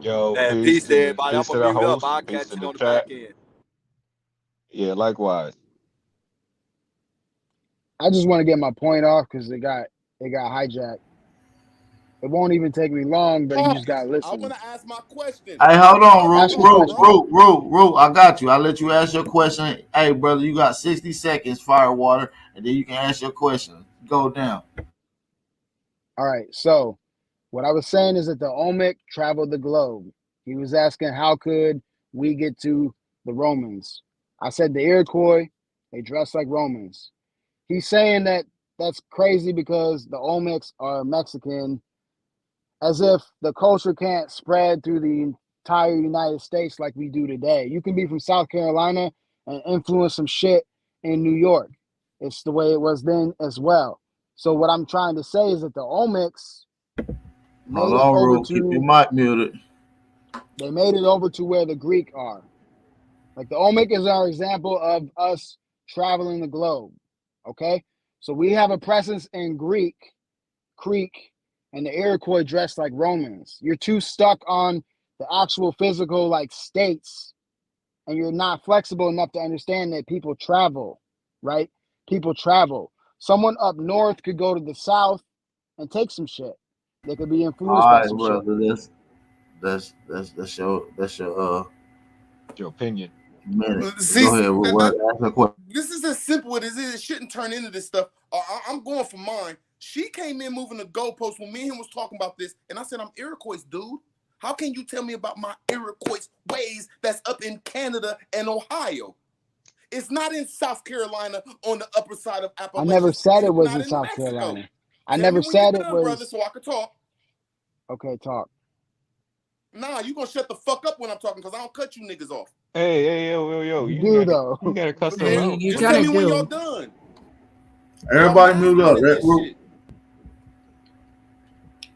Yo, Man, peace peace to to the everybody. I'm peace to gonna the mute up. host, I'll peace catch to it the on the chat. back end. Yeah, likewise. I just want to get my point off because it got hijacked. It won't even take me long, but you just gotta I listen. want to ask my question. Hey, hold on, Ask your question. Root. I got you. I'll let you ask your question. Hey, brother, you got 60 seconds, Firewater, and then you can ask your question. Go down. All right. So what I was saying is that the Olmec traveled the globe. He was asking how could we get to the Romans. I said the Iroquois, they dress like Romans. He's saying that that's crazy because the Olmecs are Mexican, as if the culture can't spread through the entire United States like we do today. You can be from South Carolina and influence some shit in New York. It's the way it was then as well. So what I'm trying to say is that the Olmecs Hold made it on, over Root. Keep your to mic muted. where the Greek are. Like the Olmec is our example of us traveling the globe. Okay? So we have a presence in Creek, and the Iroquois dressed like Romans. You're too stuck on the actual physical like states, and you're not flexible enough to understand that people travel, right? People travel. Someone up north could go to the south and take some shit. They could be influenced All by right, some shit. brother. That's your Your opinion. minute. See, Go ahead, Root. Ask your question. this is as simple as it is. It shouldn't turn into this stuff. I'm going for mine. She came in moving the goalpost when me and him was talking about this, and I said, I'm Iroquois, dude. How can you tell me about my Iroquois ways that's up in Canada and Ohio? It's not in South Carolina on the upper side of I never Appalachians, said and it it's was not in in South Mexico. Carolina. I Tell me never when you're said it done, brother, was. so I can talk. Okay, talk. Nah, you gonna shut the fuck up when I'm talking because I don't cut you niggas off. Hey, yo, You do though. you gotta cuss Yeah, them you, out, you Just bro. tell kind me of when y'all do. done. Y'all Everybody mute up. last-minute this Root. shit.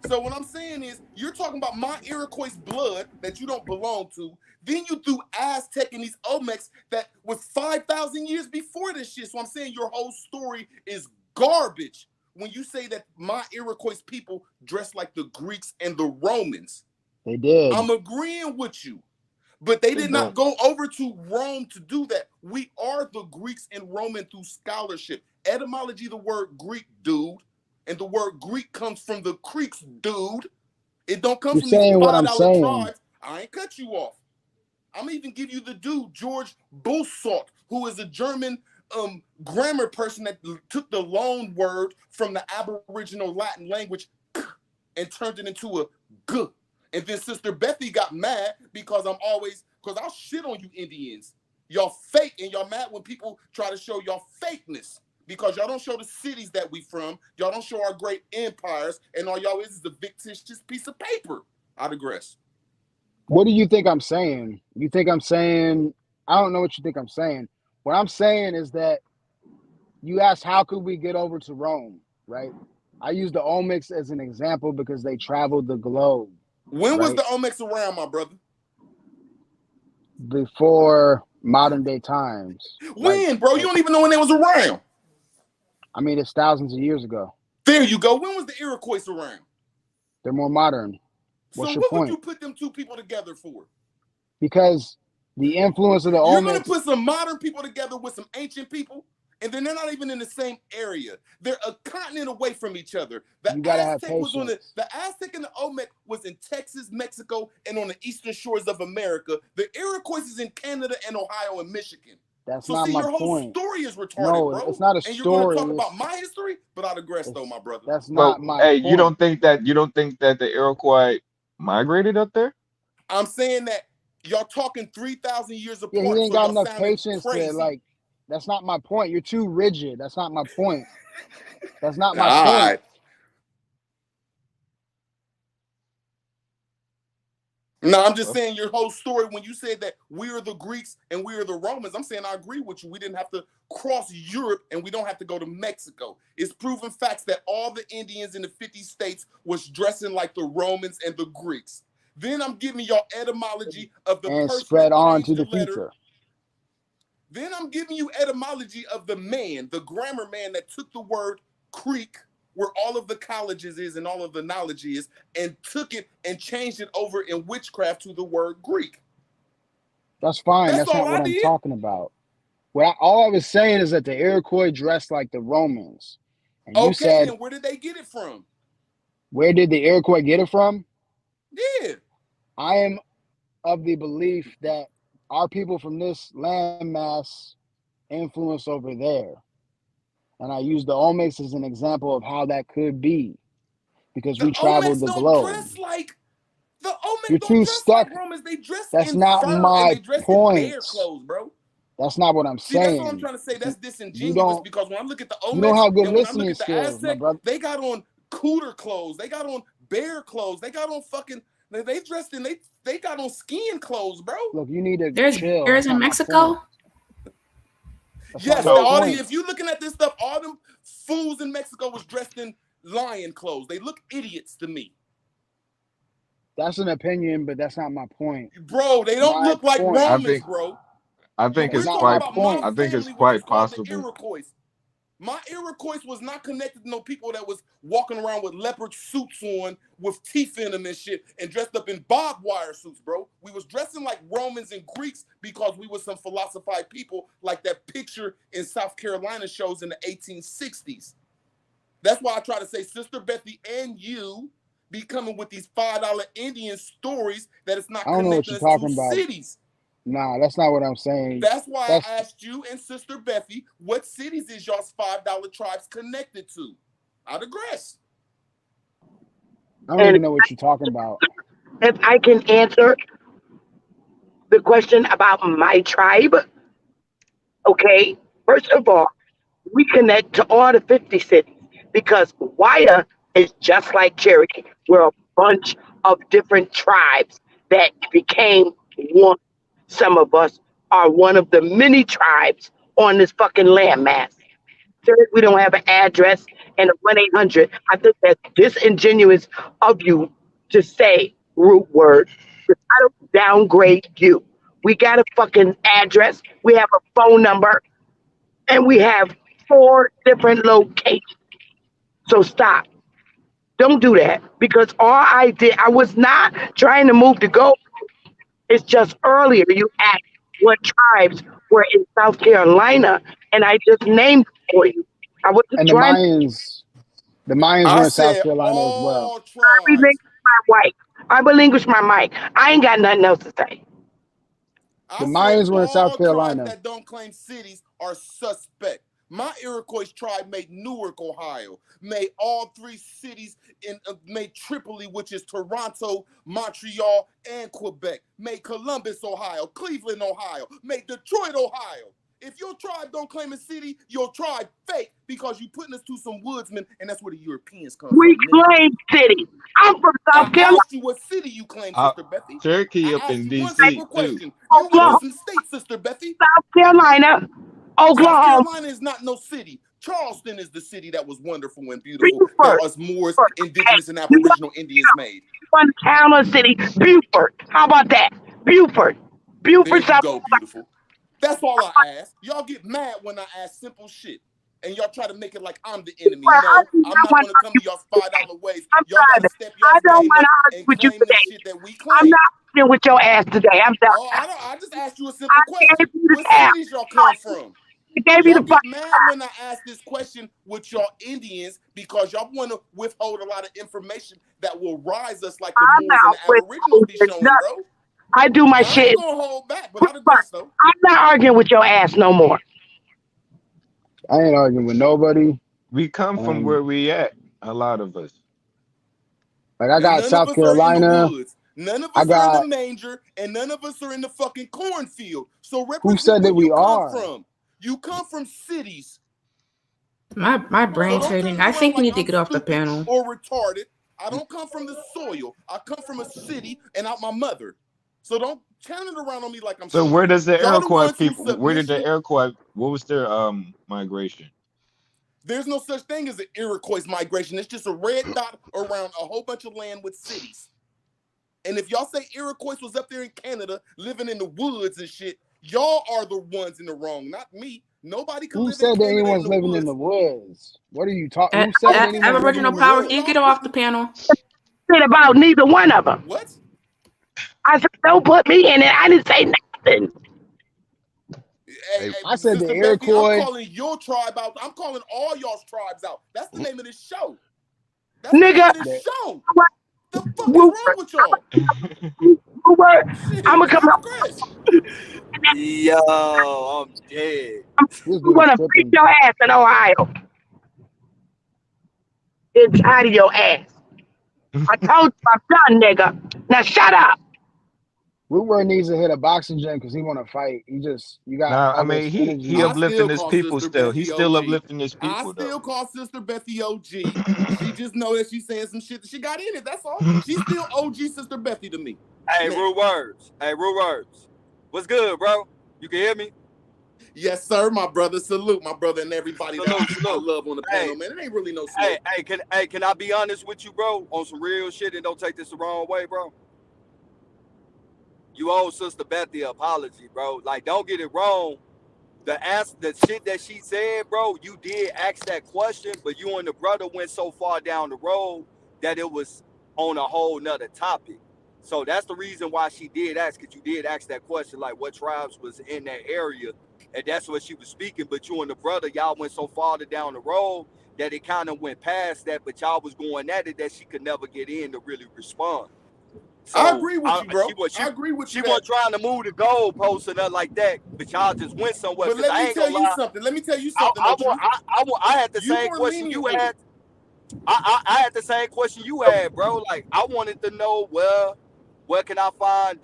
So what I'm saying is, you're talking about my Iroquois blood that you don't belong to. Then you threw Aztec and these Olmecs that was 5,000 years before this shit. So I'm saying your whole story is garbage when you say that my Iroquois people dress like the Greeks and the Romans. They did. I'm agreeing with you. But they did not go over to Rome to do that. We are the Greeks and Roman through scholarship. Etymology, the word Greek, dude. And the word Greek comes from the Creeks, dude. It don't come You're from these saying what I'm $5 saying. tribes. I ain't cut you off. I'm gonna even give you the dude, George Bussard, who is a German grammar person that took the loan word from the Aboriginal Latin language and turned it into a g. And then Sister Bethy got mad because I'll shit on you Indians. Y'all fake, and y'all mad when people try to show y'all fakeness. Because y'all don't show the cities that we from. Y'all don't show our great empires. And all y'all is a fictitious piece of paper. I digress. What do you think I'm saying? You think I'm saying, I don't know what you think I'm saying. What I'm saying is that you asked how could we get over to Rome, right? I use the Olmecs as an example because they traveled the globe. When was right? the Olmecs around, my brother? Before modern day times. When, bro? You don't even know when they was around. I mean, it's thousands of years ago. There you go. When was the Iroquois around? They're more modern. What's So your what point? would you put them two people together for? Because the influence of the You're going to Olmecs. put some modern people together with some ancient people, and then they're not even in the same area. They're a continent away from each other. The You gotta have Aztec was on patience. the Aztec and the Olmec was in Texas, Mexico, and on the eastern shores of America. The Iroquois is in Canada and Ohio and Michigan. That's So not see, my your whole point. story is retarded, No, bro. it's not a And you're going to story. talk about my history, but I digress though, my brother. That's Well, not my hey, point. you don't think that the Iroquois migrated up there? I'm saying that y'all talking 3,000 years Yeah, he apart, ain't so got y'all enough sounding patience crazy. to like. That's not my point. You're too rigid. That's not my point. That's not my All point. right. No, I'm just saying your whole story when you said that we are the Greeks and we are the Romans. I'm saying I agree with you. We didn't have to cross Europe and we don't have to go to Mexico. It's proven facts that all the Indians in the 50 states was dressing like the Romans and the Greeks. Then I'm giving y'all etymology of the And person spread that on changed to the the letter. future. Then I'm giving you etymology of the man, the grammar man that took the word creek, where all of the colleges is and all of the knowledge is, and took it and changed it over in witchcraft to the word Greek. That's fine. That's That's all not I what I'm did. talking about. All I was saying is that the Iroquois dressed like the Romans. And you Okay, said, then where did they get it from? where did the Iroquois get it from? Yeah. I am of the belief that our people from this landmass influence over there. And I use the Olmecs as an example of how that could be because The we traveled Olmecs the don't globe. dress like the Olmecs You're don't too dress like stuck. Romans. They dress That's in not fur and they my dress in bear point. clothes, bro. That's not what I'm See, that's what I'm saying. trying to say. That's You disingenuous don't because when I look at the you don't Olmecs have good and when I look listening at the skills, my Aztec, brother. they got on cooter clothes. They got on bear clothes. They got on fucking. They dressed in. They got on skin clothes, bro. Look, you need to There's chill. bears That's in not my point. Mexico. That's not Yes, my So point. if you looking at this stuff, all them fools in Mexico was dressed in lion clothes. They look idiots to me, That's an opinion, but that's not my point. bro. They don't My look like point. I Romans, think bro. I think That's We're it's not talking my quite about my point. I think it's family, which is quite called the possible. Iroquois. My Iroquois was not connected to no people that was walking around with leopard suits on with teeth in them and shit and dressed up in barbed wire suits, bro. We was dressing like Romans and Greeks because we were some philosophized people like that picture in South Carolina shows in the 1860s. That's why I try to say Sister Bethy and you be coming with these $5 Indian stories that it's not I don't know what connecting you're us to talking about. cities. Nah, that's not what I'm saying. That's why That's I asked you and Sister Bethy, what cities is y'all's $5 tribes connected to? I digress. I don't And even know what you're talking about. if I can answer the question about my tribe, okay, first of all, we connect to all the 50 cities because Wida is just like Cherokee. We're a bunch of different tribes that became one. Some of us are one of the many tribes on this fucking landmass. We don't have an address and a 1-800. I think that's disingenuous of you to say root word. I don't downgrade you. We got a fucking address. We have a phone number and we have 4 different locations. So stop. Don't do that because all I did, I was not trying to move the goal. It's just earlier you asked what tribes were in South Carolina, and I just named them for you. I wasn't And trying to The Mayans I were in South said Carolina as well. all tribes. relinquish my mic. I relinquish my mic. I ain't got nothing else to say. The I said Mayans were in South all tribes Carolina. that don't claim cities are suspect. My Iroquois tribe made Newark, Ohio, made all 3 cities made Tripoli, which is Toronto, Montreal, and Quebec, made Columbus, Ohio, Cleveland, Ohio, made Detroit, Ohio. If your tribe don't claim a city, your tribe fake because you putting us to some woodsmen, and that's where the Europeans come We from, nigga. claim cities. I'm from I South Carolina, asked you what city you claim, Sister Bethy. Cherokee up I asked in you one DC simple too. question. You went to Oklahoma, some states, Sister Bethy. South Carolina, South Oklahoma, Carolina is not no city. Charleston is the city that was wonderful and beautiful that Beaufort. us Moors, Hey, indigenous, and you want aboriginal Indians made. one town or city? Beaufort. How about that? Beaufort. There Beaufort, you South go, beautiful. That's all I ask. Y'all get mad when I ask simple shit. And y'all try to make it like I'm the enemy. Carolina. I No, do I'm not not want to gonna come argue to y'all's with you $5 today. ways. I'm Y'all gotta private. step I y'all's don't game want up to argue and with you claim the today. shit that we I'm claim. not arguing with your ass today. I'm done. Oh, I just asked you a I simple gave question. you the What town. cities y'all come from? I gave you Y'all the get fucking mad town. when I ask this question with y'all Indians because y'all want to withhold a lot of information that will rise us like the I'm Moors and not the with Aboriginals be showing, nothing. bro. I do my I ain't shit. gonna hold back, but I digress though. I'm not arguing with your ass no more. I ain't arguing with nobody. We come from And where we at, a lot of us. like I And got none of South us are in the Carolina. woods. None of I us are in the got manger, and none of us are in the fucking cornfield. So who represent said that where you we come are? from. You come from cities. My So brain's don't turn hurting. it I around think we like need to I'm get off the stupid panel. or retarded. I don't come from the soil. I come from a city and out my mother. So don't turn it around on me like I'm So where stupid. does the Y'all the Iroquois ones who people? Where did the submission. Iroquois? What was their migration? There's no such thing as an Iroquois migration. It's just a red dot around a whole bunch of land with cities. And if y'all say Iroquois was up there in Canada living in the woods and shit, Y'all are the ones in the wrong, not me. Nobody could Who live in said that Canada in anyone's the living in woods. the woods? What are you talking? Who said that anyone's living Aboriginal in the power, woods? can you get off the panel? Said about neither one of them. What? I said, don't put me in it. I didn't say nothing. Hey, Hey, I said the Sister Becky, I'm Iroquois. calling your tribe out. I'm calling all y'all's tribes out. That's the name of this show. That's the name Nigga, of this show. The fuck is Woodward, wrong with y'all? I'm Shit, gonna come nigga, up. I'm Chris. Yo, I'm dead. This I'm dude is gonna beat tripping. your ass in Ohio. Get tired of your ass. I told you I'm done, nigga. Now shut up. Woodward needs to hit a boxing gym because he want to fight. You got Nah, I all mean this he energy. I uplifting still his call people Sister still. He's Bethy still OG. uplifting his I people still though. call Sister Bethy OG. She just know that she's saying some shit that she got in it. That's all. She's still OG Sister Bethy to me. Hey, Now, rude words. Hey, rude words. What's good, bro? You can hear me? yes, sir, my brother. Salute, my brother, and everybody that Salute, I salute. love on the Hey, panel, man. It ain't really no smoke. can I be honest with you, bro? On some real shit and don't take this the wrong way, bro. You owe Sister Bethy an apology, bro. Like, don't get it wrong. The shit that she said, bro, you did ask that question, but you and the brother went so far down the road that it was on a whole nother topic. So that's the reason why she did ask, because you did ask that question, like what tribes was in that area, and that's what she was speaking. But you and the brother, y'all went so far down the road that it kind of went past that, but y'all was going at it that she could never get in to really respond. I So agree with you, bro. she was I agree with she you that. wasn't trying to move the goalposts or nothing like that, but y'all just went somewhere. But Cause let I me ain't tell gonna you lie, something. Let me tell you something, though, Truth. I had the You same were question lenient you with had. it. I had the same question you had, bro. Like I wanted to know where can I find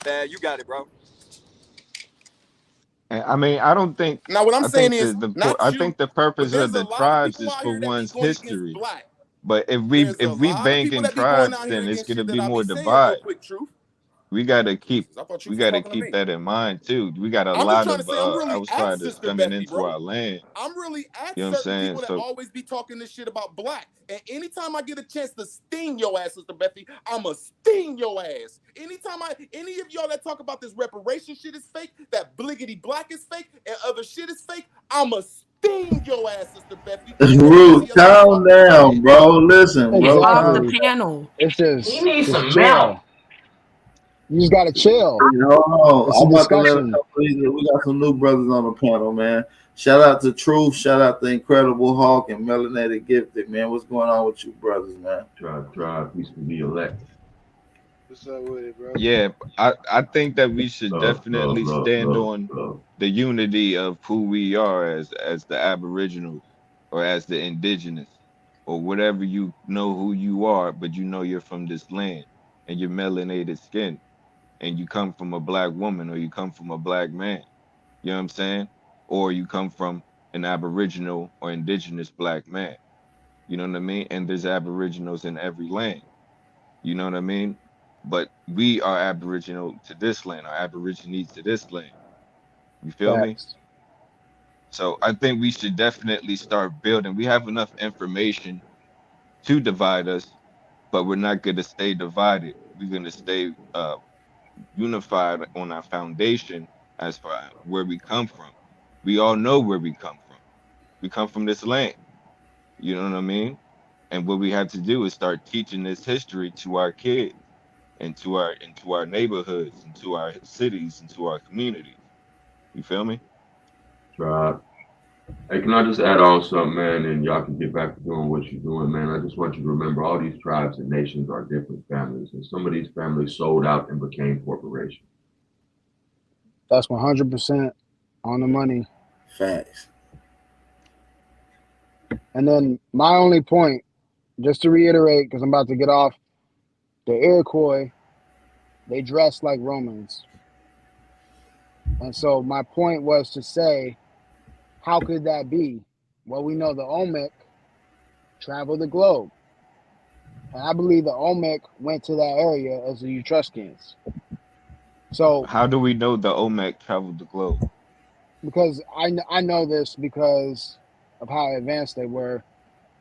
man, you got it, bro. And I mean, I don't think. Now, what I'm I saying think is, I not think you, the but purpose of there's a the lot of tribes people is out for here that be one's going against history. black. But if There's a we lot of people banking that be going tribes, out here then it's against gonna shit that be I more be saying real divide. quick, Truth. We gotta keep I thought Truth was talking to me. that in mind too. We got a I'm just lot trying to of say, I'm really at outsiders Sister coming Bethy, into bro. our land. I'm really at You know what I'm certain saying? people that So always be talking this shit about black. And anytime I get a chance to sting your ass, Sister Bethy, I'ma sting your ass. Any of y'all that talk about this reparation shit is fake, that bliggity black is fake, and other shit is fake, I'ma sting your ass, Sister Bethy, and Rude, everybody else that be calm talking this down, shit. bro. Listen, bro, Off the calm Exactly. panel. It's He needs just some milk. chill. You just gotta chill. down. Hold It's a on. I'm about to let a discussion. couple of these. We got some new brothers on the panel, man. Shout out to Truth. Shout out to Incredible Hawk and Melanated Gifted, man. What's going on with you brothers, man? Tribe, peace to be elect. What's up with it, bro? yeah, I think that we should Love, love, definitely love, stand love, on love. the unity of who we are as the Aboriginals or as the indigenous or whatever you know who you are, but you know you're from this land and you're melanated skin and you come from a black woman or you come from a black man. You know what I'm saying? Or you come from an Aboriginal or indigenous black man. You know what I mean? And there's Aboriginals in every land. You know what I mean? But we are Aboriginal to this land, or Aborigines to this land. You feel me? Facts. So I think we should definitely start building. We have enough information to divide us, but we're not going to stay divided. We're going to stay unified on our foundation as far where we come from. We all know where we come from. We come from this land. You know what I mean? And what we have to do is start teaching this history to our kids and to our neighborhoods and to our cities and to our communities. You feel me? Tribe. Hey, can I just add on something, man, and y'all can get back to doing what you're doing, man. I just want you to remember all these tribes and nations are different families, and some of these families sold out and became corporations. That's 100% on the money. Facts. And then my only point, just to reiterate, because I'm about to get off, the Iroquois, they dress like Romans. And so my point was to say, how could that be? Well, we know the Olmec traveled the globe. And I believe the Olmec went to that area as the Etruscans. So, How do we know the Olmec traveled the globe? because I know this because of how advanced they were.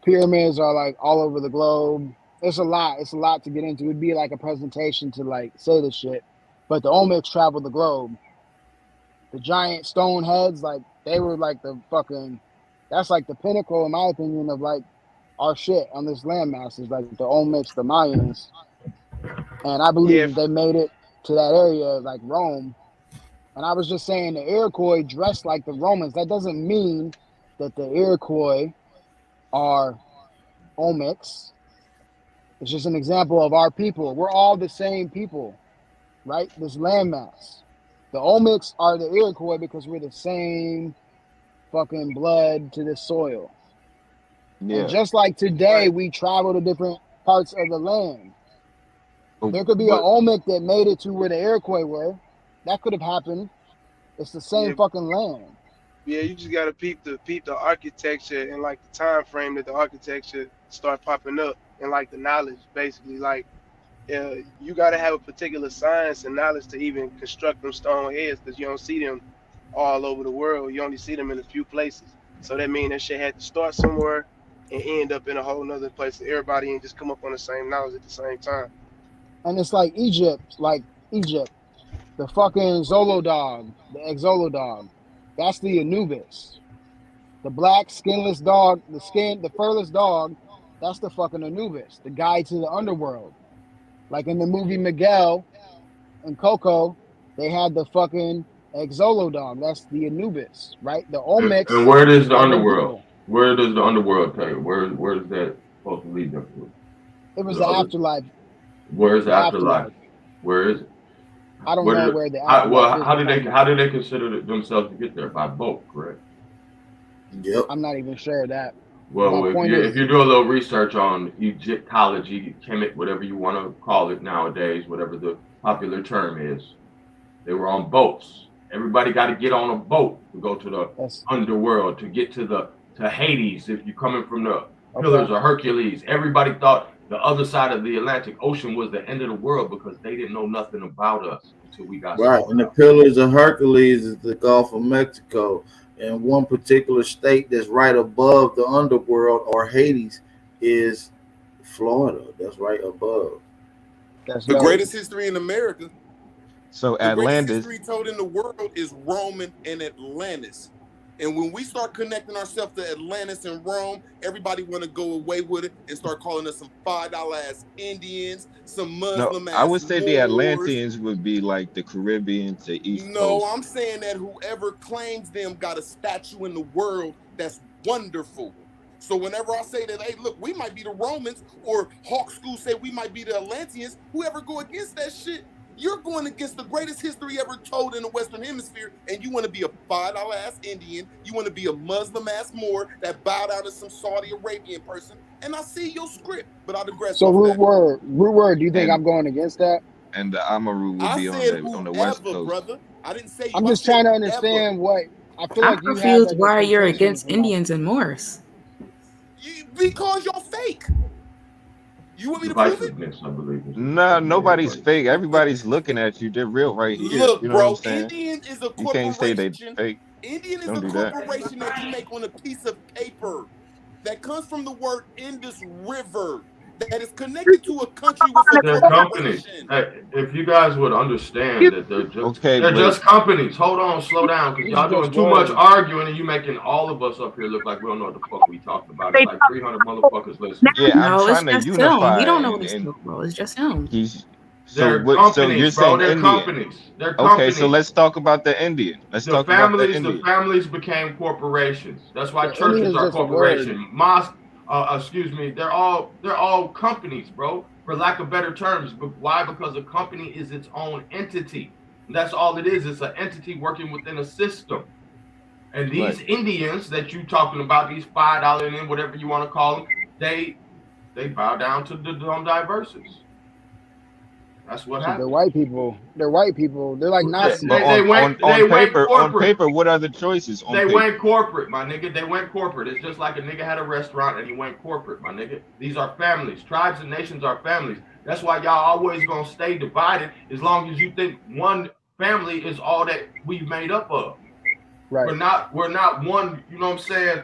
Pyramids are like all over the globe. It's a lot. It's a lot to get into. It'd be like a presentation to like say this shit. But the Olmecs traveled the globe. The giant stone heads, like they were like the fucking. That's like the pinnacle, in my opinion, of like our shit on this landmass is like the Olmecs, the Mayans, and I believe Yeah, that they made it to that area like Rome. And I was just saying the Iroquois dressed like the Romans. That doesn't mean that the Iroquois are Olmecs. It's just an example of our people. We're all the same people, right? This landmass. The Olmecs are the Iroquois because we're the same fucking blood to this soil. And Yeah. just like today, right. we travel to different parts of the land. But, There could be an but Olmec that made it to where the Iroquois were. That could have happened. It's the Yeah, same fucking land. yeah. You just gotta peep the architecture and like the time frame that the architecture start popping up and like the knowledge, basically. Like, you gotta have a particular science and knowledge to even construct them stone heads because you don't see them all over the world. You only see them in a few places. So that means that shit had to start somewhere and end up in a whole nother place. Everybody ain't just come up on the same knowledge at the same time. And it's like Egypt, the fucking Zolo dog, the Exolo dog. That's the Anubis. The black skinless dog, the furless dog, that's the fucking Anubis, the guide to the underworld. Like in the movie Miguel and Coco, they had the fucking Exolo dog. That's the Anubis, right? The And Olmecs where does the are the underworld? people. Where does the underworld take? Where is that supposed to lead them to? It To was the the other. afterlife. Where's the The afterlife? afterlife. Where is it? I don't Where know did? where the How, afterlife well, is. We're talking how about. do they consider themselves to get there by boat? Correct. Yep. I'm not even sure of that. My Well, point if is, you do a little research on Egyptology, Kemet, whatever you want to call it nowadays, whatever the popular term is, they were on boats. Everybody got to get on a boat to go to the that's underworld, to get to Hades. If you're coming from the okay. Pillars of Hercules, everybody thought the other side of the Atlantic Ocean was the end of the world because they didn't know nothing about us until we got Right. sold And the out. Pillars of Hercules is the Gulf of Mexico. And one particular state that's right above the underworld or Hades is Florida. That's right above. That's The dope. greatest history in America, so the greatest Atlantis, history told in the world is Roman and Atlantis. And when we start connecting ourselves to Atlantis and Rome, everybody want to go away with it and start calling us some $5 ass Indians, some no, Muslim I ass would say the Moors. Atlanteans would be like the Caribbean to East No, Coast. I'm saying that whoever claims them got a statue in the world that's wonderful. So whenever I say that, hey, look, we might be the Romans, or Hawk School say we might be the Atlanteans, whoever go against that shit, you're going against the greatest history ever told in the Western Hemisphere, and you want to be a $5 ass Indian, you want to be a Muslim ass Moor that bowed down to some Saudi Arabian person, and I see your script, but I digress So off of that. root word. Do you think And I'm going against that? and the Amaru would I be said on the West whoever, Coast. brother. I didn't say you. I'm I just said trying to whoever. understand what I feel I'm like you have confused like why you're expectations against from us. Indians and Moors. Because y'all fake. You want me to prove it? Divisiveness, I believe, is what No, made nobody's everybody. fake. Everybody's looking at you. They're real right here. Look, You know what I'm bro, saying? Indian is a You can't say they corporation. fake. Indian is Don't a do that. corporation that you make on a piece of paper that comes from the word Indus River that is connected to a country with a They're companies. corporation. Hey, if you guys would understand that Okay, they're but just companies. Hold on, slow down, because These are y'all doing just too much words. arguing and you making all of us up here look like we don't know what the fuck we talking about. It's like 300 motherfuckers listening. yeah, I'm No, it's trying to just him. We unify don't know what he's and talking about. It's just him. he's so They're what so you're companies, bro. saying They're Indian. companies. They're Okay, so companies. let's talk about the Indian. Let's talk about the The Indian. families became corporations. That's why So Indian churches is are just a word. corporation. Mosque, excuse me, they're all companies, bro. For lack of better terms, but why? Because a company is its own entity. And that's all it is. It's an entity working within a system. And Right. these Indians that you talking about, these $5 and whatever you want to call them, they bow down to the diverses. That's what So they're happened. white people. They're white people. They're like But Nazis. They went on corporate. paper, what are the choices on They paper? went corporate, my nigga. They went corporate. It's just like a nigga had a restaurant and he went corporate, my nigga. These are families. Tribes and nations are families. That's why y'all always gonna stay divided as long as you think one family is all that we've made up of. Right. We're not one, you know what I'm saying,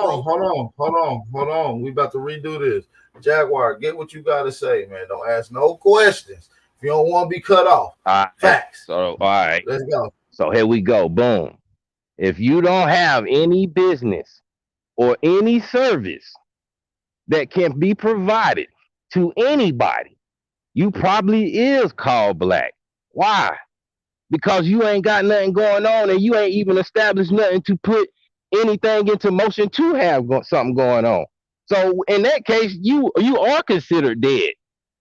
hold on. We about to redo this. Jaguar, get what you got to say, man. Don't ask no questions. If you don't want to be cut off. All right. Facts. So all right. Let's go. So here we go. Boom. If you don't have any business or any service that can be provided to anybody, you probably is called black. Why? Because you ain't got nothing going on and you ain't even established nothing to put anything into motion to have something going on. So in that case, you are considered dead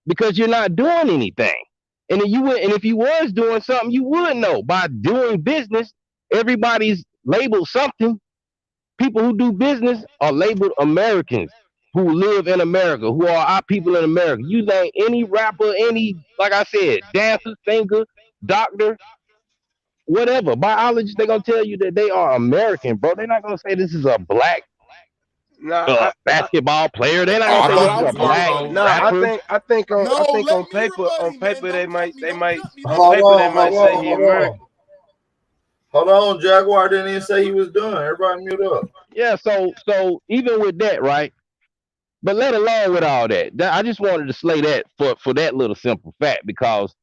because you're not doing anything. And if you was doing something, you would know. By doing business, everybody's labeled something. People who do business are labeled Americans who live in America, who are our people in America. You name any rapper, any, like I said, dancer, singer, doctor, whatever, biologists, they're gonna tell you that they are American, bro. They're not gonna say this is a black Nah, basketball player. They're not Oh, gonna I say thought this I is a was gonna black rebut. nah. I rapper. think I think on No, I think let on me rebut him, man. paper Don't cut me. they Don't might cut me. on Hold paper they on, might hold say he on, hold on. American. Hold on, Jaguar didn't even say he was done. Everybody mute up. Yeah, so even with that, right? But let alone with all that, I just wanted to slay that for that little simple fact because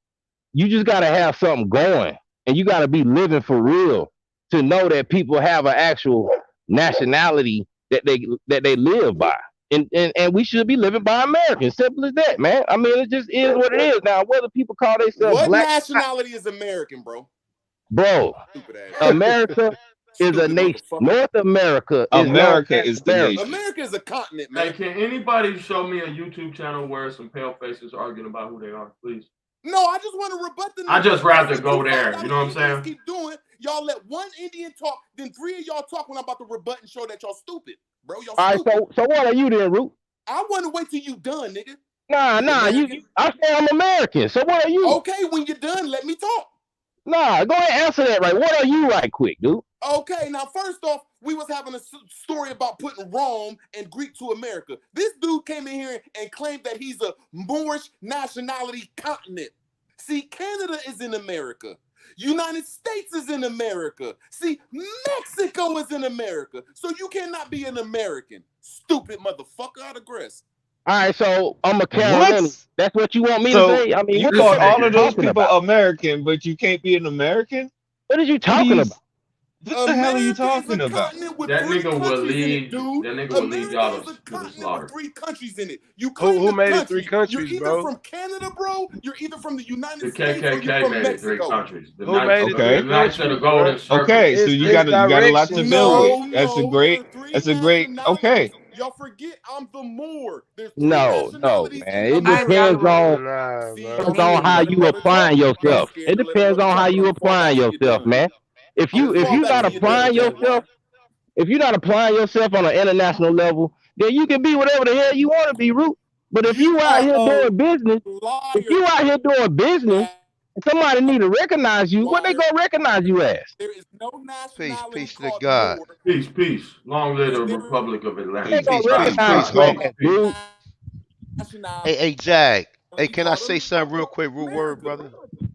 you just gotta have something going and you gotta be living for real to know that people have an actual nationality that they live by. And we should be living by Americans. Simple as that, man. I mean, it just is what it is. Now, whether people call themselves What black, nationality is American, bro? bro, Stupid ass. America is a Stupid nation. motherfucker. North America is known America as is the America. nation. America is a continent, Hey, man. can anybody show me a YouTube channel where some pale faces arguing about who they are, please? No, I just want to rebut the. I just rather That's go what you there. find You know what I'm Indians saying? keep doing. Y'all let one Indian talk, then three of y'all talk when I'm about to rebut and show that y'all stupid, bro. Y'all All right, stupid. so what are you then, Root? I want to wait till you done, nigga. Nah, I say I'm American. So what are you? Okay, when you're done, let me talk. Nah, go ahead and answer that right. What are you right quick, dude? Okay, now first off, we was having a story about putting Rome and Greek to America. This dude came in here and claimed that he's a Moorish nationality continent. See, Canada is in America. United States is in America. See, Mexico is in America. So you cannot be an American. Stupid motherfucker, I digress. All right, so I'm a Carolinian. What? That's what you want me to So say? I mean, you what the This call fuck are all you of nigga. those talking people about? American, but you can't be an American? What are you What are talking you? about? What the hell are you America is a talking about? continent with That 3 nigga will countries in lead. it, dude. That nigga will lead America y'all is a to the continent with slaughter. 3 countries in it. You claim Who a made it 3 country. You're countries, either bro? from Canada, bro. You're either from the United The States or you're KKK from made it 3 Mexico. countries. The Who Knights, made it the 3 Okay. Knights of the countries, bro? Golden Circle. Okay. So It's you got a lot to directions, build with. bro. That's a No, there great. are 3 That's a great. nationalities. Okay. Y'all forget I'm the Moor. There's 3 No, nationalities man. in It All right, America. depends Jaguar. on Nah, See, bro. y'all depends Hang on scared to on. how let a you brother talk. applying Y'all yourself. scared It to let a depends brother on how talk, but you I'm gonna fall back applying till you're yourself, done. man. I'm gonna fall If you back not till you're done, applying yourself, Jaguar. if you're not applying yourself on an international level, then you can be whatever the hell you want to be, Root. But if You you out are here a doing business, if liar, you out here doing business, and somebody need to recognize you, what they Jaguar. gonna recognize you as? There is no Peace, nationality peace to the called God. Moor, Peace, peace. Long live and the there Republic of They Atlanta. Peace. gonna Peace, Right? peace, recognize peace. Right. you Hold. Peace, as, peace. dude. nationality Hey, Jag. Hey, can I called say something real quick? Root word, America. brother.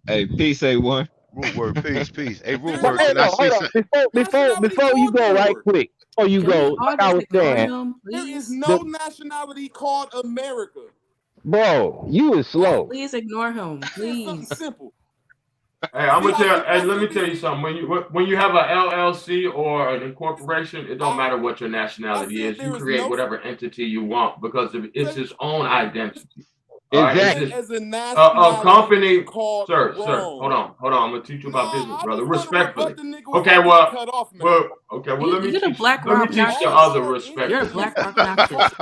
Hey, peace, A1. Root word. Peace, peace. Hey, root There is But word. no hey, Can I no, say hold on. something? nationality Before you called go, right Moor. quick. Before you Can we go, all like I just was ignore saying, him, There is please? no the nationality called America. bro, you is That's slow. Please ignore him, something please. simple. Hey, I'm See gonna how tell. simple Hey, I let me said tell this you is? something. When you have a LLC or an incorporation, it don't matter what your I nationality said is. You there is create no whatever entity you want because it's such its own identity. All right, it's thing Exactly. just as a a nationality company. called Sir, hold Rome. on, hold on. I'm gonna teach you Nah, about business, I brother. just want to rebut Respectfully. the nigga Okay, without getting cut off, man. Let me You're the teach. Black Let me Rob teach the All Obnoxious. other y'all You're a respectfully. Black Indians. Rob Obnoxious.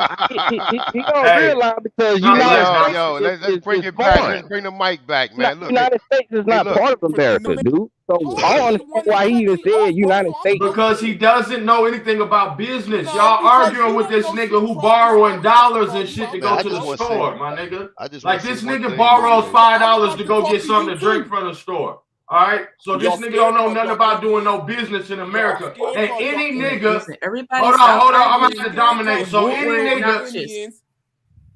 He gonna Hey, realize because not Hey, United let yo, not. States yo. Let's bring is it back. foreign. Let's bring the mic back, man. Look. United States is Hey, not look. part of You know, America, dude. So hold I on, don't they understand want to why he cut even me said off, bro. United So I'm States. gonna Because he finish. doesn't know anything about business. No, Y'all because arguing you with don't this know nigga shit, who Tribal. That's why borrowing we had to dollars call and you shit to out, Man, go I to big the just bro. want to say. store, my nigga. I just want Like to say this one nigga thing, borrows man. I would $5 like to to go talk get to you something to drink too. from the store. All right, so this Y'all nigga scared don't to know talk nothing y'all about doing Indians. no business in Y'all America. scared to And talk y'all any nigga, Indians. Listen, everybody stop hold on, I'm You gonna arguing. have to scared to dominate. talk And So to Root any were all y'all nigga, obnoxious. Indians.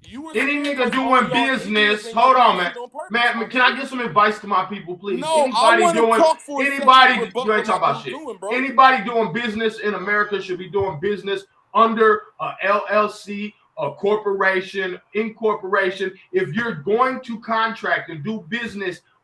You were any scared nigga because all doing y'all Indians business, and y'all hold do on, this man. shit on purpose, my Man, can nigga. I get some advice to my people, please? No, I Anybody want to doing, talk for a second and anybody, rebut you what ain't my talking about dude shit. doing, bro. Anybody doing business in America should be doing business under a LLC, a corporation, incorporation. If you're going to contract and do business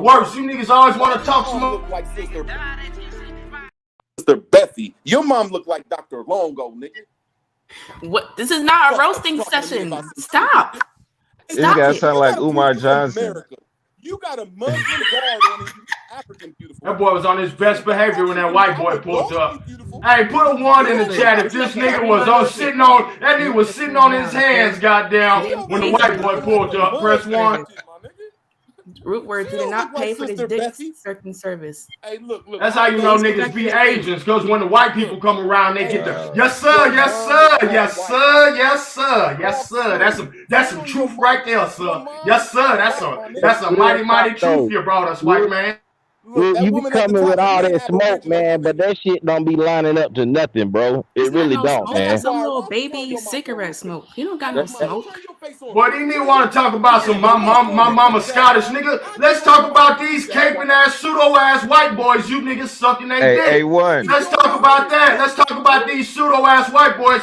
worst. You niggas always want to talk Mom smoke. look like Sister Bethy. Your mom look like Dr. Longo, nigga. What? This is not a Fuck roasting talking to me session. about some Stop. shit, nigga. This Stop guy it. sound You like got a Umar beautiful Johnson. America. You got a Muslim guard on you, African beautiful. That boy was on his best behavior when that white boy pulled up. Beautiful. Hey, put a one in the chat if this nigga was on sitting on that nigga was sitting on his hands, goddamn, when the white boy pulled up. Press one. Root words did not pay for this dick sucking service. Hey, look. That's how you know niggas be agents, because when the white people come around, they get the yes sir, yes sir, yes sir, yes sir, yes sir. That's some truth right there, sir. Yes sir, that's a mighty truth you brought us, white man. Look, you be coming with all that smoke, man, but that shit don't be lining up to nothing, bro. It really don't, smoke. man. Got some little baby cigarette smoke. You don't got no smoke. Boy, these niggas want to talk about some my mama Scottish nigga. Let's talk about these caping ass pseudo ass white boys. You niggas sucking their dick. A1. Let's talk about that. Let's talk about these pseudo ass white boys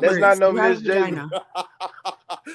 That's not no You have a Miss J. vagina.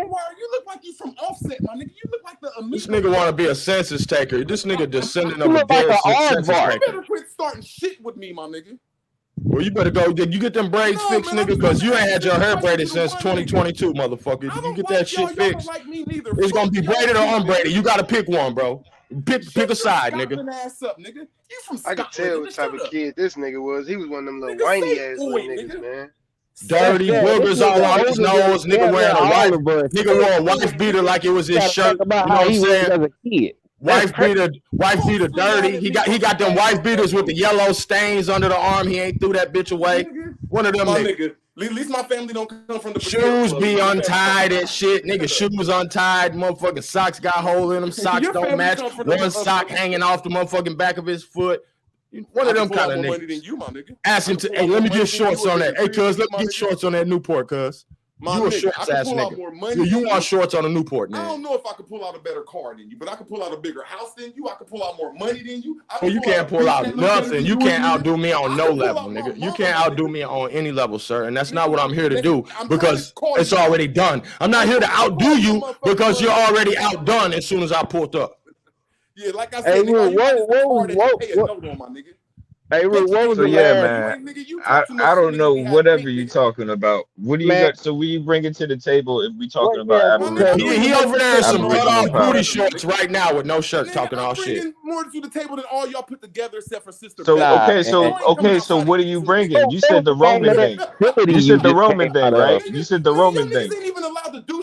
man. You look like you from Offset, my nigga. You look like the This amigo. nigga want to be a census taker. This nigga descendant You of a look like dead an census aardvark. You taker. better quit starting shit with me, my nigga. Well, you better go. You get them braids No, fixed, man, nigga, I'm because trying you to ain't had your hair ask braided you since one nigga. 2022, motherfucker. I You don't get like that shit y'all. Y'all don't fixed. like me neither. It's gonna Fuck be y'all braided or too, unbraided. nigga. You gotta pick one, bro. Pick Shut a your side, nigga. Scotland ass up, nigga. You from I could Scotland, tell nigga. what type Shut of up. kid this nigga was. He was one of them little Nigga, whiny say ass boy, little niggas, nigga. man. Dirty This boogers all nigga on his older than nose. Nigga damn near wearing a all wife. of us. Nigga Say wore a boy, wife beater nigga. like it was You his gotta talk shirt. about You know how what I'm he was saying? as a kid. That's Wife crazy. beater Don't mad dirty. at He me, got them motherfucker. wife beaters with the yellow stains under the arm. He ain't threw that bitch away. Nigga. One of them My niggas. nigga. At least my family don't come from the strip Shoes club. be Your family untied come and shit. Nigga, shoes untied. Motherfucking socks got holes in them. from, Socks your don't family match. come from One the sock hanging off the motherfucking back of his foot. One I of can them pull kind out of more money than niggas. you, my nigga. Ask I him can to, pull hey, out let more me money get than shorts you, a on that. bigger Hey, crib cuz, than you, let me my get nigga. shorts on that Newport, cuz. My You a nigga, I shorts can ass pull out nigga. more money You than want you. shorts on a Newport, I nigga. don't know if I could pull out a better car than you, but I can pull out a bigger house than you. I can pull out more money than you. I Well, can you pull out can't a pull bitch out that look better nothing. than You yours, can't nigga. outdo me on I no can pull level, out my nigga. You mama, can't my outdo nigga. me on any level, sir. And that's Nigga, not what I'm here to nigga, do I'm trying to because call it's you out. already done. I'm not here to I'm outdo calling your you motherfucking because you're mother. already outdone as soon as I pulled up. Yeah, like I Hey, said, nigga, all Root, you got is the car what, that you pay a what, note on, my nigga. hey, Root, Bet you what was can't So the pull yeah, out last, shit. You man. ain't, nigga, you I talk too much I shit, don't nigga, know be half whatever baked, you nigga. talking about. What do you man? got? So what you bringing to the table if we What, talking about yeah, My nigga, because, I'm bringing He more over to the there in table than some all cut y'all Aboriginal off put booty power? together, my shorts nigga. right now with no shirt Nigga, talking I'm all shit. bringing more to the table than all y'all put together except for Sister So Becky. nah, okay, Nigga, man. you ain't coming so outside what of are you you too, nigga. bringing? What, You what said was the the name Roman of that thing. facility You you said the just Roman came thing, out right? of? You Nigga, said the nigga, you Roman niggas thing. ain't even allowed to do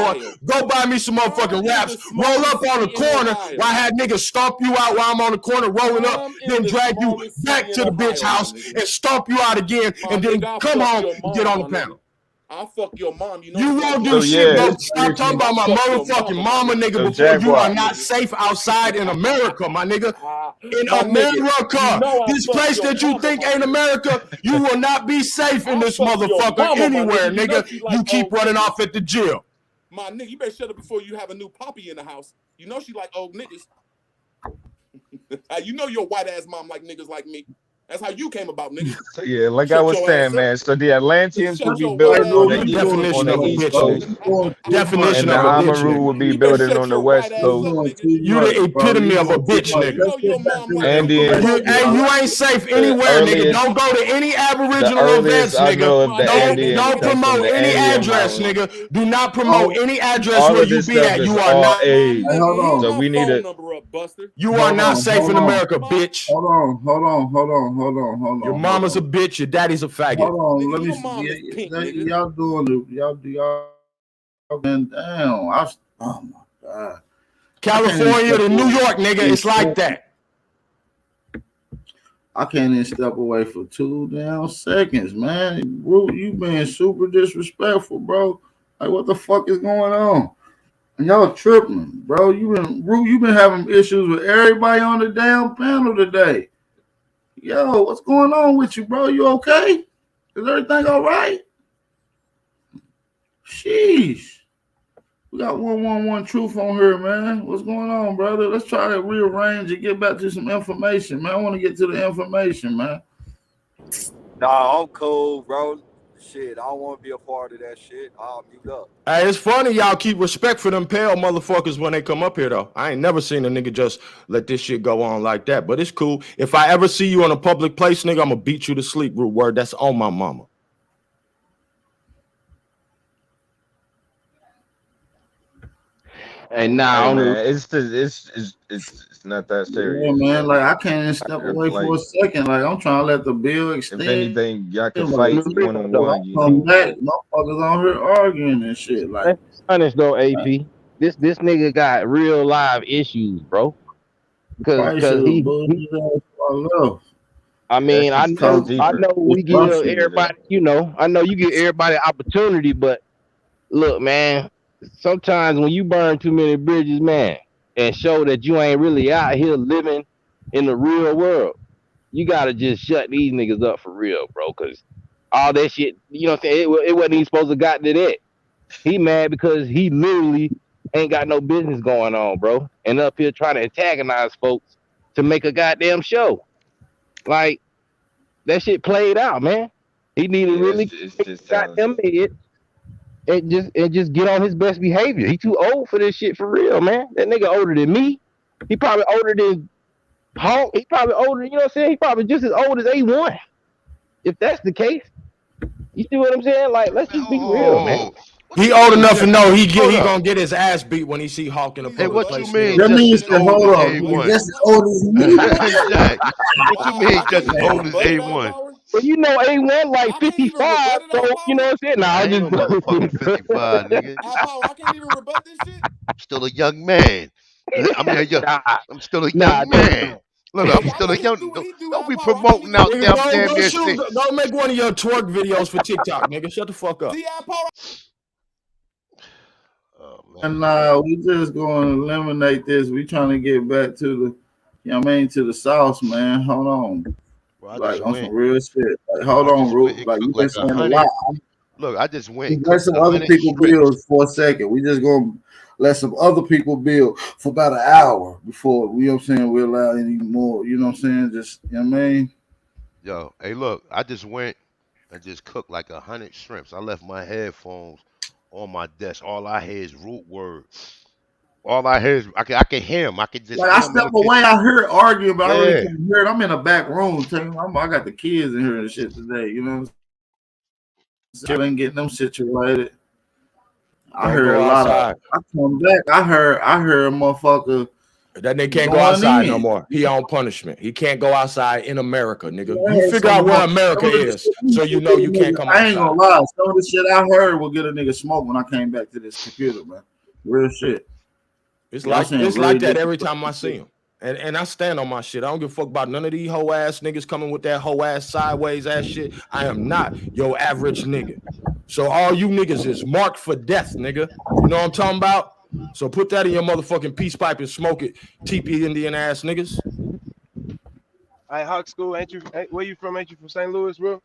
store, go buy me some motherfucking wraps, roll up on the corner while I had niggas stomp you out while I'm on the corner rolling up, then drag you back to the bitch house and stomp you out again, and then come home and get on the panel. I'll fuck your mom. You know you won't do So, shit, yeah. bro. Stop talking about my motherfucking mama, nigga, So, before you Jaguar. are not safe outside in America, my nigga. In My nigga, America, you know I this fuck place your that you mama, think my ain't nigga. America, you will not be safe in this fuck your motherfucker mama, my anywhere, nigga. You know nigga. she like You keep old running niggas. off at the jail. My nigga, you better shut up before you have a new poppy in the house. You know she like old niggas. You know your white ass mom like niggas like me. That's how you came about, nigga. So, yeah, like Shut I was your saying, ass man. up. So the Atlanteans Shut would be your building white on ass the up. Definition of a bitch, Coast, nigga. Definition and the of a bitch, Amaru nigga. would be You better building shut on the your white West ass Coast. up, nigga. You the epitome of a bitch, You nigga. know your mom like Indians. You ain't safe The anywhere, nigga. earliest, Don't go to any the Aboriginal earliest events, I know nigga. of the Indians Don't comes from promote the any Andean address, Mountains. nigga. Do not promote any address All where of you this be stuff at. is You are all not. age. So my we need phone to. number up, Buster. You are not safe in America, Hold bitch. on. Your mama's a bitch. Your daddy's a faggot. Hold on, Nigga, let me your see. mom is pink, nigga. Y'all doing And damn, oh my God. California to New York, nigga, it's like that. I can't even step away for 2 damn seconds, man. Root, you being super disrespectful, bro. Like, what the fuck is going on? And y'all tripping, bro. You been having issues with everybody on the damn panel today. Yo, what's going on with you, bro? You okay? Is everything all right? Sheesh. We got 111 Truth on here, man. What's going on, brother? Let's try to rearrange and get back to some information, man. I want to get to the information, man. Nah, I'm cool, bro. Shit, I don't want to be a part of that shit. I'll mute up. Hey, it's funny y'all keep respect for them pale motherfuckers when they come up here, though. I ain't never seen a nigga just let this shit go on like that, but it's cool. If I ever see you in a public place, nigga, I'm gonna beat you to sleep, Root word. That's on my mama. And now, Hey man, it's not that Yeah, serious. man. Like, I can't even step away for a second. Like, I'm trying to let the bill extend. If anything, y'all can Like, fight one on one. You come know. back, motherfuckers on here arguing and shit. Like, let's be honest though, AP. This nigga got real live issues, bro. Cause he I mean, I know we give everybody, I know you give everybody opportunity, but look, man, sometimes when you burn too many bridges, man, and show that you ain't really out here living in the real world, you gotta just shut these niggas up for real, bro. Cause all that shit, you know what I'm saying? It wasn't even supposed to got to that. He mad because he literally ain't got no business going on, bro, and up here trying to antagonize folks to make a goddamn show. Like, that shit played out, man. He needed to really goddamn head and just get on his best behavior. He too old for this shit for real, man. That nigga older than me. He probably older than Hawk. He probably older, you know what I'm saying? He probably just as old as A1. If that's the case. You see what I'm saying? Like, let's just be real, man. He old enough to know he gonna get his ass beat when he see Hawk in a public place. What you mean? Just as old as A1. Just as old as me. Exactly. What you mean? Just as old as A1. Well, you know, A1 like 55, so you know what I'm saying? Nah, I ain't no motherfucking 55, nigga. I can't even rebut this shit. I'm still a young man. I'm still a young man. Look, I'm still a young. Don't be promoting out there. I'm damn near sick. Go make one of your twerk videos for TikTok, nigga. Shut the fuck up. And we just going to eliminate this. We trying to get back to the, to the sauce, man. Hold on. Bro, like, on some real shit. Like, hold on, Root. Like, you been saying a lot. Look, I just went. Let some other people build for a second. We just going to let some other people build for about an hour before, you know what I'm saying, we allow any more, you know what I'm saying? Just, you know what I mean? Yo, hey, look, I just went and just cooked like 100 shrimps. I left my headphones on my desk. All I hear is Root word. All I hear is I can hear him. I can just. Like, I step away. I hear it arguing, but I really Yeah. can't hear it. I'm in a back room. I got the kids in here and shit today. You know what I'm saying? Still ain't getting them situated. I Don't heard go a lot outside. of. I come back. I heard a motherfucker. That nigga can't go going outside in. no more. He on punishment. He can't go outside in America, nigga. Yeah, You figure out where America some of the is, shit so you know you can't come I ain't gonna outside. lie. Some of the shit I heard will get a nigga smoke when I came back to this computer, man. Real shit. It's Y'all like saying it's really like that every disrespectful time I see shit. him. And I stand on my shit. I don't give a fuck about none of these hoe ass niggas coming with that hoe ass sideways ass shit. I am not your average nigga. So all you niggas is marked for death, nigga. You know what I'm talking about? So put that in your motherfucking peace pipe and smoke it, TP Indian ass niggas. Hey, Hawk School, where you from? Ain't you from St. Louis, bro?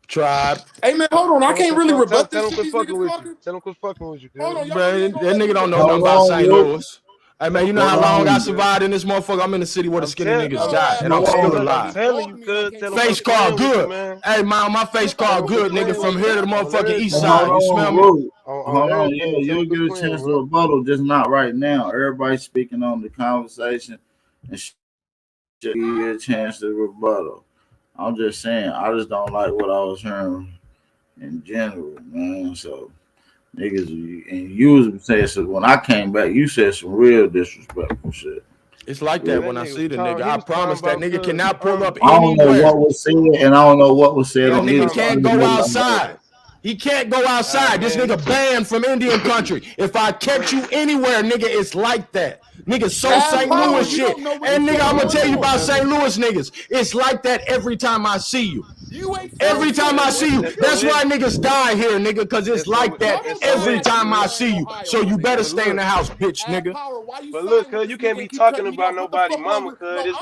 Tribe. Hey man, hold on. I can't really rebut Tell this them shit. quit These fucking niggas with talking. you. Tell them quit fucking with you. Hold on, y'all Man, really ain't that gonna let me nigga don't know rebut. nothing about St. Louis. Hey man, you know how Hold long I on. survived in this motherfucker? I'm in the city where the skinny niggas die, and I'm Hold still on. alive. Telling you, cuz. Tell them Face quit playing card with you, good. man. Hey, my face Tell card them quit good, nigga. playing From with here to the you. On motherfucking east everything. side. You Hold smell on, me? Root. On Hold on. everything. Yeah, Tell them you'll quit get a playing, chance to bro. rebuttal, just not right now. Everybody's speaking on the conversation and shit. Give you a chance to rebuttal. I'm just saying, I just don't like what I was hearing in general, man. So niggas, and you was saying, so when I came back, you said some real disrespectful shit. It's like Yeah. that when I see the nigga. I promise that nigga cannot pull up I don't know anywhere. what was said, and I don't know what was said That on nigga either can't side. go outside. He can't go outside. This nigga banned from Indian country. If I catch you anywhere, nigga, it's like that. Nigga, so St. Louis shit. And nigga, I'm gonna tell you about St. Louis niggas. It's like that every time I see you. Every time I see you. That's why niggas die here, nigga, because it's like that every time I see you. So you better stay in the house, bitch, nigga. But look, cuz you can't be talking about nobody mama, cuz this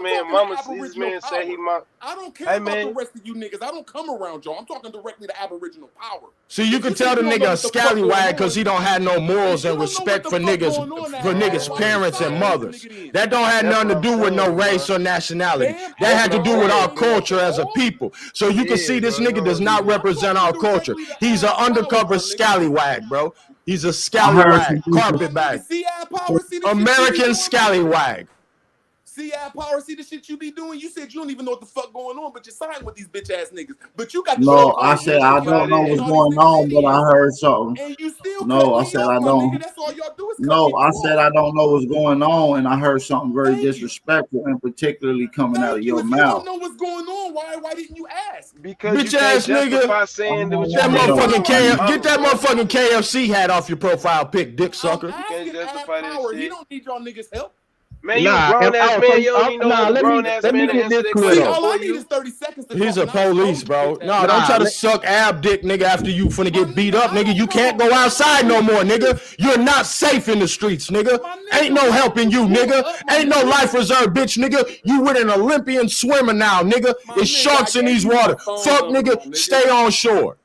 man said he might. I don't care about the rest of you niggas. I don't come around y'all. I'm talking directly to Aboriginal power. See, you can tell the nigga a scallywag because he don't have no morals and respect for niggas' parents and mothers. That don't have nothing to do with no race or nationality. That had to do with our culture as a people. So you can see this nigga does not represent our culture. He's an undercover scallywag, bro. He's a scallywag, carpetbag, American scallywag. See, Power, see the shit you be doing? You said you don't even know what the fuck going on, but you're siding with these bitch ass niggas. But you got the No, I said I don't know what's going on, but I heard something. And you still no, I said I don't. That's all y'all do is no, I said I don't know what's going on, and I heard something very disrespectful, and particularly coming out of your mouth. You don't know what's going on. Why didn't you ask? Because bitch ass nigga, get that motherfucking KFC hat off your profile pic, dick sucker. You can't justify that shit. He don't need y'all niggas help. Man, you a grown ass man. You don't even know a grown ass man to answer that question. All I need is 30 seconds to He's a police, bro. No, don't try to suck ab dick, nigga, after you finna get beat up, nigga. You can't go outside no more, nigga. You're not safe in the streets, nigga. Ain't no helping you, nigga. Ain't no life reserve, bitch, nigga. You with an Olympian swimmer now, nigga. It's sharks in these water. Fuck, nigga. Stay on shore.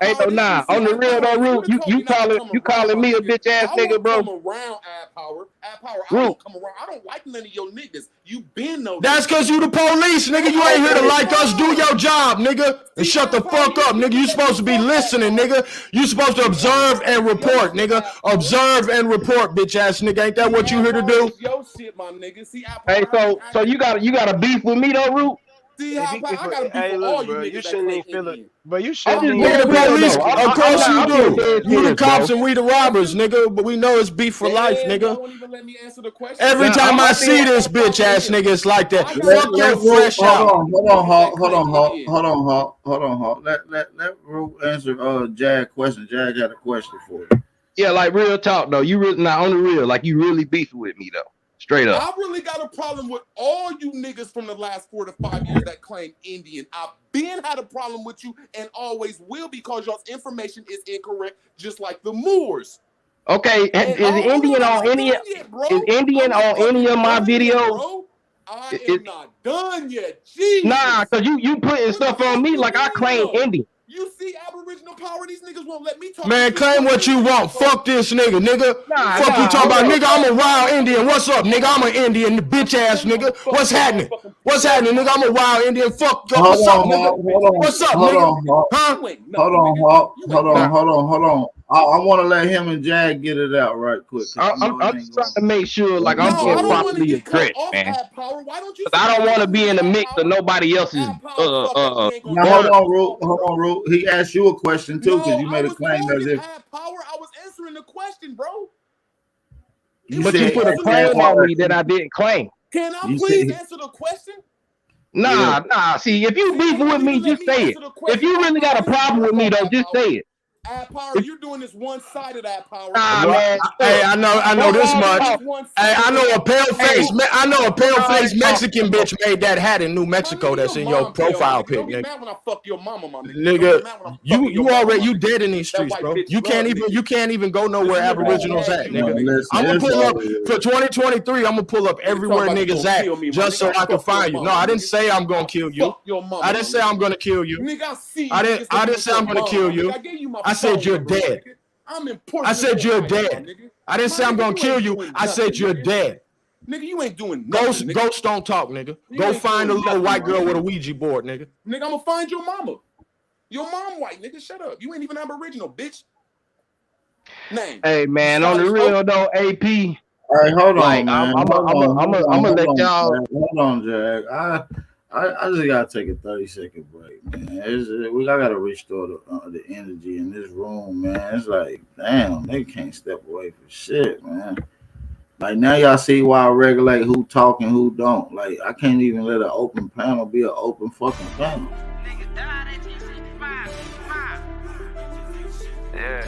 Hey, no, nah. On the real though, Root, you calling me a bitch ass nigga, bro? Come around, Ad Power. I don't come around. I don't like none of your niggas. You been no. That's cause you the police, nigga. You ain't here to like us. Do your job, nigga. And shut the fuck up, nigga. You supposed to be listening, nigga. You supposed to observe and report, nigga. Observe and report, bitch ass nigga. Ain't that what you here to do? Yo shit, my nigga. See, hey, so you got a beef with me though, Root? See how I gotta be for all you niggas. You shouldn't even feel it. But you I'm shouldn't. just the police. Of course you do. You the cops and we the robbers, nigga. But we know it's beef for life, nigga. Don't even let me answer the question. Every time I see this bitch ass nigga, it's like that. Fuck your fresh out. Hold on. Let Root answer Jag question. Jag got a question for you. Yeah, like real talk though. You really not on the real, like you really beefing with me though. Straight up. I really got a problem with all you niggas from the last 4 to 5 years that claim Indian. I've been had a problem with you and always will because y'all's information is incorrect, just like the Moors. Okay, is Indian on any of my videos? I am not done yet. Jesus. Nah, cause you putting stuff on me like I claim Indian. You see Aboriginal power, these niggas won't let me talk. Man, claim what you want. Fuck this nigga. Fuck you talking about, nigga. I'm a wild Indian. What's up, nigga? I'm an Indian, the bitch ass nigga. What's happening? What's happening, nigga? I'm a wild Indian. Fuck you. What's up, nigga? What's up, nigga? Huh? Hold on. I want to let him and Jag get it out right quick. I'm just trying to make sure, like, I'm getting properly addressed, man. Because I don't want to be in the mix of nobody else's. Now, hold on, Root. He asked you a question too, because you made a claim as if. I was answering the question, bro. But you put a claim on me that I didn't claim. Can I please answer the question? Nah. See, if you beefing with me, just say it. If you really got a problem with me, though, just say it. Ad Power, you're doing this one-sided, Ad Power. Man. Hey, I know this much. Hey, I know a pale-faced Mexican bitch made that hat in New Mexico that's in your profile pic, nigga. Mad when I fuck your mama, my nigga. You dead in these streets, bro. You can't even go nowhere Aboriginals at, nigga. I'm gonna pull up for 2023. I'm gonna pull up everywhere niggas at just so I can find you. No, I didn't say I'm gonna kill you. I didn't say I'm gonna kill you. I didn't say I'm gonna kill you. I said you're dead. I said you're dead. I didn't say I'm gonna kill you. I said you're dead. Nigga, you ain't doing nothing. Ghosts don't talk, nigga. Go find a little white girl with a Ouija board, nigga. Nigga, I'm gonna find your mama. Your mom white, nigga. Shut up. You ain't even Aboriginal, bitch. Name. Hey, man, on the real though, AP. All right, hold on, like, man. I'm gonna let y'all. Hold on, Jag. I just gotta take a 30-second break, man. I gotta restore the energy in this room, man. It's like, damn, they can't step away from shit, man. Like now, y'all see why I regulate who talk and who don't. Like I can't even let an open panel be an open fucking panel. Yeah.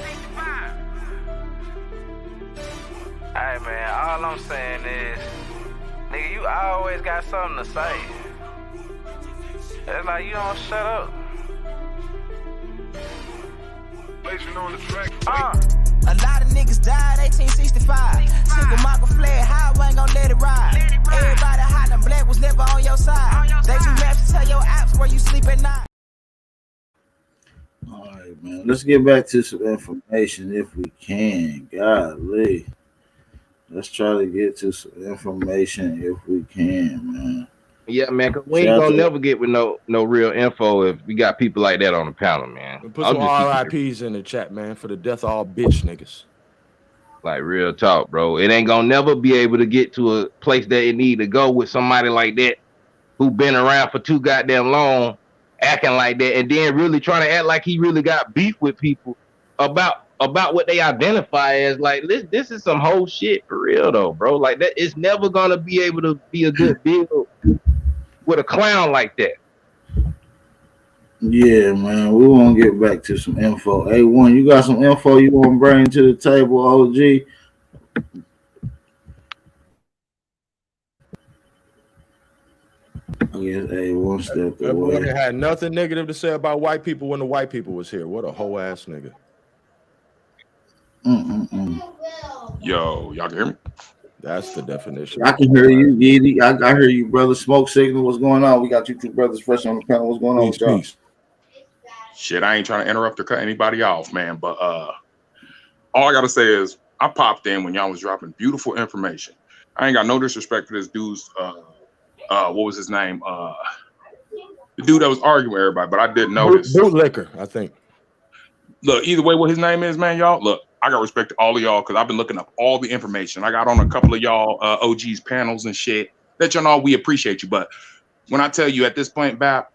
Alright, man, all I'm saying is, nigga, you always got something to say. It's like you don't shut up. On the track. A lot of niggas died 1865. Single Michael fled high, I ain't gon' let it ride. Everybody hollering black was never on your side. They do maps to tell your apps where you sleep at night. All right, man. Let's get back to some information if we can. Golly. Let's try to get to some information if we can, man. Yeah, man, cause we Shout ain't out gonna to never get with no real info if we got people like that on the panel, man. Put I'll some just keep it RIPs in the chat, man, for the death of all bitch niggas. like real talk, bro. It ain't gonna never be able to get to a place that it need to go with somebody like that who been around for too goddamn long, acting like that, and then really trying to act like he really got beef with people about what they identify as. Like this is some whole shit for real though, bro. Like that, it's never gonna be able to be a good deal with a clown like that. Yeah, man. We want to get back to some info. A1, you got some info you want to bring to the table, OG? I guess A1 stepped That boy away. had nothing negative to say about white people when the white people was here. What a whole ass nigga. Yo, y'all can hear me? That's the definition. I can hear you, Edie. I hear you, brother. Smoke signal. What's going on? We got you two brothers fresh on the panel. What's going on with y'all? Shit, I ain't trying to interrupt or cut anybody off, man. But all I gotta say is I popped in when y'all was dropping beautiful information. I ain't got no disrespect for this dude's what was his name? The dude that was arguing with everybody, but I did notice. Bootlicker, I think. Look, either way, what his name is, man, y'all. Look, I got respect to all of y'all because I've been looking up all the information. I got on a couple of y'all OGs panels and shit. Let y'all know we appreciate you. But when I tell you at this point, Bap,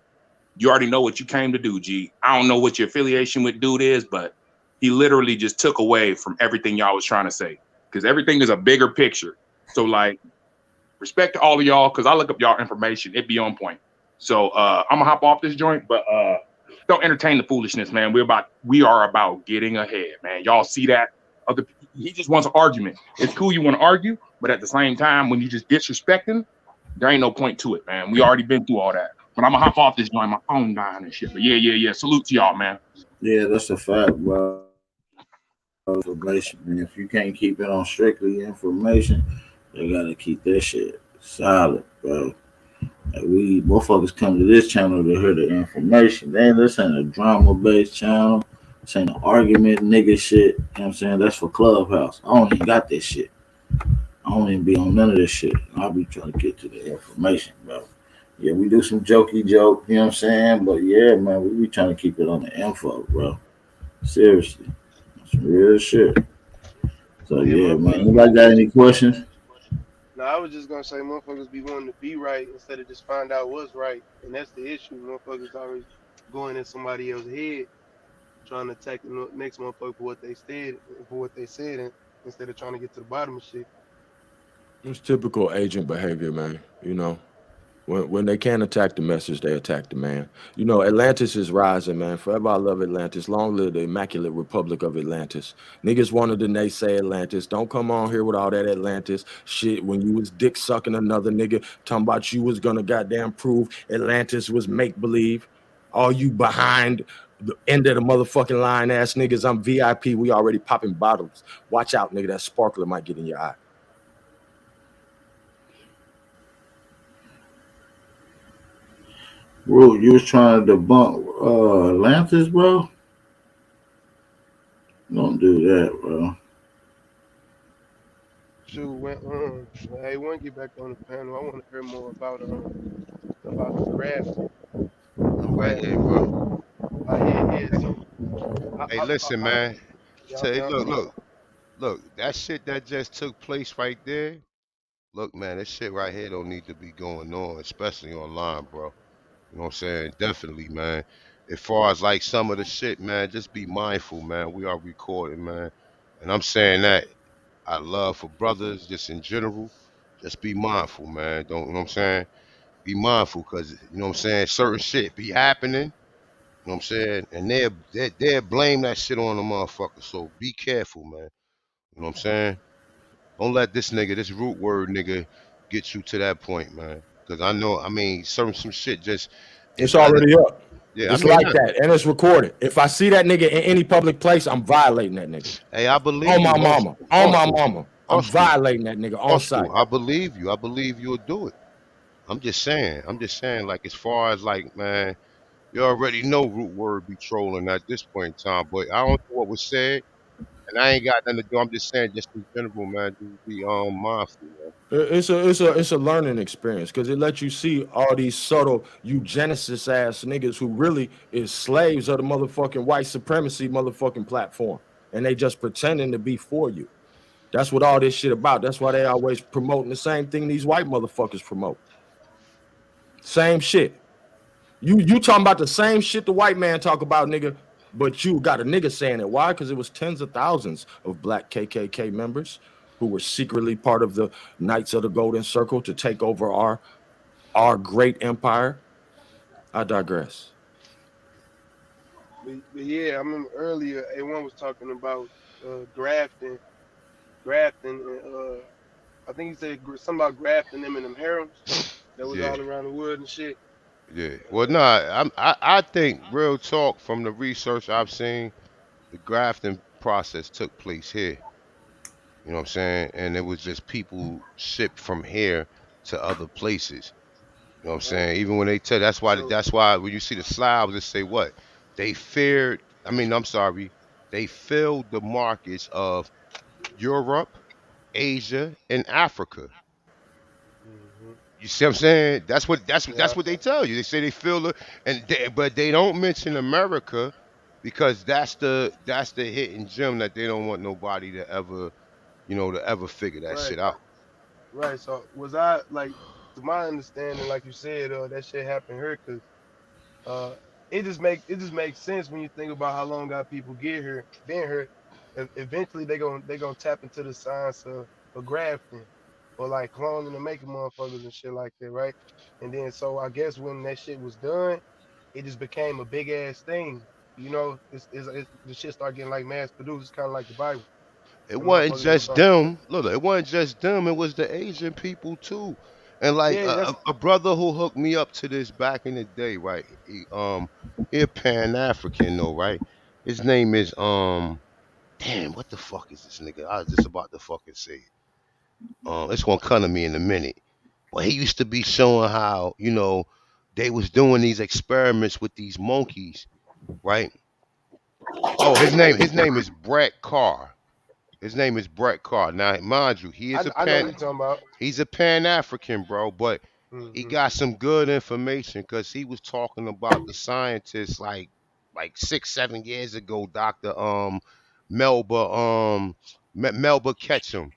you already know what you came to do, G. I don't know what your affiliation with dude is, but he literally just took away from everything y'all was trying to say because everything is a bigger picture. So, like, respect to all of y'all because I look up y'all information. It be on point. So I'm gonna hop off this joint, but don't entertain the foolishness, man. We are about getting ahead, man. Y'all see that? He just wants an argument. It's cool you want to argue, but at the same time, when you just disrespecting, there ain't no point to it, man. We already been through all that. But I'm gonna hop off this joint. My phone dying and shit. But yeah. Salute to y'all, man. Yeah, that's a fact, bro. Information, man. If you can't keep it on strictly information, you gotta keep that shit solid, bro. Like we motherfuckers come to this channel to hear the information. Man, this ain't a drama-based channel. This ain't an argument nigga shit. You know what I'm saying? That's for Clubhouse. I don't even got this shit. I don't even be on none of this shit. I'll be trying to get to the information, bro. Yeah, we do some jokey joke, you know what I'm saying? But yeah, man, we be trying to keep it on the info, bro. Seriously. That's some real shit. So yeah, man. Anybody got any questions? No, I was just gonna say motherfuckers be wanting to be right instead of just find out what's right, and that's the issue. Motherfuckers always going in somebody else's head, trying to attack the next motherfucker for what they said, and instead of trying to get to the bottom of shit. It's typical agent behavior, man. You know, when they can't attack the message, they attack the man. You know, Atlantis is rising, man. Forever I love Atlantis. Long live the Immaculate Republic of Atlantis. Niggas wanted to naysay Atlantis. Don't come on here with all that Atlantis shit when you was dick sucking another nigga, talking about you was gonna goddamn prove Atlantis was make-believe. All you behind the end of the motherfucking line ass niggas, I'm VIP. We already popping bottles. Watch out, nigga. That sparkler might get in your eye. Bro, you was trying to debunk Atlantis, bro? Don't do that, bro. Shoot, when hey, when get back on the panel, I want to hear more about the draft. I'm right here, bro. Yeah. So, Hey, listen, man. Say, yeah. look. That shit that just took place right there. Look, man, this shit right here don't need to be going on, especially online, bro. You know what I'm saying? Definitely, man. As far as like some of the shit, man, just be mindful, man. We are recording, man. And I'm saying that I love for brothers, just in general. Just be mindful, man. Don't, you know what I'm saying? Be mindful, because, you know what I'm saying? Certain shit be happening. You know what I'm saying? And they'll blame that shit on the motherfucker. So be careful, man. You know what I'm saying? Don't let this nigga, this root word nigga, get you to that point, man. Cause I know, I mean, some shit just It's I, already up. yeah, I It's mean, like that, and it's recorded. If I see that nigga in any public place, I'm violating that nigga. hey, I On believe my you, mama. On my Hustle, mama. I'm hustle, violating that nigga on hustle. site. I believe you. I believe you'll do it. I'm just saying. I'm just saying. Like as far as like, man, you already know root word be trolling at this point in time. But I don't know what was said, and I ain't got nothing to do. I'm just saying, just in general, man, just be mindful, man. It's a learning experience because it lets you see all these subtle eugenicist ass niggas who really is slaves of the motherfucking white supremacy motherfucking platform, and they just pretending to be for you. That's what all this shit about. That's why they always promoting the same thing these white motherfuckers promote. Same shit. You talking about the same shit the white man talk about, nigga, but you got a nigga saying it. Why? Because it was tens of thousands of black KKK members who were secretly part of the Knights of the Golden Circle to take over our great empire. I digress. But yeah, I remember earlier A1 was talking about grafting, and I think he said something about grafting them in them harems that was Yeah, all around the wood and shit. yeah. Well, nah, I think real talk from the research I've seen, the grafting process took place here. You know what I'm saying? And it was just people shipped from here to other places. You know what I'm Right. saying? Even when they tell So that's why when you see the slabs, they say what? They feared, I mean, I'm sorry, they filled the markets of Europe, Asia, and Africa. mhm. You see what I'm saying? Yeah, That's what they tell you. They say they fill the but they don't mention America because that's the hidden gem that they don't want nobody to ever, to ever figure that right, shit out. right. So was I like, to my understanding, like you said, that shit happened here because uh, it just makes sense when you think about how long our people get here, been here. Eventually, they gonna tap into the science of grafting, or like cloning and making motherfuckers and shit like that, right? And then so I guess when that shit was done, it just became a big ass thing. You know, it's the shit start getting like mass produced. It's kind of like the Bible. It The wasn't motherfuckers gonna just start. them. Look, it wasn't just them. It was the Asian people too. And like Yeah, that's a brother who hooked me up to this back in the day, right? He Pan African though, right? His name is damn, what the fuck is this nigga? I was just about to fucking say it. It's gonna come to me in a minute. But he used to be showing how they was doing these experiments with these monkeys, right? Oh, his name is Brett Carr. His name is Brett Carr. Now, mind you, I know what you're talking about. He's a Pan African, bro, but he Hmm. got some good information because he was talking about the scientists like 6, 7 years ago, Doctor Melba Melba Ketchum.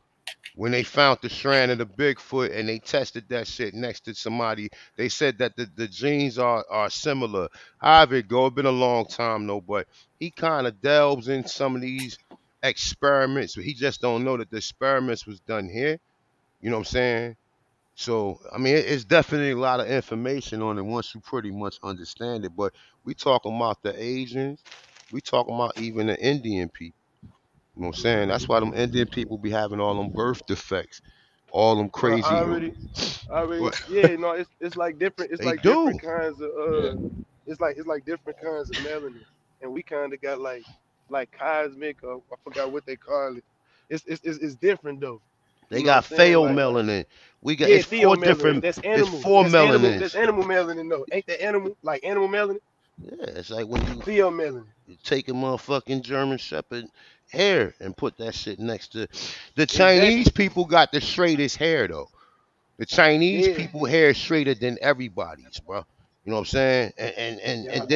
When they found the strand of the Bigfoot and they tested that shit next to somebody, they said that the genes are similar. However it go, it's been a long time though, but he kind of delves in some of these experiments. He just don't know that the experiments was done here. You know what I'm saying? So I mean, it's definitely a lot of information on it once you pretty much understand it. But we talking about the Asians, we talking about even the Indian people. You know what I'm saying? That's why them Indian people be having all them birth defects, all them Well, crazy. I already, What yeah, no, it's like different, it's they like do? different kinds of, it's like different kinds of melanin, and we kind of got like cosmic, or I forgot what they call it. It's different though. You They know what I'm got saying? Like pheomelanin. We got yeah, it's four theomelanin. different. That's It's animal. four That's animal. melanins. That's animal melanin though. Ain't that animal? Like animal melanin? Yeah, it's like when Theomelanin. you take a motherfucking German Shepherd hair and put that shit next to the Chinese Exactly. people got the straightest hair though. The Chinese Yeah. people hair is straighter than everybody's, bro. You know what I'm saying? And Yeah.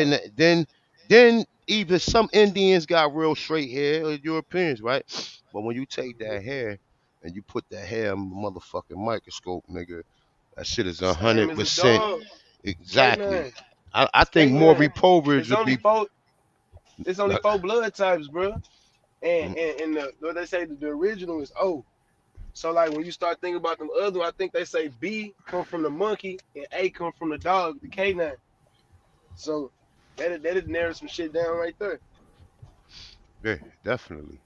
then even some Indians got real straight hair, or Europeans, right? But when you take Mhm. that hair and you put that hair in a motherfucking microscope, nigga, that shit is a Same hundred as a percent dog. exactly. Canine. I It's think Maury canine. Povich It's would only be. four. It's only four blood types, bro. And Mm, and the what they say the original is O. So like when you start thinking about them other, I think they say B come from the monkey and A come from the dog, the canine. So That'd narrow some shit down right there. Yeah, definitely.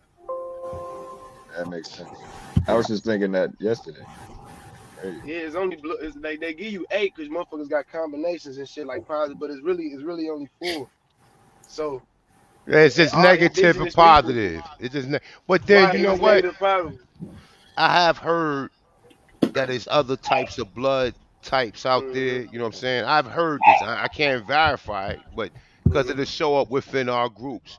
That makes sense. I was just thinking that yesterday. Crazy. Yeah, it's only it's like they give you 8 because motherfuckers got combinations and shit like positive, but it's really only 4. So Yeah, it's just all negative and indigenous people, positive. It's just, but then right? you It's know just what? negative positive. I have heard that there's other types of blood types out Mm-hmm. there. You know what I'm saying? I've heard this. I can't verify it, but because Mm-hmm. it'll show up within our groups.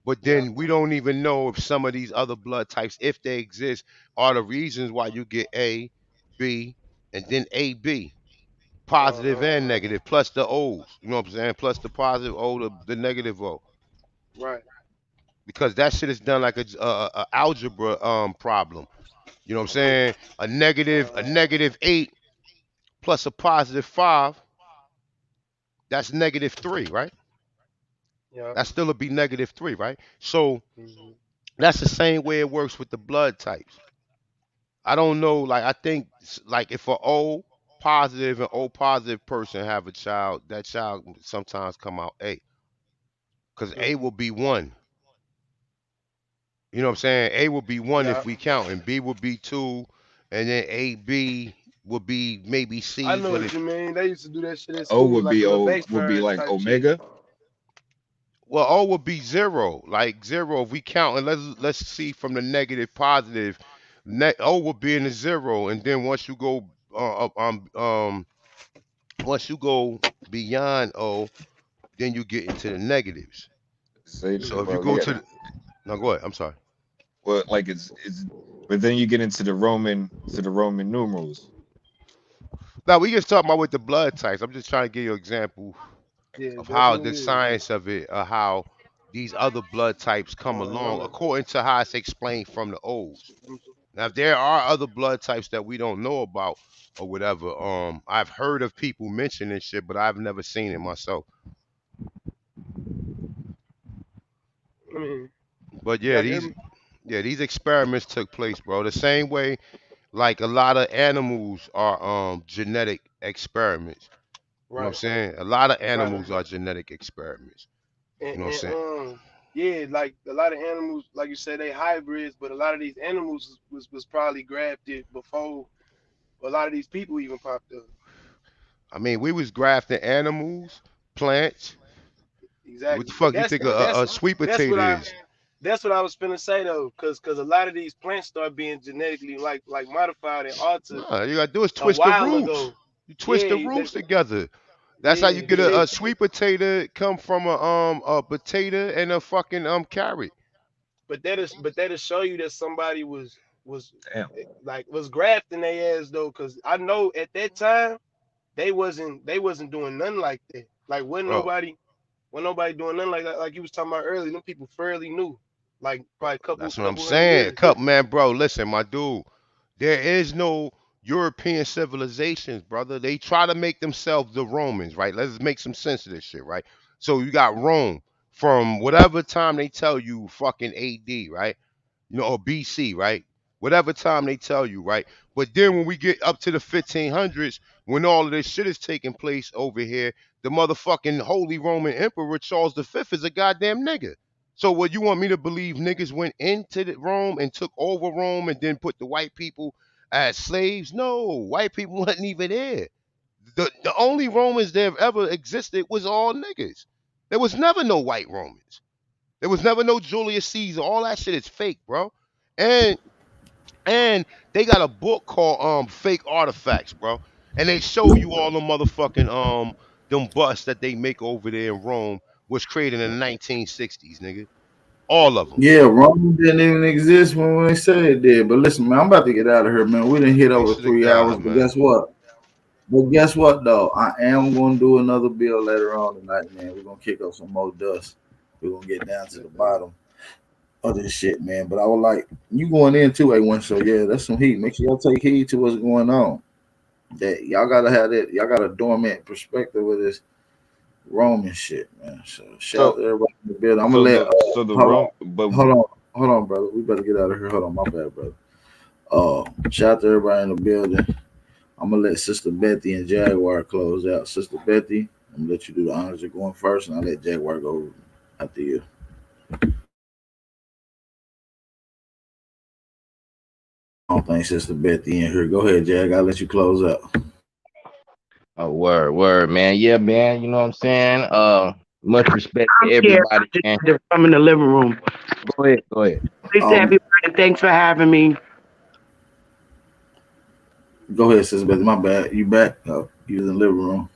But Yeah. then we don't even know if some of these other blood types, if they exist, are the reasons why you get A, B, and then AB, positive and negative, plus the O's. You know what I'm saying? Plus the positive O, the negative O. Right. Because that shit is done like a algebra problem. You know what I'm saying? A -8 plus a +5, that's -3, right? Yeah. That still would be -3, right? So Mm-hmm. that's the same way it works with the blood types. I don't know, like I think like if a O positive and O positive person have a child, that child sometimes come out A. Because A Mm-hmm. will be 1. You know what I'm saying? A will be 1 Yeah. if we count, and B will be 2, and then AB will be maybe I C, know but what it, you mean. They used to do that shit at O school, like a little base would be pair like type shit. Omega. well, O would be 0, like 0 if we count, and let's see from the negative positive. O will be in the 0, and then once you go once you go beyond O, then you get into the negatives. Say, So if you well, go yeah. to the, no, go ahead. I'm sorry. Well, like but then you get into the Roman numerals. Now we just talking about with the blood types. I'm just trying to give you an example Yeah, of how the definitely is. science of it, how these other blood types come along Uh-huh. according to how it's explained from the O's. Now, if there are other blood types that we don't know about or whatever, I've heard of people mentioning shit, but I've never seen it myself. I mean, But yeah, them, yeah, these experiments took place, bro. The same way like a lot of animals are genetic experiments. You know what I'm right, saying? A lot of right. animals are genetic experiments. You know what I'm saying? Yeah, like a lot of animals, like you said, they hybrids, but a lot of these animals was probably grafted before a lot of these people even popped up. I mean, we was grafting animals, plants. What the Exactly, but fuck you think a sweet that's potato what I is? that's what I was finna say though, cause a lot of these plants start being genetically like modified and altered Nah, you gotta do is a twist the while roots. ago. You twist the Yeah, roots together. That's how you yeah, get shit. a sweet potato come from a potato and a fucking carrot. But that'll show you that somebody was Damn. like was grafting their ass though, cause I know at that time they wasn't doing nothing like that. Like Bro, wasn't nobody doing nothing like that. Like you was talking about earlier, them people fairly new, like probably couple that's what I'm couple hundred saying. years. Cup man, bro, listen, my dude. There is no European civilizations, brother. They try to make themselves the Romans, right? Let's make some sense of this shit, right? So you got Rome from whatever time they tell you, fucking AD, right? Or BC, right? Whatever time they tell you, right? But then when we get up to the 1500s, when all of this shit is taking place over here, the motherfucking Holy Roman Emperor Charles V is a goddamn nigga. So what you want me to believe niggas went into Rome and took over Rome and then put the white people as slaves? No, white people wasn't even there. The only Romans that have ever existed was all niggas. There was never no white Romans. There was never no Julius Caesar. All that shit is fake, bro. And and they got a book called Fake Artifacts, bro. And they show you all the motherfucking them busts that they make over there in Rome was created in the 1960s, nigga. All of them. Yeah, Rome didn't even exist when they said it did. But listen, man, I'm about to get out of here, man. We didn't hit over Peace to the 3 hours, God, but man. guess what? Though? I am gonna do another bill later on tonight, man. We're gonna kick up some more dust. We're gonna get down to the bottom of this shit, man. But I would like you going in too, A1. So yeah, that's some heat. Make sure y'all take heed to what's going on. That y'all gotta have that. Y'all got a dormant perspective with this Roman shit, man. So shout out So to everybody in the building. I'm gonna so let. the Hold Rome, on, but hold on, brother. We better get out of here. Hold on, my bad, brother. Shout out to everybody in the building. I'm gonna let Sister Betty and Jaguar close out. Sister Betty, I'm gonna let you do the honors of going first, and I'll let Jaguar go after you. I don't think Sister Betty in here. Go ahead, Jag. I'll let you close up. Oh, word, man. Yeah, man. You know what I'm saying? Much respect to everybody, man. I'm in the living room. Go ahead. Peace to everybody. Thanks for having me. Go ahead, Sister Betty. My bad. You back? Oh, you was in the living room.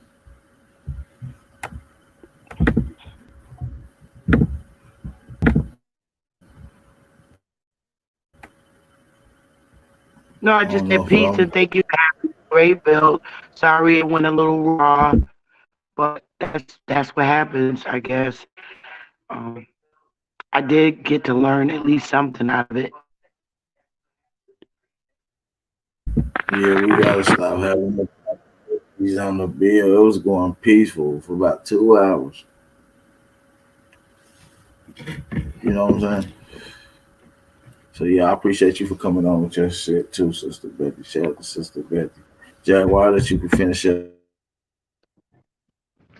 No, I just said peace and thank you for having me. Great build. Sorry it went a little raw, but that's what happens, I guess. I did get to learn at least something out of it. Yeah, we gotta stop having these on the bill. It was going peaceful for about 2 hours. You know what I'm saying? So yeah, I appreciate you for coming on with your shit too, Sister Betty. Shout out to Sister Betty. Jaguar, that you can finish up.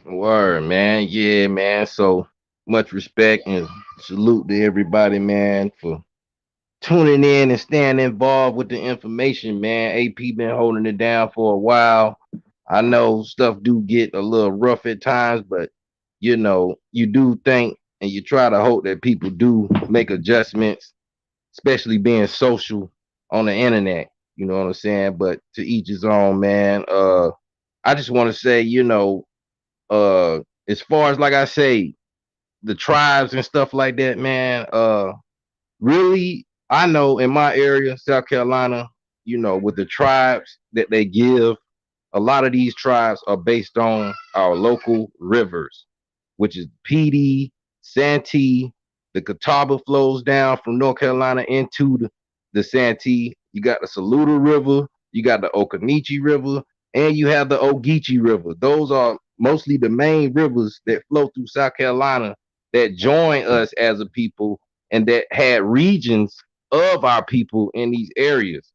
Word, man. Yeah, man. So much respect and salute to everybody, man, for tuning in and staying involved with the information, man. AP been holding it down for a while. I know stuff do get a little rough at times, but you know, you do think and you try to hope that people do make adjustments, especially being social on the internet. You know what I'm saying? But to each his own, man. I just want to say, you know, as far as like I say, the tribes and stuff like that, man, really, I know in my area, South Carolina, you know, with the tribes that they give, a lot of these tribes are based on our local rivers, which is PD, Santee. The Catawba flows down from North Carolina into the Santee. You got the Saluda River, you got the Occoneechee River, and you have the Ogeechee River. Those are mostly the main rivers that flow through South Carolina that join us as a people and that had regions of our people in these areas.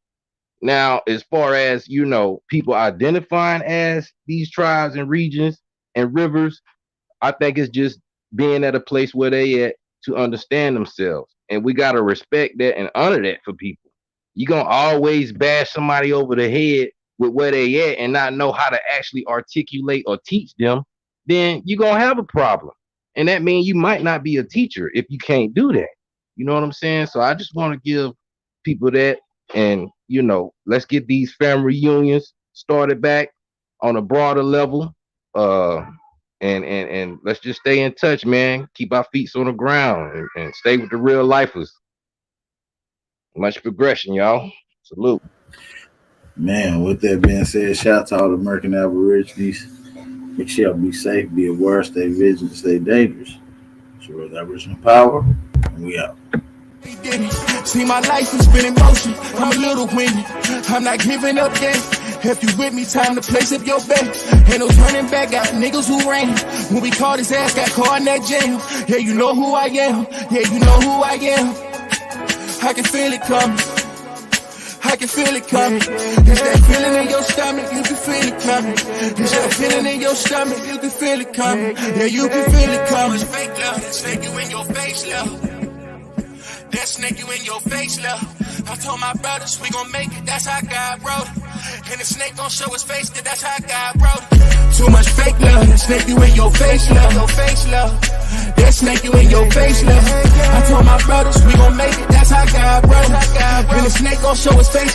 Now, as far as, you know, people identifying as these tribes and regions and rivers, I think it's just being at a place where they at to understand themselves. And we got to respect that and honor that for people. You're going to always bash somebody over the head with where they at and not know how to actually articulate or teach them, then you're going to have a problem. And that means you might not be a teacher if you can't do that. You know what I'm saying? So I just want to give people that, and, you know, let's get these family reunions started back on a broader level. And let's just stay in touch, man. Keep our feet on the ground and stay with the real lifers. Much progression, y'all. Salute. Man, with that being said, shout out to all the American Aborigines. Make sure y'all be safe, be aware, stay vigilant, stay dangerous. So we're the Aboriginal power, and we out. See, my life has been in motion. I'm a little windy. I'm not giving up yet. If you with me, time to place up your bet. Ain't no turning back, got niggas who ran. When we caught his ass, got caught in that jam. Yeah, you know who I am. Yeah, you know who I am. I can feel it coming. I can feel it coming. It's that feeling in your stomach, you can feel it coming. It's that feeling in your stomach, you can feel it coming. Yeah, you can feel it coming. Fake love, that snake you in your face, love. That snake you in your face, love. I told my brothers we gon' make it, that's how God wrote it. And the snake gon' show his face, cause that's how God wrote it. Too much fake love, that snake you in your face, love. Your face, love. That snake you in your face, love. I told my brothers we gon' make it, that's how God wrote it. And the snake gon' show his face.